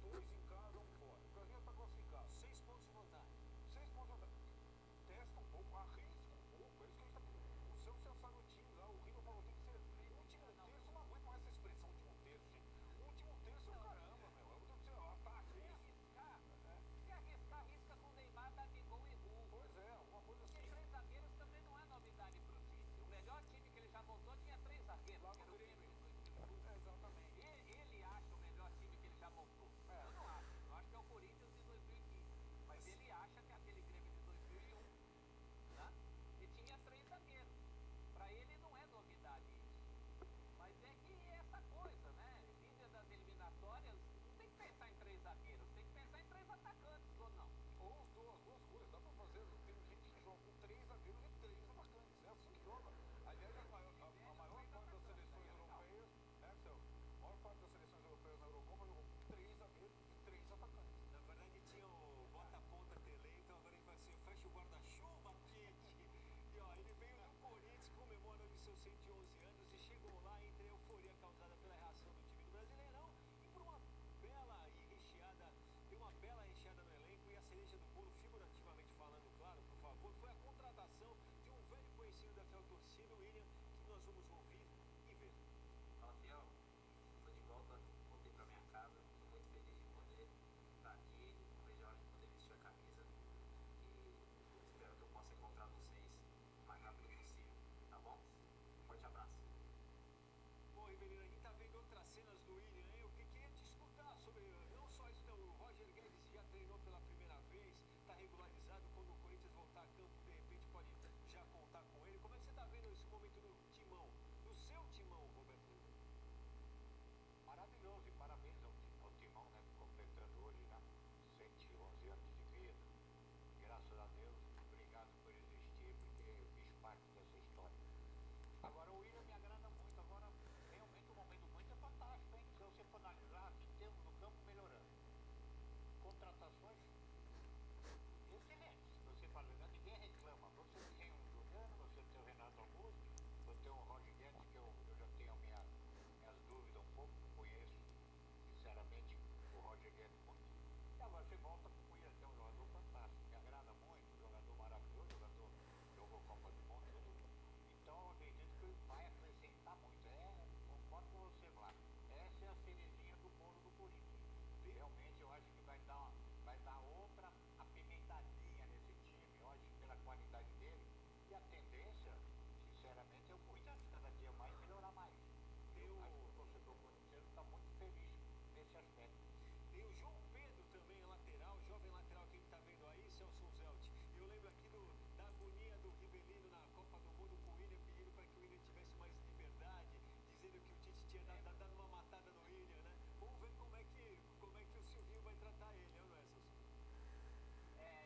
Dois em casa, um fora. O Brasil está classificado. 6 pontos de vantagem. 6 pontos de vantagem. Testa um pouco, arrisca um pouco. É isso que a gente tá pedindo. O seu pensar no time lá, o Riva falou, tem que ser último terço, eu não aguento mais essa expressão último terço, gente. Último terço, caramba, meu. Eu tenho que ser ataque. Se arriscar, risca com Neymar, Gabigol e Hulk. Pois é, alguma coisa assim. Porque três zagueiros também não é novidade pro Tite. O melhor time que ele já montou tinha três zagueiros. Lá Que no era o Grêmio. time de 2000. Exatamente. Ele acha o melhor time que ele já montou. Eu não acho. Eu acho que é o Corinthians de 2015. Mas ele acha que é aquele Grêmio de 2001, né? E tinha três zagueiros. Pra ele não é novidade isso. Mas é que é essa coisa, né? Líder das eliminatórias, não tem que pensar em três zagueiros, tem que pensar em três atacantes, ou não? Ou duas coisas, dá pra fazer. Tem gente que joga com três zagueiros e três atacantes. É assim que joga. Aliás, a maior parte das seleções europeias, né, Celso? A maior parte das seleções europeias na Eurocopa jogou com três zagueiros e três atacantes. Na verdade tinha o bota-ponta Tele, então agora ele vai ser fecha o guarda-chuva, Tite. E ó, ele veio do Corinthians comemorando os seus 111 anos e chegou lá entre a euforia causada pela reação do time do Brasileirão e por uma bela e recheada, tem uma bela recheada no elenco e a cereja do bolo, figurativamente falando, claro, por favor, foi a contratação de um velho conhecido da fiel torcida, o William, que nós vamos ouvir e ver. Fala, fiel. Tô de volta, voltei pra minha casa. Tô muito feliz de poder estar aqui. Não vejo a hora de poder vestir a camisa. E espero que eu possa encontrar vocês o mais rápido possível, tá bom? Forte abraço. Bom, Rivelino, a gente tá vendo outras cenas do William, hein? Eu queria te escutar sobre, não só isso, não, o Roger Guedes já treinou pela primeira vez, tá regularizado, quando o Corinthians voltar a campo, de repente pode já contar com ele. Como é que você tá vendo esse momento do timão, do seu timão, Roberto? Maravilhoso e parabéns tem o Roger Guedes, que eu já tenho minhas dúvidas um pouco, conheço, sinceramente, o Roger Guedes muito. E agora você volta com o Willian, que é um jogador fantástico, me agrada muito, um jogador maravilhoso, jogador jogou Copa do Mundo, tudo. Então eu acredito que ele vai acrescentar muito. Concordo com você, Vlad. Essa é a cerezinha do bolo do Corinthians. Realmente eu acho que vai dar outra apimentadinha nesse time, eu acho, pela qualidade dele. E a tendência, sinceramente, é o Corinthians cada dia mais melhorar mais. Eu acho que o torcedor corintiano está muito feliz nesse aspecto. Tem o João Pedro também, lateral, jovem lateral que a gente está vendo aí, Celso Zelt. Eu lembro aqui da agonia do Rivelino na Copa do Mundo com o Willian, pedindo para que o Willian tivesse mais liberdade, dizendo que o Tite tinha dado uma matada no Willian, né? Vamos ver como é que o Silvinho vai tratar ele, não é, Celso?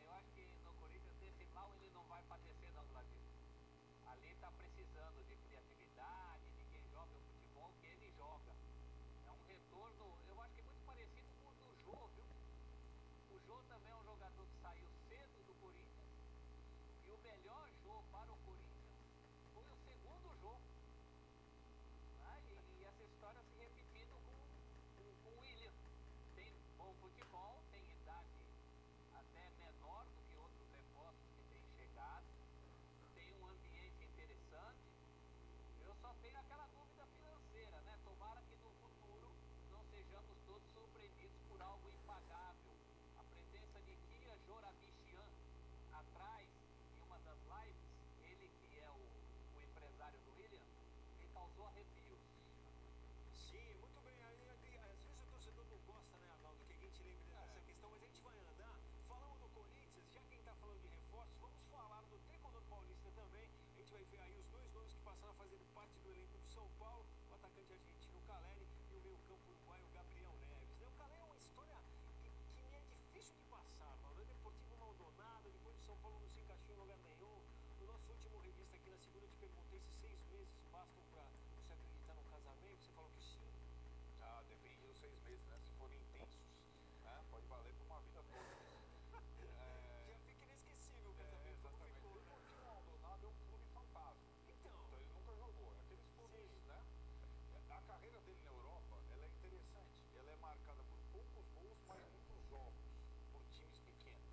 Eu acho que no Corinthians desse mal ele não vai padecer não, Vladimir. Ali está precisando de criatividade, de quem joga o futebol que ele joga. É um retorno, eu acho que muito parecido com o do Jô, viu? O Jô também é um jogador que saiu cedo do Corinthians. E o melhor Jô para o Corinthians foi o segundo Jô. E essa história se repetindo com o Willian. Tem bom futebol, tem idade até menor do que outros reforços que têm chegado, tem um ambiente interessante. Eu só tenho aquela dúvida financeira, né? Tomara que no futuro não sejamos todos surpreendidos por algo impagável. A presença de Kia Jorabichian atrás em uma das lives, ele que é o empresário do Willian, me causou arrepios. Sim, muito bem. Às vezes o torcedor não gosta, né, Arnaldo, que a gente lembre dessa questão, mas a gente vai andar. Falamos do Corinthians, já quem está falando de reforços, vamos falar do Tricolor Paulista também. A gente vai ver aí os dois nomes que passaram a fazer parte do elenco do São Paulo, o atacante argentino Caleri e o meio-campo uruguaio Gabriel Neves. O Caleri é uma história que me é difícil de passar, Arnaldo. É Deportivo Maldonado, depois o São Paulo não se encaixou em lugar nenhum. No nosso último revista aqui na segunda, eu te perguntei se 6 meses bastam para você acreditar no casamento. Você falou que sim. Depende dos 6 meses, né? Se forem intensos, né? Pode valer por uma vida toda. Já fica inesquecível o casamento. Exatamente. O Deportivo Maldonado é um clube fantasma. Então ele nunca jogou. É aqueles clubes, né? A carreira dele na Europa, ela é interessante. Ela é marcada por poucos gols, mas muitos jogos, por times pequenos.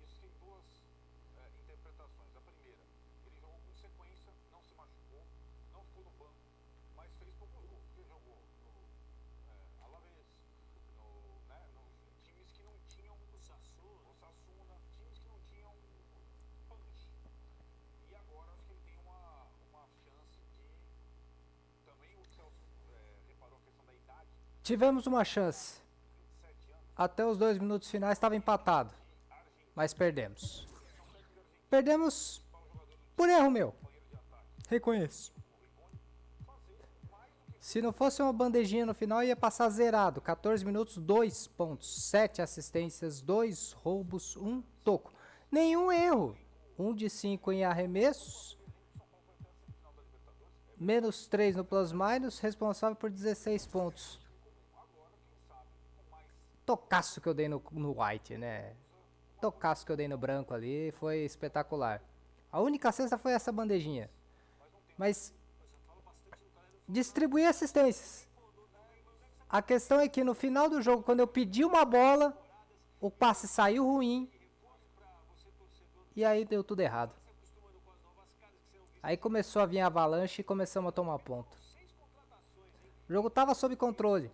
Isso tem duas interpretações. A primeira, ele jogou com sequência, não se machucou, não ficou no banco, mas fez poucos gols. Ele jogou no Alavés, em times que não tinham o Sassuna, times que não tinham punch. E agora acho que ele tem uma chance de... Também o Celso reparou a questão da idade. Tivemos uma chance. Até os 2 minutos finais estava empatado. Mas perdemos. Perdemos por erro meu. Reconheço. Se não fosse uma bandejinha no final, ia passar zerado. 14 minutos, 2 pontos. 7 assistências, 2 roubos, 1 toco. Nenhum erro. 1 de 5 em arremessos. Menos 3 no plus-minus, responsável por 16 pontos. Tocaço que eu dei no white, né? Tocaço que eu dei no branco ali, foi espetacular. A única cesta foi essa bandejinha. Mas distribuir assistências. A questão é que no final do jogo, quando eu pedi uma bola, o passe saiu ruim. E aí deu tudo errado. Aí começou a vir a avalanche e começamos a tomar ponto. O jogo estava sob controle,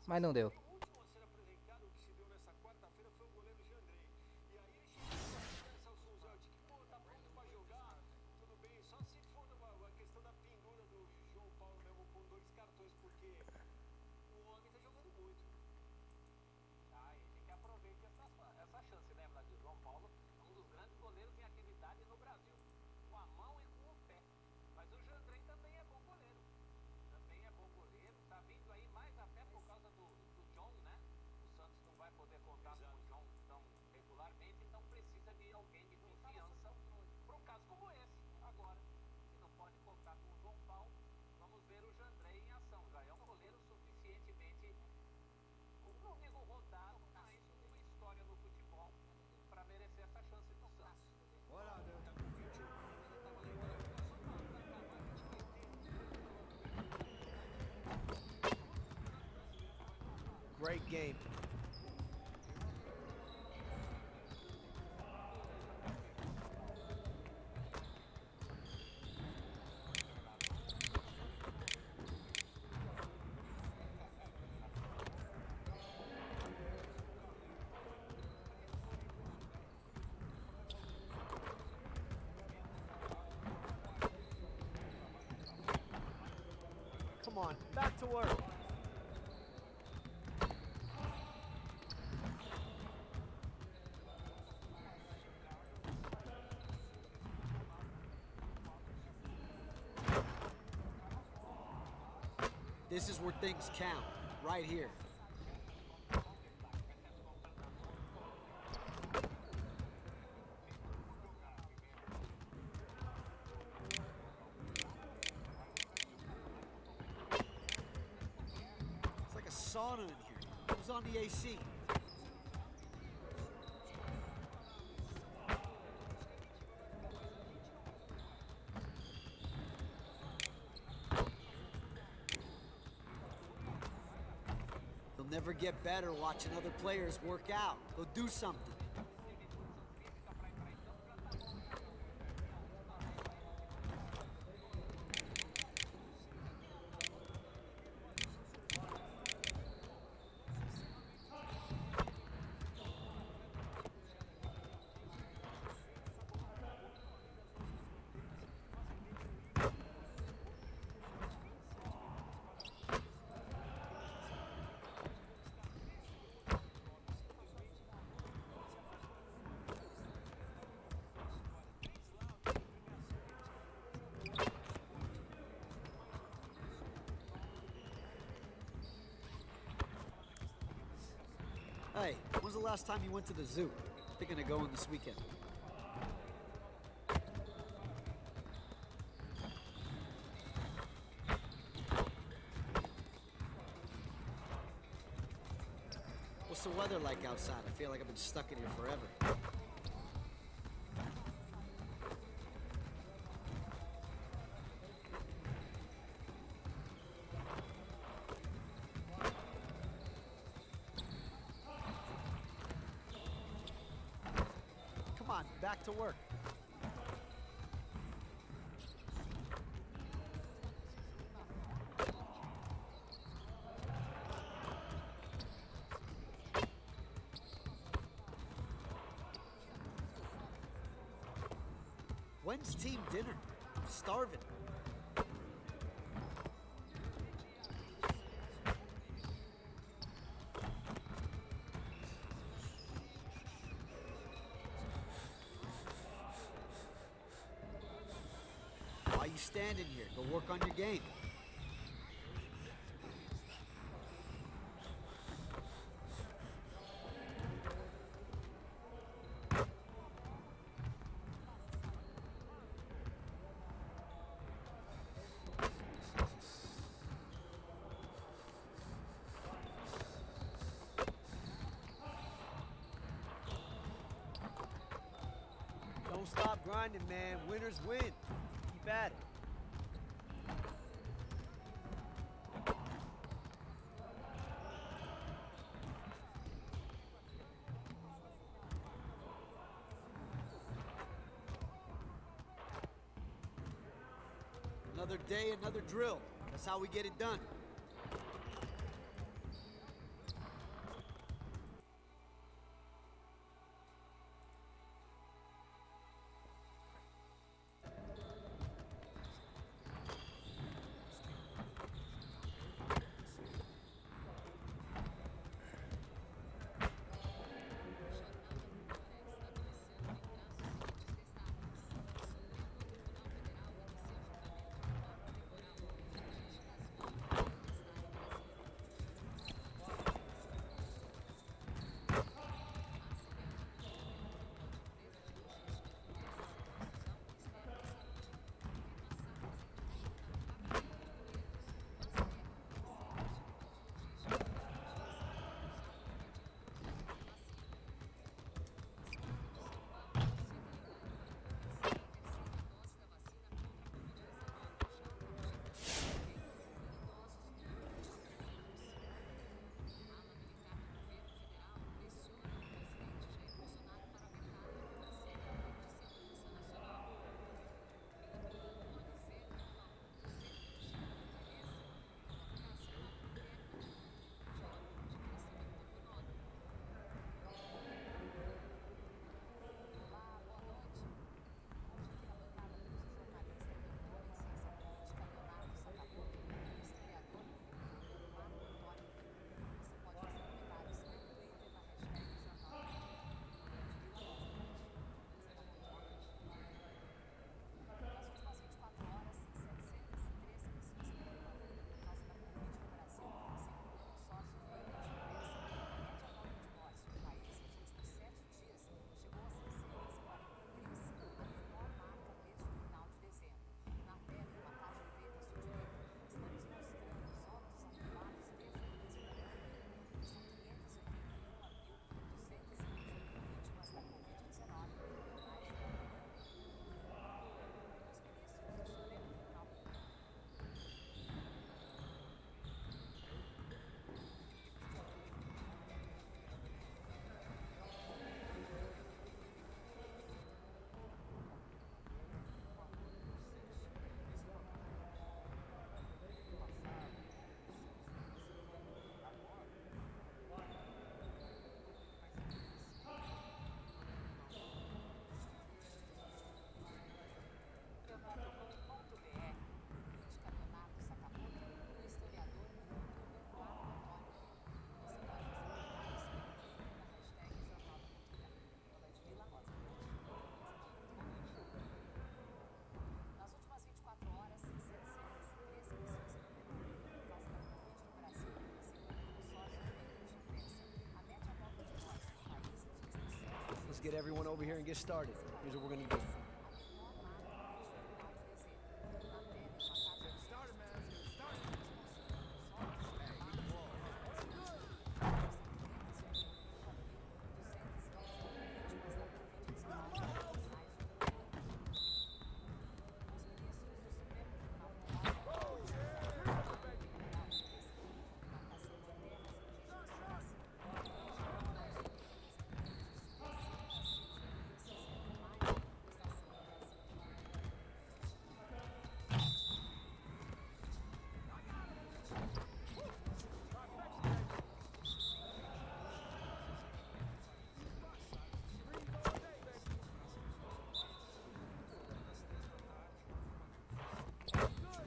mas não deu. Essa chance, né, Vladimir? João Paulo, um dos grandes goleiros em atividade no Brasil. Com a mão e com o pé. Mas o Jandrei também é bom goleiro. Também é bom goleiro. Tá vindo aí mais até por causa do Great game. Come on, back to work. This is where things count, right here. It's like a sauna in here. Who's on the AC? You'll never get better watching other players work out. Go do something. Hey, when's the last time you went to the zoo? Thinking of going this weekend. What's the weather like outside? I feel like I've been stuck in here forever. Come on, back to work. When's team dinner? I'm starving. Why you standing here? Go work on your game. Don't stop grinding, man. Winners win. Keep at it. Another day, another drill. That's how we get it done. get everyone over here and get started. Here's what we're gonna do.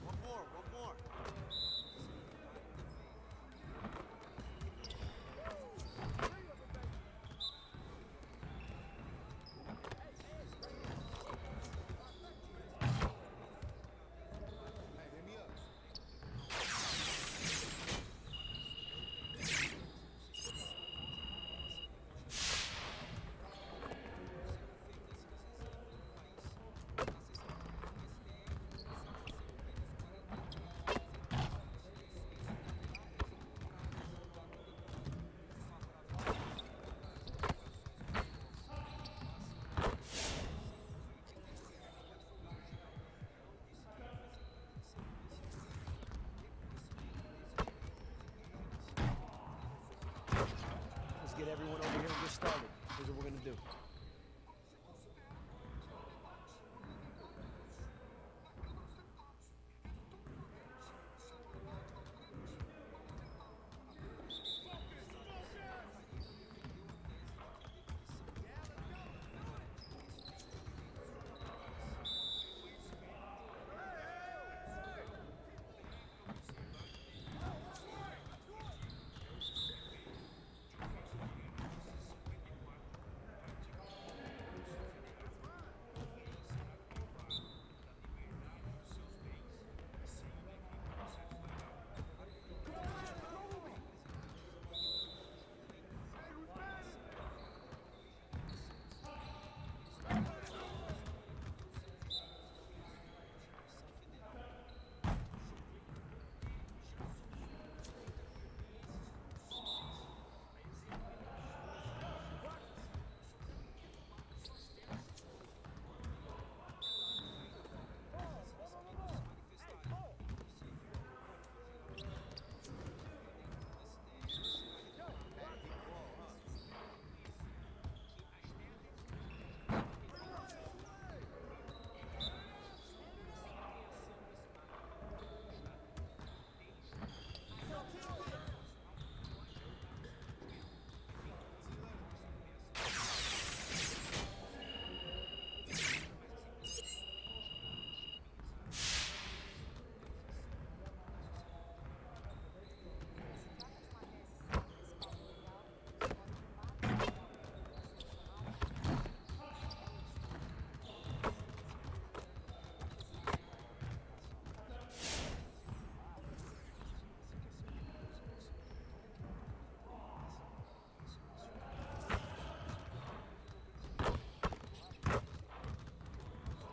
One more. Let's get everyone over here and get started. Here's what we're gonna do.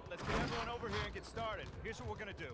Let's get everyone over here and get started. Here's what we're gonna do.